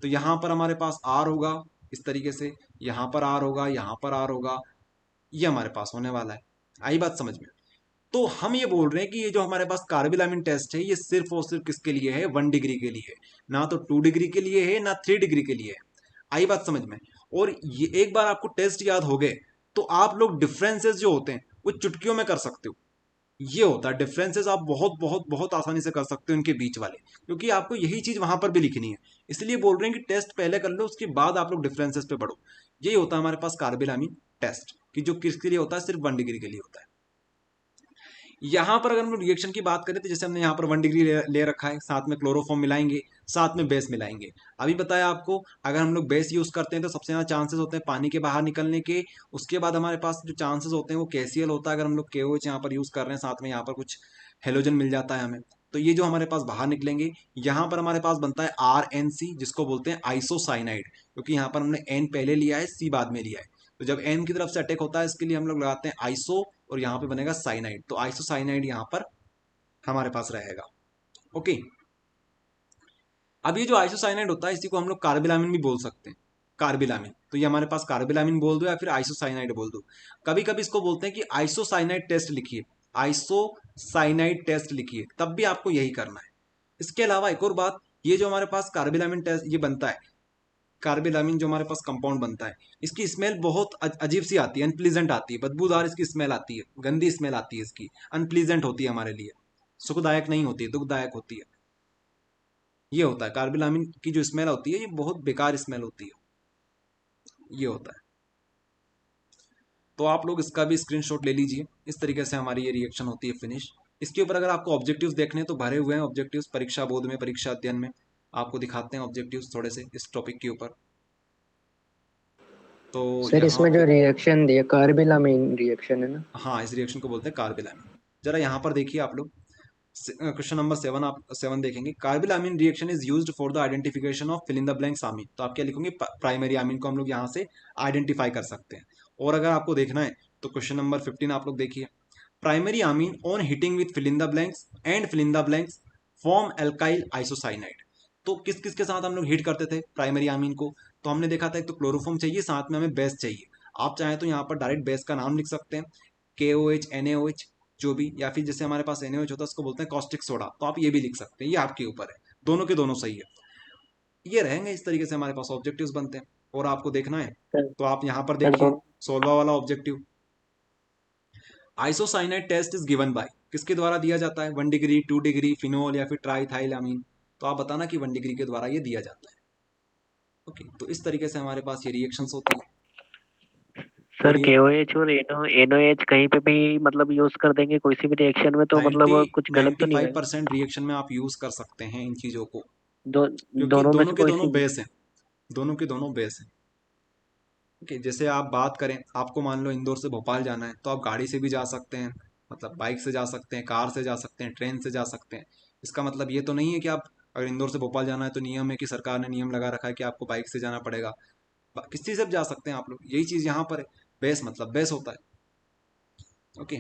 तो यहाँ पर हमारे पास R होगा इस तरीके से, यहाँ पर R होगा, यहाँ पर R होगा, ये हमारे पास होने वाला है। आई बात समझ में? तो हम ये बोल रहे हैं कि ये जो हमारे पास कार्बिलामिन टेस्ट है ये सिर्फ और सिर्फ किसके लिए है, 1 डिग्री के लिए, ना तो 2 डिग्री के लिए है, ना 3 डिग्री के लिए है। आई बात समझ में? और ये एक बार आपको टेस्ट याद हो गए तो आप लोग डिफरेंसेस जो होते हैं वो चुटकियों में कर सकते हो। ये होता है डिफरेंसेस। आप बहुत बहुत बहुत आसानी से कर सकते हो इनके बीच वाले, क्योंकि आपको यही चीज वहां पर भी लिखनी है, इसलिए बोल रहे हैं कि टेस्ट पहले कर लो, उसके बाद आप लोग डिफरेंसेस पे पढ़ो। यही होता है हमारे पास कार्बिलामिन टेस्ट, कि जो किसके लिए होता है, सिर्फ 1 डिग्री के लिए होता है। यहां पर अगर हम लोग रिएक्शन की बात करें तो जैसे हमने यहाँ पर 1 डिग्री ले रखा है, साथ में क्लोरोफॉर्म मिलाएंगे, साथ में बेस मिलाएंगे। अभी बताया आपको, अगर हम लोग बेस यूज करते हैं तो सबसे ज्यादा चांसेस होते हैं पानी के बाहर निकलने के। उसके बाद हमारे पास जो चांसेस होते हैं वो केसीएल होता है, अगर हम लोग KOH यहाँ पर यूज कर रहे हैं, साथ में यहाँ पर कुछ हेलोजन मिल जाता है हमें, तो ये जो हमारे पास बाहर निकलेंगे। यहाँ पर हमारे पास बनता है RNC, जिसको बोलते हैं आइसोसाइनाइड, क्योंकि यहाँ पर हमने N पहले लिया है, C बाद में लिया है। तो जब N की तरफ से अटैक होता है, इसके लिए हम लोग लगाते हैं आइसो, और यहाँ पे बनेगा साइनाइड, तो आइसोसाइनाइड यहाँ पर हमारे पास रहेगा। ओके, अब ये जो आइसोसाइनाइड होता है इसी को हम लोग कार्बिलामिन भी बोल सकते हैं, कार्बिलामिन। तो ये हमारे पास कार्बिलामिन बोल दो या फिर आइसोसाइनाइड बोल दो। कभी कभी इसको बोलते हैं कि आइसोसाइनाइड टेस्ट लिखिए, आइसोसाइनाइड टेस्ट लिखिए, तब भी आपको यही करना है। इसके अलावा एक और बात, ये जो हमारे पास कार्बिलामिन टेस्ट ये बनता है, कार्बिलामिन जो हमारे पास कंपाउंड बनता है, इसकी स्मेल बहुत अजीब सी आती है, अनप्लीजेंट आती है, बदबूदार इसकी स्मेल आती है, गंदी स्मेल आती है इसकी, अनप्लीजेंट होती है हमारे लिए, सुखदायक नहीं होती है, दुखदायक होती है। ये होता है कार्बिलामिन की जो स्मेल होती है, ये बहुत बेकार स्मेल होती है, ये होता है। तो आप लोग इसका भी स्क्रीनशॉट ले लीजिए। इस तरीके से हमारी ये रिएक्शन होती है फिनिश। इसके ऊपर अगर आपको ऑब्जेक्टिव्स देखने हैं तो भरे हुए हैं ऑब्जेक्टिव्स, परीक्षा बोर्ड में, परीक्षा अध्ययन में आपको दिखाते हैं ऑब्जेक्टिव्स थोड़े से इस टॉपिक के ऊपर। तो सर यहाँ इसमें जो पे रिएक्शन दिया कार्बिलामिन रिएक्शन है ना? हाँ, इस रिएक्शन को बोलते हैं कार्बिलामिन। जरा यहाँ पर देखिए आप लोग, क्वेश्चन नंबर 7 आप 7 देखेंगे। Carbylamine reaction is used for the identification of fill in the blanks amine. तो आप क्या लिखोगे, प्राइमरी आमीन को हम लोग यहाँ से आइडेंटिफाई कर सकते हैं। और अगर आपको देखना है तो क्वेश्चन नंबर 15 आप लोग देखिए, primary amine on heating with fill in the blanks and fill in the blanks form alkyl isocyanide. तो किस किस के साथ हम लोग हिट करते थे प्राइमरी आमीन को, तो हमने देखा था एक तो क्लोरोफॉर्म चाहिए, साथ में हमें बेस चाहिए। आप चाहें तो यहाँ पर डायरेक्ट बेस का नाम लिख सकते हैं, KOH NaOH जो भी, या फिर जैसे हमारे पास NaOH होता है उसको बोलते हैं कॉस्टिक सोडा, तो आप ये भी लिख सकते हैं, ये आपके ऊपर है, दोनों के दोनों सही है। ये रहेंगे, इस तरीके से हमारे पास ऑब्जेक्टिव्स बनते हैं। और आपको देखना है तो आप यहाँ पर देखिए 16वां वाला objective, isocyanide test is given by, किसके द्वारा दिया जाता है, 1 डिग्री, 2 डिग्री, फिनोल या फिर ट्राइथाइलामीन। तो आप बताना कि 1 डिग्री के द्वारा ये दिया जाता है। ओके, तो इस तरीके से हमारे पास ये रिएक्शंस होती है। सर और ये KOH और NOH कहीं पे भी मतलब यूज कर देंगे कोई सी भी रिएक्शन में, तो 90 मतलब कुछ गलत तो नहीं है? 95% रिएक्शन में आप यूज कर सकते हैं इन चीजों को, दो क्योंकि दोनों में दोनों से के कोई दोनों सी भी? बेस हैं, दोनों के दोनों बेस हैं। ओके, जैसे आप बात करें, आपको मान लो इंदौर से भोपाल जाना है, तो आप गाड़ी से भी जा सकते हैं, मतलब बाइक से जा सकते हैं, कार से जा सकते हैं, ट्रेन से जा सकते हैं। इसका मतलब ये तो नहीं है कि आप अगर इंदौर से भोपाल जाना है तो नियम है कि सरकार ने नियम लगा रखा है कि आपको बाइक से जाना पड़ेगा, किसी से भी जा सकते हैं आप लोग। यही चीज़ यहाँ पर है, बेस मतलब बेस होता है। ओके,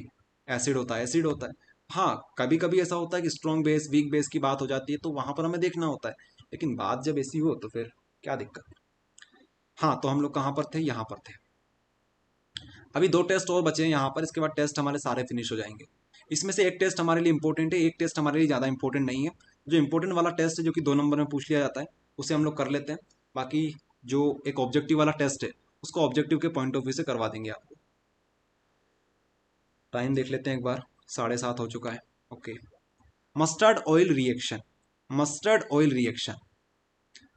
एसिड होता है, एसिड होता है। हाँ, कभी कभी ऐसा होता है कि स्ट्रॉन्ग बेस वीक बेस की बात हो जाती है, तो वहां पर हमें देखना होता है, लेकिन बात जब ऐसी हो तो फिर क्या दिक्कत। हाँ, तो हम लोग कहाँ पर थे, यहाँ पर थे। अभी 2 टेस्ट और बचे हैं यहाँ पर, इसके बाद टेस्ट हमारे सारे फिनिश हो जाएंगे। इसमें से एक टेस्ट हमारे लिए इंपॉर्टेंट है, एक टेस्ट हमारे लिए ज़्यादा इंपॉर्टेंट नहीं है। जो इंपॉर्टेंट वाला टेस्ट है जो कि 2 नंबर में पूछ लिया जाता है, उसे हम लोग कर लेते हैं। बाकी जो एक ऑब्जेक्टिव वाला टेस्ट है उसको ऑब्जेक्टिव के पॉइंट ऑफ व्यू से करवा देंगे आपको। टाइम देख लेते हैं एक बार, 7:30 हो चुका है। Okay, mustard oil reaction, mustard oil reaction,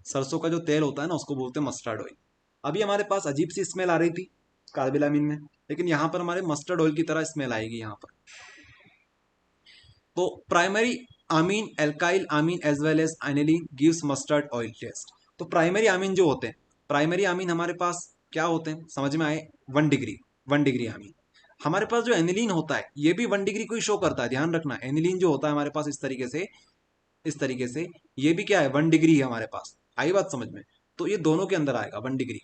सरसों का जो तेल होता है ना उसको बोलते हैं मस्टर्ड ऑयल। अभी हमारे पास अजीब सी स्मेल आ रही थी कार्बिलामिन में, लेकिन यहाँ पर हमारे मस्टर्ड ऑयल की तरह स्मेल आएगी यहाँ पर। तो primary amine, alkyl amine as well as aniline gives mustard oil test. तो प्राइमरी आमीन जो होते हैं, प्राइमरी आमीन हमारे पास क्या होते हैं समझ में आए, 1 डिग्री, 1 डिग्री आमीन। हमारे पास जो एनिलीन होता है ये भी 1 डिग्री को ही शो करता है, ध्यान रखना। एनिलीन जो होता है हमारे पास इस तरीके से, इस तरीके से, ये भी क्या है, 1 डिग्री है हमारे पास। आई बात समझ में, तो ये दोनों के अंदर आएगा 1 डिग्री।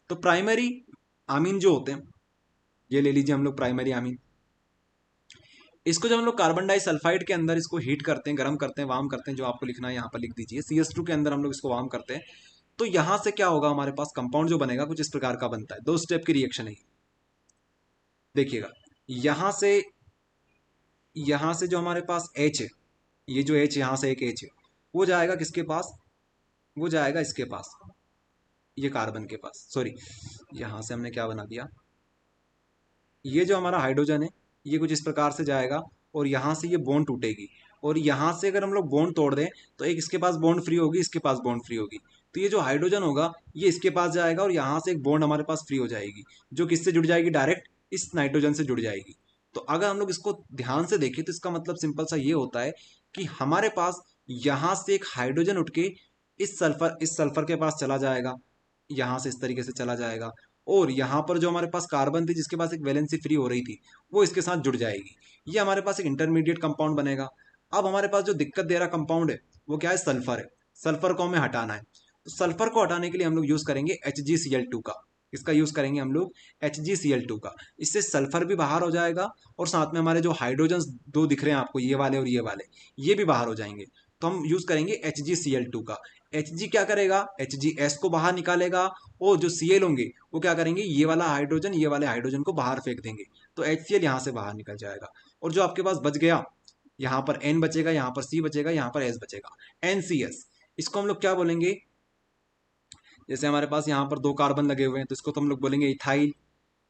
तो प्राइमरी आमीन जो होते हैं, ये ले लीजिए हम लोग प्राइमरी आमीन। इसको जब हम लोग कार्बन डाइसल्फाइड के अंदर इसको हीट करते हैं, गर्म करते हैं, वार्म करते हैं, जो आपको लिखना है यहाँ पर लिख दीजिए, CS2 के अंदर हम लोग इसको वार्म करते हैं, तो यहाँ से क्या होगा, हमारे पास कंपाउंड जो बनेगा कुछ इस प्रकार का बनता है। 2 स्टेप की रिएक्शन है, देखिएगा। यहाँ से जो हमारे पास H है, ये जो H यहाँ से एक H है, वो जाएगा किसके पास, वो जाएगा इसके पास, ये कार्बन के पास। सॉरी, यहाँ से हमने क्या बना दिया, ये जो हमारा हाइड्रोजन है ये कुछ इस प्रकार से जाएगा और यहाँ से ये बॉन्ड टूटेगी, और यहाँ से अगर हम लोग बॉन्ड तोड़ दें तो एक इसके पास बॉन्ड फ्री होगी, इसके पास बॉन्ड फ्री होगी, तो ये जो हाइड्रोजन होगा ये इसके पास जाएगा और यहाँ से एक बॉन्ड हमारे पास फ्री हो जाएगी, जो किससे जुड़ जाएगी, डायरेक्ट इस नाइट्रोजन से जुड़ जाएगी। तो अगर हम लोग इसको ध्यान से देखें तो इसका मतलब सिंपल सा ये होता है कि हमारे पास यहाँ से एक हाइड्रोजन उठ के इस सल्फर के पास चला जाएगा, यहाँ से इस तरीके से चला जाएगा, और यहाँ पर जो हमारे पास कार्बन थी जिसके पास एक वैलेंसी फ्री हो रही थी वो इसके साथ जुड़ जाएगी, ये हमारे पास एक इंटरमीडिएट कंपाउंड बनेगा। अब हमारे पास जो दिक्कत दे रहा कंपाउंड है वो क्या है, सल्फर है। सल्फर को हमें हटाना है, तो सल्फर को हटाने के लिए हम लोग यूज करेंगे HgCl2 का। इसका यूज करेंगे हम लोग HgCl2 का, इससे सल्फर भी बाहर हो जाएगा और साथ में हमारे जो हाइड्रोजन दो दिख रहे हैं आपको, ये वाले और ये वाले, ये भी बाहर हो जाएंगे। तो हम यूज करेंगे HgCl2 का। Hg क्या करेगा, HgS को बाहर निकालेगा, और जो Cl होंगे वो क्या करेंगे, ये वाला हाइड्रोजन ये वाले हाइड्रोजन को बाहर फेंक देंगे, तो HCl यहाँ से बाहर निकल जाएगा। और जो आपके पास बच गया, यहाँ पर N बचेगा, यहाँ पर C बचेगा, यहाँ पर S बचेगा, NCS। इसको हम लोग क्या बोलेंगे, जैसे हमारे पास यहाँ पर 2 कार्बन लगे हुए हैं तो इसको तो हम लोग बोलेंगे इथाइल।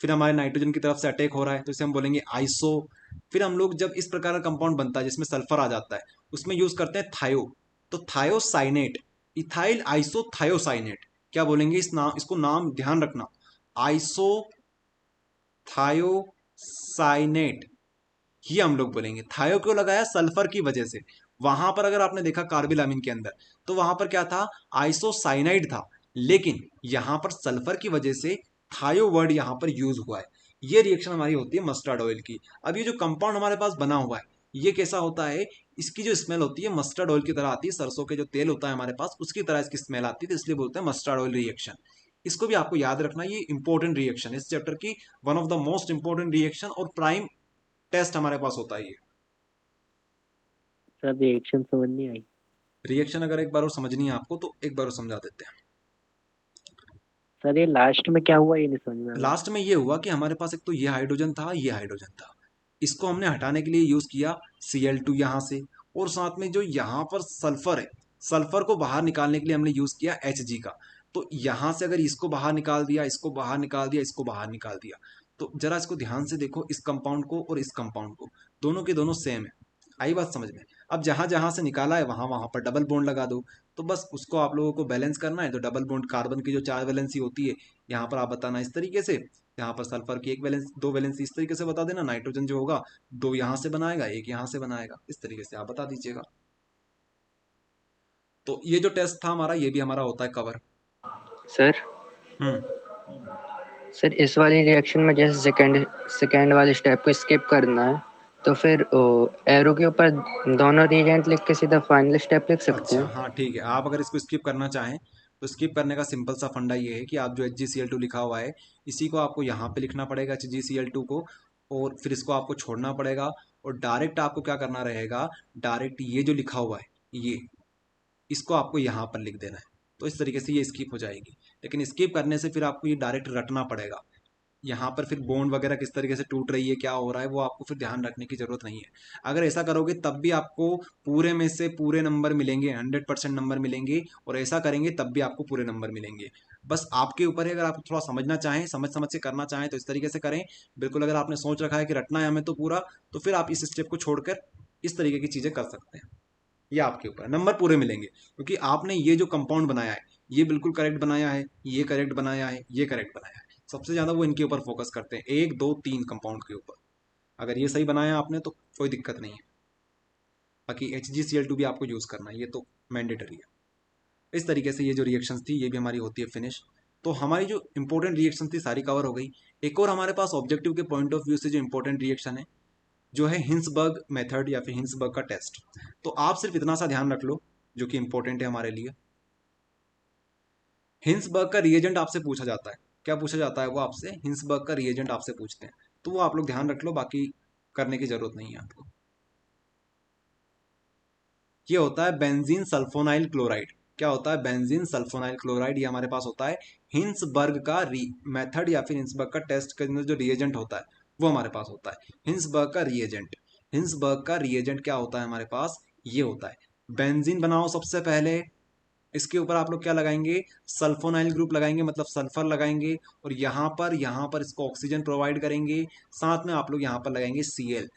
फिर हमारे नाइट्रोजन की तरफ से अटैक हो रहा है तो इसे हम बोलेंगे आइसो। फिर हम लोग जब इस प्रकार का कंपाउंड बनता है जिसमें सल्फर आ जाता है उसमें यूज करते हैं थायो, तो थायोसाइनेट, इथाइल आइसो थायोसाइनेट। क्या बोलेंगे इस नाम, इसको नाम ध्यान रखना, आइसो थायोसाइनेट, ये हम लोग बोलेंगे। थायो क्यों लगाया, सल्फर की वजह से। वहां पर अगर आपने देखा कार्बिलामिन के अंदर तो वहां पर क्या था, आइसोसाइनाइड था, लेकिन यहां पर सल्फर की वजह से थायो वर्ड यहां पर यूज हुआ है। ये रिएक्शन हमारी होती है मस्टर्ड ऑयल की। अब ये जो कंपाउंड हमारे पास बना हुआ है ये कैसा होता है, इसकी जो स्मेल होती है मस्टर्ड ऑयल की तरह आती है, सरसों के जो तेल होता है हमारे पास उसकी तरह इसकी स्मेल आती है, तो इसलिए बोलते हैं मस्टर्ड ऑयल रिएक्शन। इसको भी आपको याद रखना, ये इंपॉर्टेंट रिएक्शन इस चैप्टर की, one of the most important reaction और प्राइम टेस्ट हमारे पास होता है ये। सर रिएक्शन समझ नहीं आई। रिएक्शन अगर एक बार और समझनी है आपको तो एक बार और समझा देते हैं। सर ये लास्ट में क्या हुआ ये नहीं समझ में आया। लास्ट में ये हुआ कि हमारे पास एक तो ये हाइड्रोजन था, ये हाइड्रोजन था, इसको हमने हटाने के लिए यूज किया Cl2 यहाँ से, और साथ में जो यहाँ पर सल्फर है, सल्फर को बाहर निकालने के लिए हमने यूज किया Hg का। तो यहाँ से अगर इसको बाहर निकाल दिया, इसको बाहर निकाल दिया, इसको बाहर निकाल दिया, तो जरा इसको ध्यान से देखो, इस कंपाउंड को और इस कंपाउंड को, दोनों के दोनों सेम है। आई बात समझ में। अब जहां जहां से निकाला है वहां वहां पर डबल बॉन्ड लगा दो, तो बस उसको आप लोगों को बैलेंस करना है। तो डबल बॉन्ड कार्बन की जो 4 वैलेंसी होती है यहाँ पर आप बताना इस तरीके से, यहाँ पर सल्फर की 1 वैलेंस 2 वैलेंसी इस तरीके से बता देना, नाइट्रोजन जो होगा 2 यहाँ से बनाएगा 1 यहाँ से बनाएगा, इस तरीके से आप बता दीजिएगा। तो ये जो टेस्ट था हमारा ये भी हमारा होता है कवर। सर सर इस वाली रिएक्शन में जैसे सेकेंड वाले स्टेप को स्किप करना है तो फिर एरो के ऊपर दोनों रिएजेंट लिख के सीधा फाइनल स्टेप लिख सकते अच्छा हैं। हाँ ठीक है, आप अगर इसको स्किप करना चाहें तो स्किप करने का सिंपल सा फंडा ये है कि आप जो HgCl2 लिखा हुआ है इसी को आपको यहाँ पे लिखना पड़ेगा HgCl2 को, और फिर इसको आपको छोड़ना पड़ेगा, और डायरेक्ट आपको क्या करना रहेगा, डायरेक्ट ये जो लिखा हुआ है ये, इसको आपको यहाँ पर लिख देना है। तो इस तरीके से ये स्किप हो जाएगी, लेकिन स्किप करने से फिर आपको ये डायरेक्ट रटना पड़ेगा। यहाँ पर फिर बॉन्ड वगैरह किस तरीके से टूट रही है, क्या हो रहा है, वो आपको फिर ध्यान रखने की जरूरत नहीं है। अगर ऐसा करोगे तब भी आपको पूरे में से पूरे नंबर मिलेंगे, 100% नंबर मिलेंगे, और ऐसा करेंगे तब भी आपको पूरे नंबर मिलेंगे। बस आपके ऊपर है, अगर आप थोड़ा समझना चाहें, समझ समझ के करना चाहें तो इस तरीके से करें। बिल्कुल अगर आपने सोच रखा है कि रटना है हमें तो पूरा, तो फिर आप इस स्टेप को छोड़कर इस तरीके की चीज़ें कर सकते हैं। ये आपके ऊपर है, नंबर पूरे मिलेंगे, क्योंकि आपने ये जो कंपाउंड बनाया है ये बिल्कुल करेक्ट बनाया है, ये करेक्ट बनाया है, ये करेक्ट बनाया है। सबसे ज़्यादा वो इनके ऊपर फोकस करते हैं, 1 2 3 कंपाउंड के ऊपर। अगर ये सही बनाया आपने तो कोई दिक्कत नहीं है। बाकी HgCl2 भी आपको यूज़ करना है, ये तो मैंडेटरी है। इस तरीके से ये जो रिएक्शंस थी ये भी हमारी होती है फिनिश। तो हमारी जो इंपॉर्टेंट रिएक्शन थी सारी कवर हो गई। एक और हमारे पास ऑब्जेक्टिव के पॉइंट ऑफ व्यू से जो इंपॉर्टेंट रिएक्शन है जो है हिंसबर्ग मेथड या फिर हिंसबर्ग का टेस्ट। तो आप सिर्फ इतना सा ध्यान रख लो जो कि इंपॉर्टेंट है हमारे लिए। हिंसबर्ग का रिएजेंट आपसे पूछा जाता है, क्या पूछा जाता है वो आपसे, हिंसबर्ग का रिएजेंट आपसे पूछते हैं, तो वो आप लोग ध्यान रख लो, बाकी करने की जरूरत नहीं है आपको। ये होता है बेंजीन सल्फोनाइल क्लोराइड। क्या होता है, बेंजीन सल्फोनाइल क्लोराइड, ये हमारे पास होता है हिंसबर्ग का मेथड या फिर हिंसबर्ग का टेस्ट के अंदर जो रिएजेंट होता है वो हमारे पास होता है हिंसबर्ग का रिएजेंट। हिंसबर्ग का रिएजेंट क्या होता है हमारे पास, ये होता है बेंजीन बनाओ सबसे पहले, इसके ऊपर आप लोग क्या लगाएंगे, सल्फोनाइल ग्रुप लगाएंगे, मतलब सल्फर लगाएंगे, और यहाँ पर इसको ऑक्सीजन प्रोवाइड करेंगे, साथ में आप लोग यहाँ पर लगाएंगे Cl।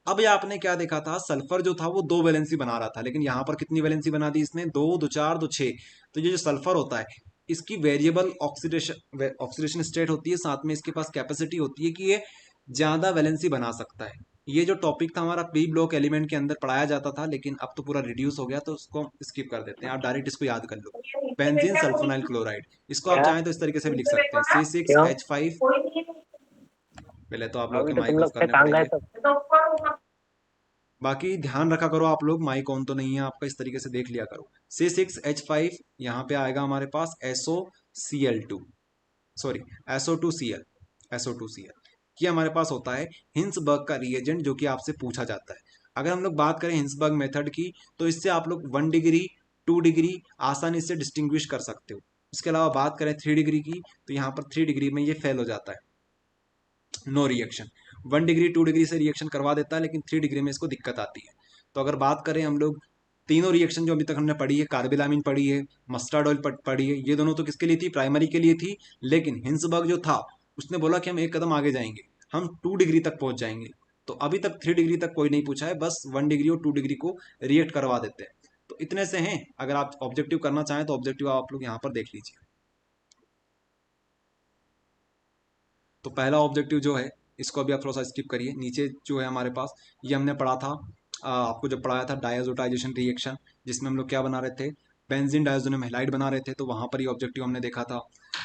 अब ये आपने क्या देखा था, सल्फर जो था वो 2 वैलेंसी बना रहा था, लेकिन यहाँ पर कितनी वैलेंसी बना दी इसने, 2 2 4 2 6। तो ये जो सल्फर होता है इसकी वेरिएबल ऑक्सीडेशन स्टेट होती है, साथ में इसके पास कैपेसिटी होती है कि ये ज्यादा वैलेंसी बना सकता है। ये जो टॉपिक था हमारा पी ब्लॉक एलिमेंट के अंदर पढ़ाया जाता था, लेकिन अब तो पूरा रिड्यूस हो गया, तो उसको हम स्किप कर देते हैं, आप डायरेक्ट इसको याद कर लो, बेंजीन सल्फोनाइल क्लोराइड। इसको आप क्या चाहें तो इस तरीके से भी लिख सकते हैं, क्यों C6H5। पहले तो आप लोग अभी के तो माइक तुम ऑफ लोग से करने कहाँ गए पड़ेंगे, सब? बाकी ध्यान रखा करो आप लोग, माइक ऑन तो नहीं है आपका, इस तरीके से देख लिया करो। C6H5 यहाँ पे आएगा हमारे पास SOCl2, सॉरी SO2Cl। ये हमारे पास होता है हिंसबर्ग का रिएजेंट, जो कि आपसे पूछा जाता है। अगर हम लोग बात करें हिंसबर्ग मेथड की, तो इससे आप लोग 1 डिग्री 2 डिग्री आसानी से डिस्टिंग्विश कर सकते हो। इसके अलावा बात करें 3 डिग्री की, तो यहाँ पर 3 डिग्री में ये फेल हो जाता है, नो रिएक्शन। 1 डिग्री 2 डिग्री से रिएक्शन करवा देता है, लेकिन 3 डिग्री में इसको दिक्कत आती है। तो अगर बात करें हम लोग तीनों रिएक्शन जो अभी तक हमने पढ़ी है, कार्बिलामिन पढ़ी है, मस्टर्ड ऑयल पढ़ी है, ये दोनों तो किसके लिए थी, प्राइमरी के लिए थी। लेकिन हिंसबर्ग जो था उसने बोला कि हम एक कदम आगे जाएंगे, हम 2 डिग्री तक पहुंच जाएंगे। तो अभी तक 3 डिग्री तक कोई नहीं पूछा है, बस 1 डिग्री और 2 डिग्री को रिएक्ट करवा देते हैं। तो इतने से हैं, अगर आप ऑब्जेक्टिव करना चाहें तो ऑब्जेक्टिव आप लोग यहाँ पर देख लीजिए। तो पहला ऑब्जेक्टिव जो है इसको अभी आप थोड़ा सा स्किप करिए, नीचे जो है हमारे पास ये हमने पढ़ा था, आपको जो पढ़ाया था डायजोटाइजेशन रिएक्शन, जिसमें हम लोग क्या बना रहे थे, बेंजीन डायजोनियम हैलाइड बना रहे थे, तो वहाँ पर ये ऑब्जेक्टिव हमने देखा था।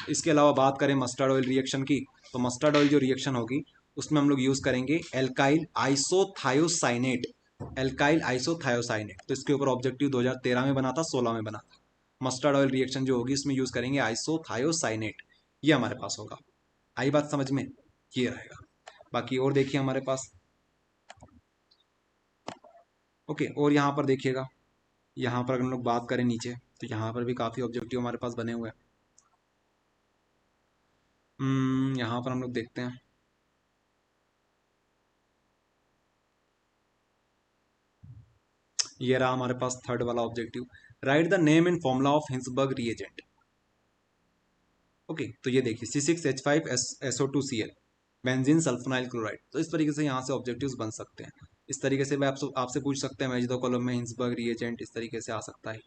इसके अलावा बात करें मस्टर्ड ऑयल रिएक्शन की, तो मस्टर्ड ऑयल जो रिएक्शन होगी उसमें हम लोग यूज़ करेंगे एल्काइल आइसोथायोसाइनेट, एल्काइल आइसोथायोसाइनेट। तो इसके ऊपर ऑब्जेक्टिव 2013 में बना था, 16 में बना था। मस्टर्ड ऑयल रिएक्शन जो होगी इसमें यूज़ करेंगे आइसोथायोसाइनेट, ये हमारे पास होगा। आई बात समझ में, ये रहेगा। बाकी और देखिए हमारे पास, ओके, और यहाँ पर देखिएगा, यहाँ पर अगर हम लोग बात करें नीचे, तो यहाँ पर भी काफ़ी ऑब्जेक्टिव हमारे पास बने हुए हैं। यहाँ पर हम लोग देखते हैं, ये रहा हमारे पास थर्ड वाला objective, right the name and formula of Hinsberg reagent. Okay, तो ये देखिए C6H5SO2Cl, बेंजीन सल्फोनाइल क्लोराइड। तो इस तरीके से यहाँ से ऑब्जेक्टिव्स बन सकते हैं। इस तरीके से आपसे पूछ सकते हैं मैच द कॉलम में हिंसबर्ग रिएजेंट, इस तरीके से आ सकता है।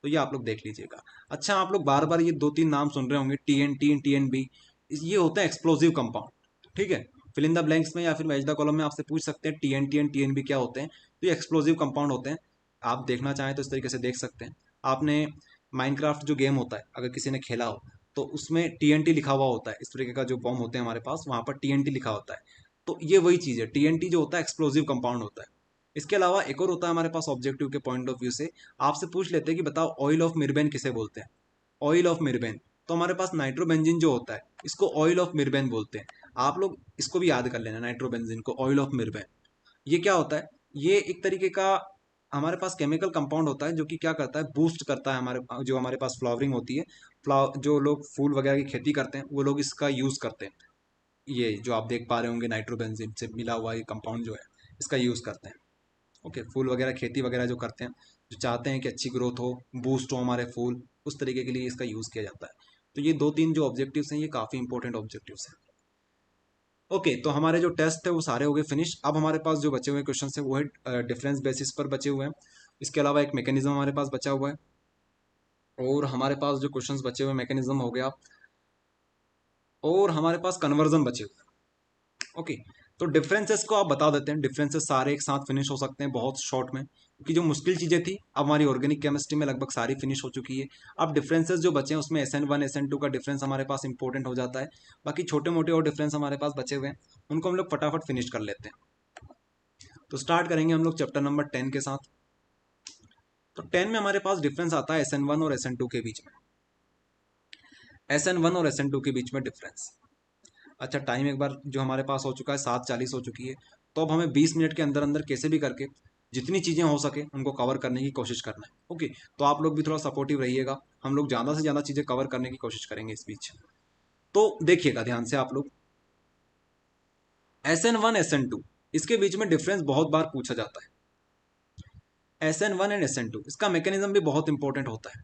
तो ये आप लोग देख लीजिएगा। अच्छा, आप लोग बार बार ये 2-3 नाम सुन रहे होंगे, TNT, TNB, ये होते हैं एक्सप्लोजिव कंपाउंड, ठीक है। फिल इन द ब्लैंक्स में या फिर मैच द कॉलम में आपसे पूछ सकते हैं TNT एंड TNB क्या होते हैं, तो ये एक्सप्लोजिव कंपाउंड होते हैं। आप देखना चाहें तो इस तरीके से देख सकते हैं। आपने माइनक्राफ्ट जो गेम होता है अगर किसी ने खेला हो, तो उसमें TNT लिखा हुआ होता है, इस तरीके का जो बॉम्ब होते हैं हमारे पास, वहाँ पर TNT लिखा होता है। तो ये वही चीज़ है, TNT जो होता है एक्सप्लोजिव कंपाउंड होता है। इसके अलावा एक और होता है हमारे पास ऑब्जेक्टिव के पॉइंट ऑफ व्यू से, आपसे पूछ लेते हैं कि बताओ ऑयल ऑफ मिर्बेन किसे बोलते हैं, ऑयल ऑफ मिर्बेन। तो हमारे पास नाइट्रोबेंजीन जो होता है इसको ऑयल ऑफ मिर्बेन बोलते हैं। आप लोग इसको भी याद कर लेना, नाइट्रोबेंजीन को ऑयल ऑफ मिर्बेन। ये क्या होता है, ये एक तरीके का हमारे पास केमिकल कंपाउंड होता है, जो कि क्या करता है, बूस्ट करता है हमारे जो हमारे पास फ्लावरिंग होती है, जो लोग फूल वगैरह की खेती करते हैं वो लोग इसका यूज़ करते हैं। ये जो आप देख पा रहे होंगे नाइट्रोबेंजीन से मिला हुआ ये कंपाउंड जो है इसका यूज़ करते हैं। ओके, फूल वगैरह खेती वगैरह जो करते हैं, जो चाहते हैं कि अच्छी ग्रोथ हो, बूस्ट हो हमारे फूल, उस तरीके के लिए इसका यूज़ किया जाता है। तो ये 2-3 जो ऑब्जेक्टिव्स हैं ये काफ़ी इंपॉर्टेंट ऑब्जेक्टिव्स हैं। ओके, तो हमारे जो टेस्ट थे वो सारे हो गए फिनिश। अब हमारे पास जो बचे हुए क्वेश्चन है वो है डिफरेंस बेसिस पर बचे हुए हैं। इसके अलावा एक मैकेनिज्म हमारे पास बचा हुआ है, और हमारे पास जो क्वेश्चंस बचे हुए मैकेनिज्म हो गया, और हमारे पास कन्वर्जन बचे हुए हैं। ओके, तो डिफरेंसेस को आप बता देते हैं। डिफरेंसेस सारे एक साथ फिनिश हो सकते हैं बहुत शॉर्ट में, क्योंकि जो मुश्किल चीज़ें थी अब हमारी ऑर्गेनिक केमिस्ट्री में लगभग सारी फिनिश हो चुकी है। अब डिफरेंसेस जो बचे हैं उसमें SN1 SN2 का डिफरेंस हमारे पास इंपॉर्टेंट हो जाता है। बाकी छोटे मोटे और डिफरेंस हमारे पास बचे हुए हैं, उनको हम लोग फटाफट फिनिश कर लेते हैं। तो स्टार्ट करेंगे हम लोग चैप्टर नंबर 10 के साथ। तो 10 में हमारे पास डिफरेंस आता है SN1 और SN2 के बीच में, SN1 और SN2 के बीच में डिफरेंस। अच्छा, टाइम एक बार जो हमारे पास हो चुका है 7:40 हो चुकी है, तो अब हमें 20 मिनट के अंदर अंदर कैसे भी करके जितनी चीज़ें हो सके उनको कवर करने की कोशिश करना है। ओके, तो आप लोग भी थोड़ा सपोर्टिव रहिएगा, हम लोग ज़्यादा से ज़्यादा चीज़ें कवर करने की कोशिश करेंगे इस बीच। तो देखिएगा ध्यान से आप लोग, SN1 SN2 इसके बीच में डिफरेंस बहुत बार पूछा जाता है। SN1 एंड SN2 इसका मैकेनिज्म भी बहुत इंपॉर्टेंट होता है।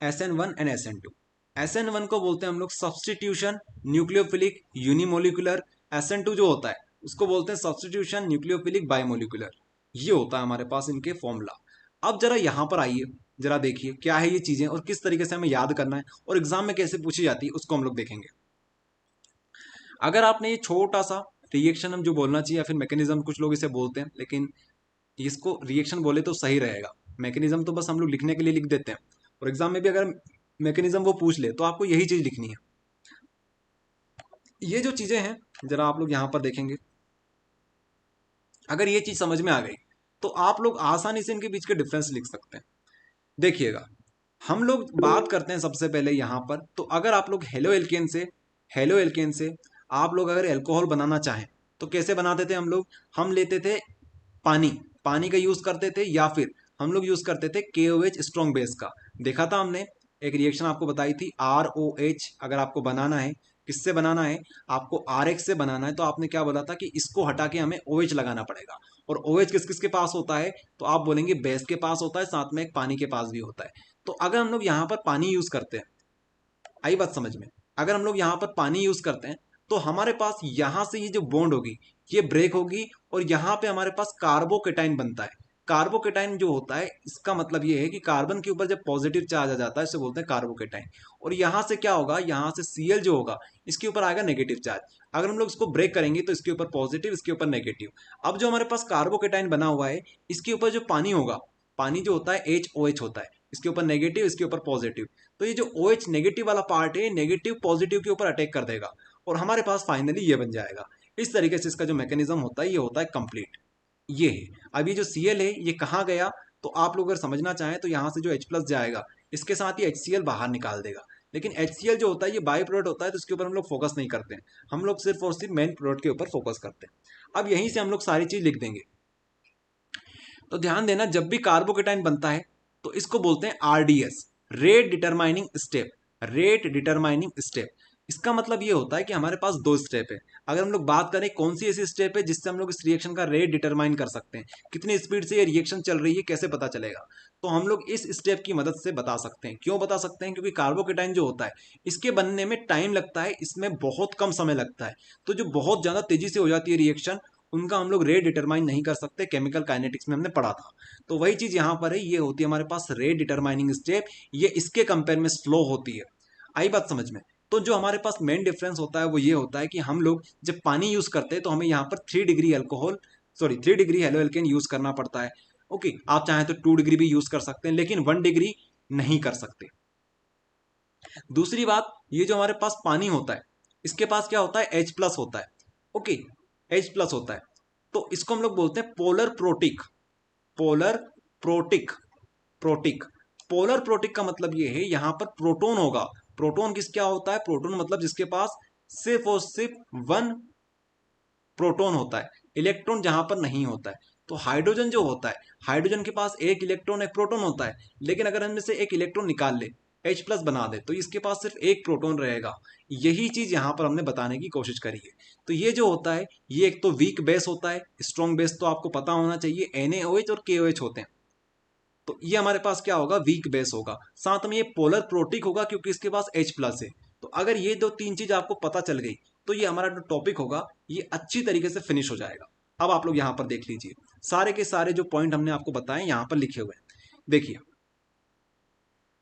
SN1 and SN2। SN1 को बोलते हैं हम लोग सब्सटीट्यूशन न्यूक्लियोफिलिक यूनिमोलिकुलर। SN2 जो होता है उसको बोलते हैं सब्सटीट्यूशन न्यूक्लियोफिलिक बायोमोलिकुलर। ये होता है हमारे पास इनके फॉर्मूला। अब जरा यहाँ पर आइए, जरा देखिए क्या है ये चीजें और किस तरीके से हमें याद करना है और एग्जाम में कैसे पूछी जाती है उसको हम लोग देखेंगे। अगर आपने ये छोटा सा रिएक्शन हम जो बोलना चाहिए या फिर मैकेनिज्म, कुछ लोग इसे बोलते हैं लेकिन इसको रिएक्शन बोले तो सही रहेगा। मैकेनिज्म तो बस हम लोग लिखने के लिए लिख देते हैं और एग्जाम में भी अगर मैकेनिज्म वो पूछ ले तो आपको यही चीज लिखनी है। ये जो चीजें हैं जरा आप लोग यहां पर देखेंगे, अगर ये चीज समझ में आ गई तो आप लोग आसानी से इनके बीच के डिफरेंस लिख सकते हैं। देखिएगा, हम लोग बात करते हैं सबसे पहले यहां पर, तो अगर आप लोग हेलो एल्केन से आप लोग अगर एल्कोहल बनाना चाहें तो कैसे बनाते थे हम लेते थे पानी का यूज करते थे या फिर हम लोग यूज करते थे KOH स्ट्रॉन्ग बेस का। देखा था हमने, एक रिएक्शन आपको बताई थी ROH। अगर आपको बनाना है, किससे बनाना है, आपको RX से बनाना है, तो आपने क्या बोला था कि इसको हटा के हमें OH लगाना पड़ेगा। और OH किस किस के पास होता है, तो आप बोलेंगे बेस के पास होता है, साथ में एक पानी के पास भी होता है। तो अगर हम लोग यहाँ पर पानी यूज करते हैं, आई बात समझ में, अगर हम लोग यहाँ पर पानी यूज करते हैं तो हमारे पास यहाँ से ये जो बॉन्ड होगी ये ब्रेक होगी और यहाँ पे हमारे पास कार्बोकेटाइन बनता है। कार्बोकेटाइन जो होता है इसका मतलब ये है कि कार्बन के ऊपर जब पॉजिटिव चार्ज आ जाता है इसे बोलते हैं कार्बोकेटाइन। और यहाँ से क्या होगा, यहाँ से Cl जो होगा इसके ऊपर आएगा नेगेटिव चार्ज। अगर हम लोग इसको ब्रेक करेंगे तो इसके ऊपर पॉजिटिव, इसके ऊपर नेगेटिव। अब जो हमारे पास कार्बोकेटाइन बना हुआ है इसके ऊपर जो पानी होगा, पानी जो होता है HOH होता है, इसके ऊपर नेगेटिव, इसके ऊपर पॉजिटिव। तो ये जो OH नेगेटिव वाला पार्ट है नेगेटिव पॉजिटिव के ऊपर अटैक कर देगा और हमारे पास फाइनली ये बन जाएगा। इस तरीके से इसका जो मैकेनिज्म होता है ये होता है कंप्लीट। ये है। अब ये जो Cl है ये कहाँ गया, तो आप लोग अगर समझना चाहें तो यहाँ से जो H+ जाएगा इसके साथ ये HCl बाहर निकाल देगा। लेकिन HCl जो होता है ये बाई प्रोडक्ट होता है तो इसके ऊपर हम लोग फोकस नहीं करते हैं, हम लोग सिर्फ और सिर्फ मेन प्रोडक्ट के ऊपर फोकस करते हैं। अब यहीं से हम लोग सारी चीज लिख देंगे। तो ध्यान देना, जब भी कार्बोकेटाइन बनता है तो इसको बोलते हैं RDS, रेट डिटरमाइनिंग स्टेप। इसका मतलब ये होता है कि हमारे पास 2 स्टेप है। अगर हम लोग बात करें कौन सी ऐसी स्टेप है जिससे हम लोग इस रिएक्शन का रेट डिटरमाइन कर सकते हैं, कितनी स्पीड से ये रिएक्शन चल रही है कैसे पता चलेगा, तो हम लोग इस स्टेप की मदद से बता सकते हैं। क्यों बता सकते हैं, क्योंकि कार्बोकेटाइन जो होता है इसके बनने में टाइम लगता है, इसमें बहुत कम समय लगता है। तो जो बहुत ज्यादा तेजी से हो जाती है रिएक्शन उनका हम लोग रेट डिटरमाइन नहीं कर सकते, केमिकल काइनेटिक्स में हमने पढ़ा था। तो वही चीज यहाँ पर है, ये होती है हमारे पास रेट डिटरमाइनिंग स्टेप, ये इसके कंपेयर में स्लो होती है। आई बात समझ में। तो जो हमारे पास मेन डिफरेंस होता है वो ये होता है कि हम लोग जब पानी यूज करते हैं तो हमें यहाँ पर 3 डिग्री हेलो एल्केन यूज करना पड़ता है। ओके, आप चाहें तो 2 डिग्री भी यूज कर सकते हैं लेकिन 1 डिग्री नहीं कर सकते। दूसरी बात, ये जो हमारे पास पानी होता है इसके पास क्या होता है, H+ होता है। ओके, H+ होता है तो इसको हम लोग बोलते हैं पोलर प्रोटिक का मतलब ये है यहाँ पर प्रोटोन होगा। प्रोटोन क्या होता है, प्रोटोन मतलब जिसके पास सिर्फ और सिर्फ 1 प्रोटोन होता है, इलेक्ट्रॉन जहां पर नहीं होता है। तो हाइड्रोजन जो होता है, हाइड्रोजन के पास 1 इलेक्ट्रॉन 1 प्रोटॉन होता है, लेकिन अगर हम से 1 इलेक्ट्रॉन निकाल ले, H+ बना दे, तो इसके पास सिर्फ 1 प्रोटॉन रहेगा। यही चीज यहाँ पर हमने बताने की कोशिश करी है। तो ये जो होता है ये एक तो वीक बेस होता है, स्ट्रॉन्ग बेस तो आपको पता होना चाहिए NaOH और KOH होते हैं। तो ये हमारे पास क्या होगा, वीक बेस होगा। साथ में ये पोलर प्रोटिक होगा क्योंकि इसके पास H+ है। तो अगर ये 2-3 चीज आपको पता चल गई तो ये हमारा जो टॉपिक होगा ये अच्छी तरीके से फिनिश हो जाएगा। अब आप लोग यहाँ पर देख लीजिए, सारे के सारे जो पॉइंट हमने आपको बताए यहाँ पर लिखे हुए हैं। देखिए,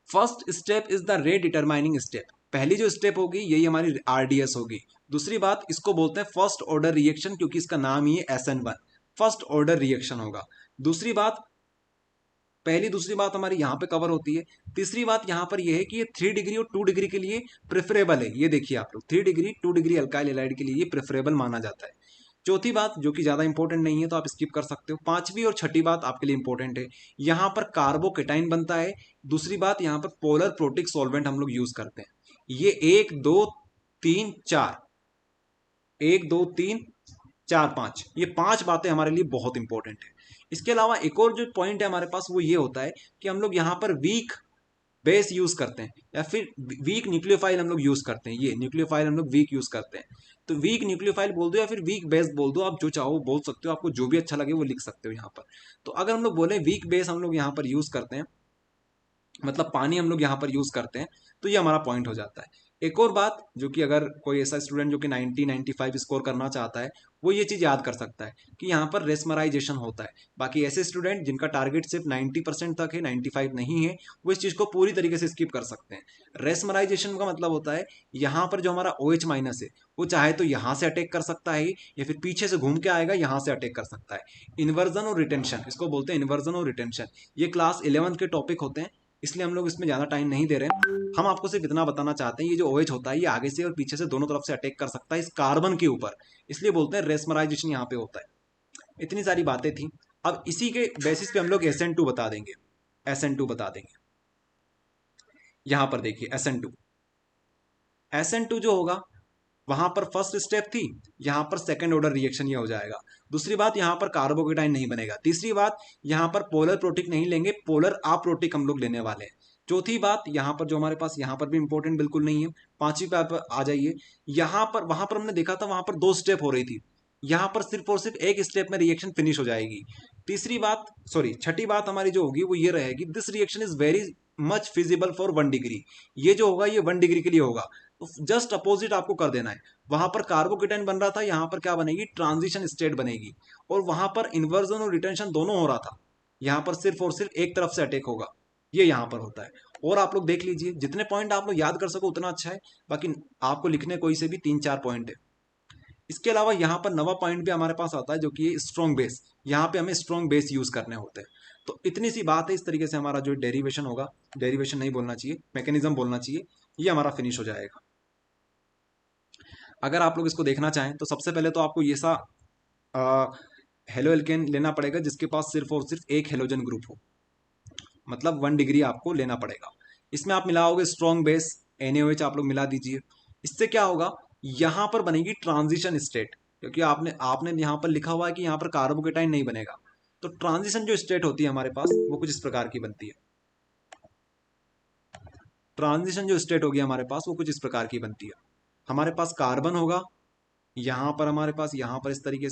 first step is the rate determining step. पहली जो स्टेप होगी यही हमारी RDS होगी। दूसरी बात, इसको बोलते हैं फर्स्ट ऑर्डर रिएक्शन क्योंकि इसका नाम ही है SN1, फर्स्ट ऑर्डर रिएक्शन होगा। दूसरी बात, दूसरी बात हमारी यहाँ पे कवर होती है। तीसरी बात यहाँ पर यह है कि ये 3 डिग्री और 2 डिग्री के लिए प्रेफरेबल है। ये देखिए आप लोग, 3 डिग्री 2 डिग्री अल्काइल हैलाइड के लिए ये प्रेफरेबल माना जाता है। चौथी बात जो कि ज्यादा इंपॉर्टेंट नहीं है तो आप स्किप कर सकते हो। पांचवी और छठी बात आपके लिए इंपॉर्टेंट है, यहाँ पर कार्बोकेटाइन बनता है। दूसरी बात, यहाँ पर पोलर प्रोटिक सॉल्वेंट हम लोग यूज करते हैं। ये 1 2 3 4 1 2 3 4 5 ये 5 बातें हमारे लिए बहुत इंपॉर्टेंट है। इसके अलावा एक और जो पॉइंट है हमारे पास वो ये होता है कि हम लोग यहाँ पर वीक बेस यूज करते हैं या फिर वीक न्यूक्लियोफाइल हम लोग यूज करते हैं। ये न्यूक्लियोफाइल हम लोग वीक यूज करते हैं। तो वीक न्यूक्लियोफाइल बोल दो या फिर वीक बेस बोल दो, आप जो चाहो बोल सकते हो, आपको जो भी अच्छा लगे वो लिख सकते हो यहाँ पर। तो अगर हम लोग बोले वीक बेस हम लोग यहाँ पर यूज करते हैं मतलब पानी हम लोग यहाँ पर यूज करते हैं, तो ये हमारा पॉइंट हो जाता है। एक और बात जो कि अगर कोई ऐसा स्टूडेंट जो कि 90-95 स्कोर करना चाहता है, वो ये चीज याद कर सकता है कि यहाँ पर रेसमराइजेशन होता है। बाकी ऐसे स्टूडेंट जिनका टारगेट सिर्फ 90% तक है, 95 नहीं है, वो इस चीज को पूरी तरीके से स्किप कर सकते हैं। रेसमराइजेशन का मतलब होता है यहाँ पर जो हमारा OH माइनस है वो चाहे तो यहाँ से अटैक कर सकता है या फिर पीछे से घूम के आएगा यहाँ से अटैक कर सकता है। इन्वर्जन और रिटेंशन, इसको बोलते हैं इन्वर्जन और रिटेंशन। ये क्लास 11 के टॉपिक होते हैं, इसलिए हम लोग इसमें ज़्यादा टाइम नहीं दे रहे हैं। हम आपको सिर्फ इतना बताना चाहते हैं, ये जो OH होता है ये आगे से और पीछे से दोनों तरफ से अटैक कर सकता है इस कार्बन के ऊपर, इसलिए बोलते हैं रेसमराइजेशन यहाँ पे होता है। इतनी सारी बातें थी। अब इसी के बेसिस पे हम लोग SN2 बता देंगे। SN2 बता देंगे। यहाँ पर देखिए SN2 जो होगा वहां पर फर्स्ट स्टेप थी, यहाँ पर सेकंड ऑर्डर रिएक्शन ये हो जाएगा। दूसरी बात, यहाँ पर कार्बोकेटाइन नहीं बनेगा। तीसरी बात, यहाँ पर पोलर प्रोटिक नहीं लेंगे, पोलर अप्रोटिक हम लोग लेने वाले हैं। चौथी बात, यहाँ पर जो हमारे पास यहाँ पर भी इंपॉर्टेंट बिल्कुल नहीं है। पांचवी पे आप आ जाइए, यहाँ पर वहां पर हमने देखा था वहां पर 2 स्टेप हो रही थी, यहाँ पर सिर्फ और सिर्फ एक स्टेप में रिएक्शन फिनिश हो जाएगी। छठी बात हमारी जो होगी वो ये रहेगी, this reaction is very much feasible for 1 degree. ये जो होगा ये 1 डिग्री के लिए होगा, तो जस्ट अपोजिट आपको कर देना है। वहां पर कार्बोकेटाइन बन रहा था, यहाँ पर क्या बनेगी, ट्रांजिशन स्टेट बनेगी। और वहां पर इन्वर्जन और रिटेंशन दोनों हो रहा था, यहाँ पर सिर्फ और सिर्फ एक तरफ से अटैक होगा, ये यहाँ पर होता है। और आप लोग देख लीजिए, जितने पॉइंट आप लोग याद कर सको उतना अच्छा है, बाकी आपको लिखने कोई से भी 3-4 पॉइंट है। इसके अलावा यहाँ पर नवा पॉइंट भी हमारे पास आता है जो कि स्ट्रॉन्ग बेस, यहाँ पे हमें स्ट्रॉन्ग बेस यूज करने होते हैं। तो इतनी सी बात है, इस तरीके से हमारा जो डेरिवेशन होगा, डेरिवेशन नहीं बोलना चाहिए, मैकेनिज्म बोलना चाहिए, ये हमारा फिनिश हो जाएगा। अगर आप लोग इसको देखना चाहें तो सबसे पहले तो आपको ये सा हेलो एल्केन लेना पड़ेगा जिसके पास सिर्फ और सिर्फ एक हेलोजन ग्रुप हो, मतलब 1 डिग्री आपको लेना पड़ेगा। इसमें आप मिलाओगे स्ट्रॉन्ग बेस NaOH आप लोग मिला दीजिए। इससे क्या होगा, यहाँ पर बनेगी ट्रांजिशन स्टेट, क्योंकि आपने यहाँ पर लिखा हुआ है कि यहाँ पर कार्बोकेटाइन नहीं बनेगा। तो ट्रांजिशन जो स्टेट होती है हमारे पास वो कुछ इस प्रकार की बनती है। ट्रांजिशन जो स्टेट होगी हमारे पास वो कुछ इस प्रकार की बनती है। हमारे पास कार्बन होगा, यहाँ पर हमारे पास यहाँ पर इस तरीके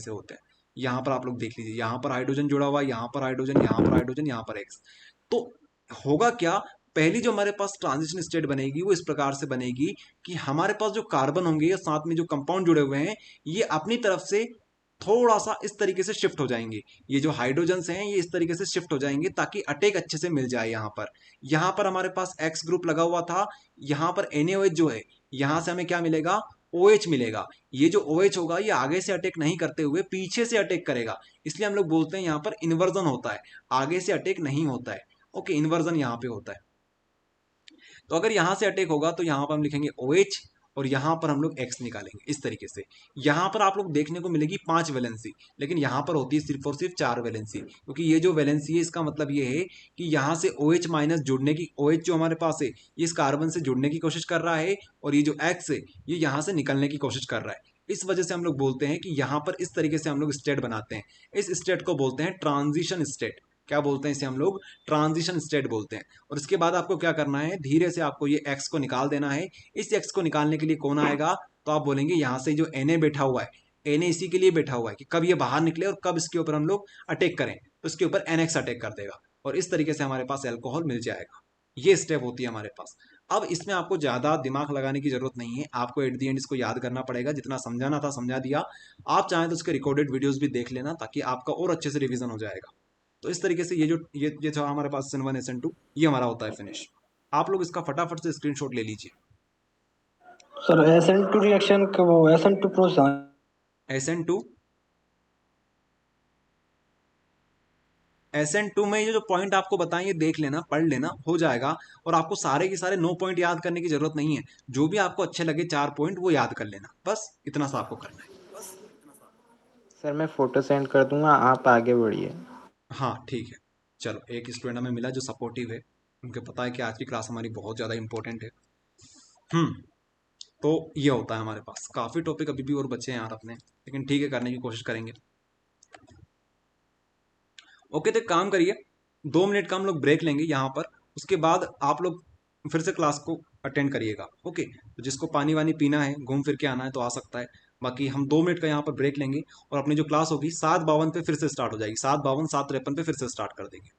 से होते हैं। यहाँ पर आप लोग देख लीजिए, यहाँ पर हाइड्रोजन जुड़ा हुआ है, यहाँ पर हाइड्रोजन, यहाँ पर हाइड्रोजन, यहाँ पर X। तो होगा क्या, पहली जो हमारे पास ट्रांजिशन स्टेट बनेगी वो इस प्रकार से बनेगी कि हमारे पास जो कार्बन होंगे या साथ में जो कंपाउंड जुड़े हुए हैं ये अपनी तरफ से थोड़ा सा इस तरीके से शिफ्ट हो जाएंगे। ये जो हाइड्रोजन हैं ये इस तरीके से शिफ्ट हो जाएंगे ताकि अटैक अच्छे से मिल जाए। यहाँ पर हमारे पास X ग्रुप लगा हुआ था, यहाँ पर NaOH जो है, यहाँ से हमें क्या मिलेगा, OH मिलेगा। ये जो OH होगा ये आगे से अटैक नहीं करते हुए पीछे से अटैक करेगा, इसलिए हम लोग बोलते हैं यहाँ पर इन्वर्जन होता है, आगे से अटैक नहीं होता है। ओके, इन्वर्जन यहाँ पे होता है। तो अगर यहाँ से अटैक होगा तो यहाँ पर हम लिखेंगे OH और यहाँ पर हम लोग X निकालेंगे इस तरीके से। यहाँ पर आप लोग देखने को मिलेगी 5 वैलेंसी, लेकिन यहाँ पर होती है सिर्फ और सिर्फ 4 वैलेंसी, क्योंकि ये जो वैलेंसी है इसका मतलब ये है कि यहाँ से OH माइनस जुड़ने की, OH जो हमारे पास है ये इस कार्बन से जुड़ने की कोशिश कर रहा है और ये जो X है ये यहाँ से निकलने की कोशिश कर रहा है। इस वजह से हम लोग बोलते हैं कि यहाँ पर इस तरीके से हम लोग स्टेट बनाते हैं। इस स्टेट को बोलते हैं ट्रांजिशन स्टेट। क्या बोलते हैं इसे हम लोग, ट्रांजिशन स्टेट बोलते हैं। और इसके बाद आपको क्या करना है, धीरे से आपको ये X को निकाल देना है। इस X को निकालने के लिए कौन आएगा, तो आप बोलेंगे यहाँ से जो Na बैठा हुआ है, Na इसी के लिए बैठा हुआ है कि कब ये बाहर निकले और कब इसके ऊपर हम लोग अटैक करें, तो इसके ऊपर NX अटैक कर देगा और इस तरीके से हमारे पास एल्कोहल मिल जाएगा। ये स्टेप होती है हमारे पास। अब इसमें आपको ज़्यादा दिमाग लगाने की जरूरत नहीं है, आपको एट द एंड इसको याद करना पड़ेगा। जितना समझाना था समझा दिया। आप चाहें तो उसके रिकॉर्डेड वीडियोस भी देख लेना ताकि आपका और अच्छे से रिवीजन हो जाएगा। तो इस तरीके से ये था हमारे पास SN1 SN2, ये हमारा होता है फिनिश। आप लोग इसका फटाफट से स्क्रीनशॉट ले लीजिए। सर SN2 रिएक्शन का वो SN2 SN2 में ये जो पॉइंट आपको बताएं ये देख लेना, पढ़ लेना, हो जाएगा। और आपको सारे के सारे 9 पॉइंट याद करने की जरूरत नहीं है, जो भी आपको अच्छे लगे 4 पॉइंट वो याद कर लेना, बस इतना सा आपको करना है। सर मैं फोटो सेंड कर दूंगा, आप आगे बढ़िए। हाँ ठीक है, चलो। एक स्टूडेंट हमें मिला जो सपोर्टिव है, उनके पता है कि आज की क्लास हमारी बहुत ज़्यादा इंपॉर्टेंट है। तो ये होता है हमारे पास। काफ़ी टॉपिक अभी भी और बचे हैं यार अपने, लेकिन ठीक है, करने की कोशिश करेंगे। ओके, तो एक काम करिए, 2 मिनट का हम लोग ब्रेक लेंगे यहाँ पर, उसके बाद आप लोग फिर से क्लास को अटेंड करिएगा। ओके, तो जिसको पानी वानी पीना है, घूम फिर के आना है तो आ सकता है। बाकी हम 2 मिनट का यहाँ पर ब्रेक लेंगे और अपनी जो क्लास होगी 7:52 पे फिर से स्टार्ट हो जाएगी। 7:52 7:53 पे फिर से स्टार्ट कर देंगे।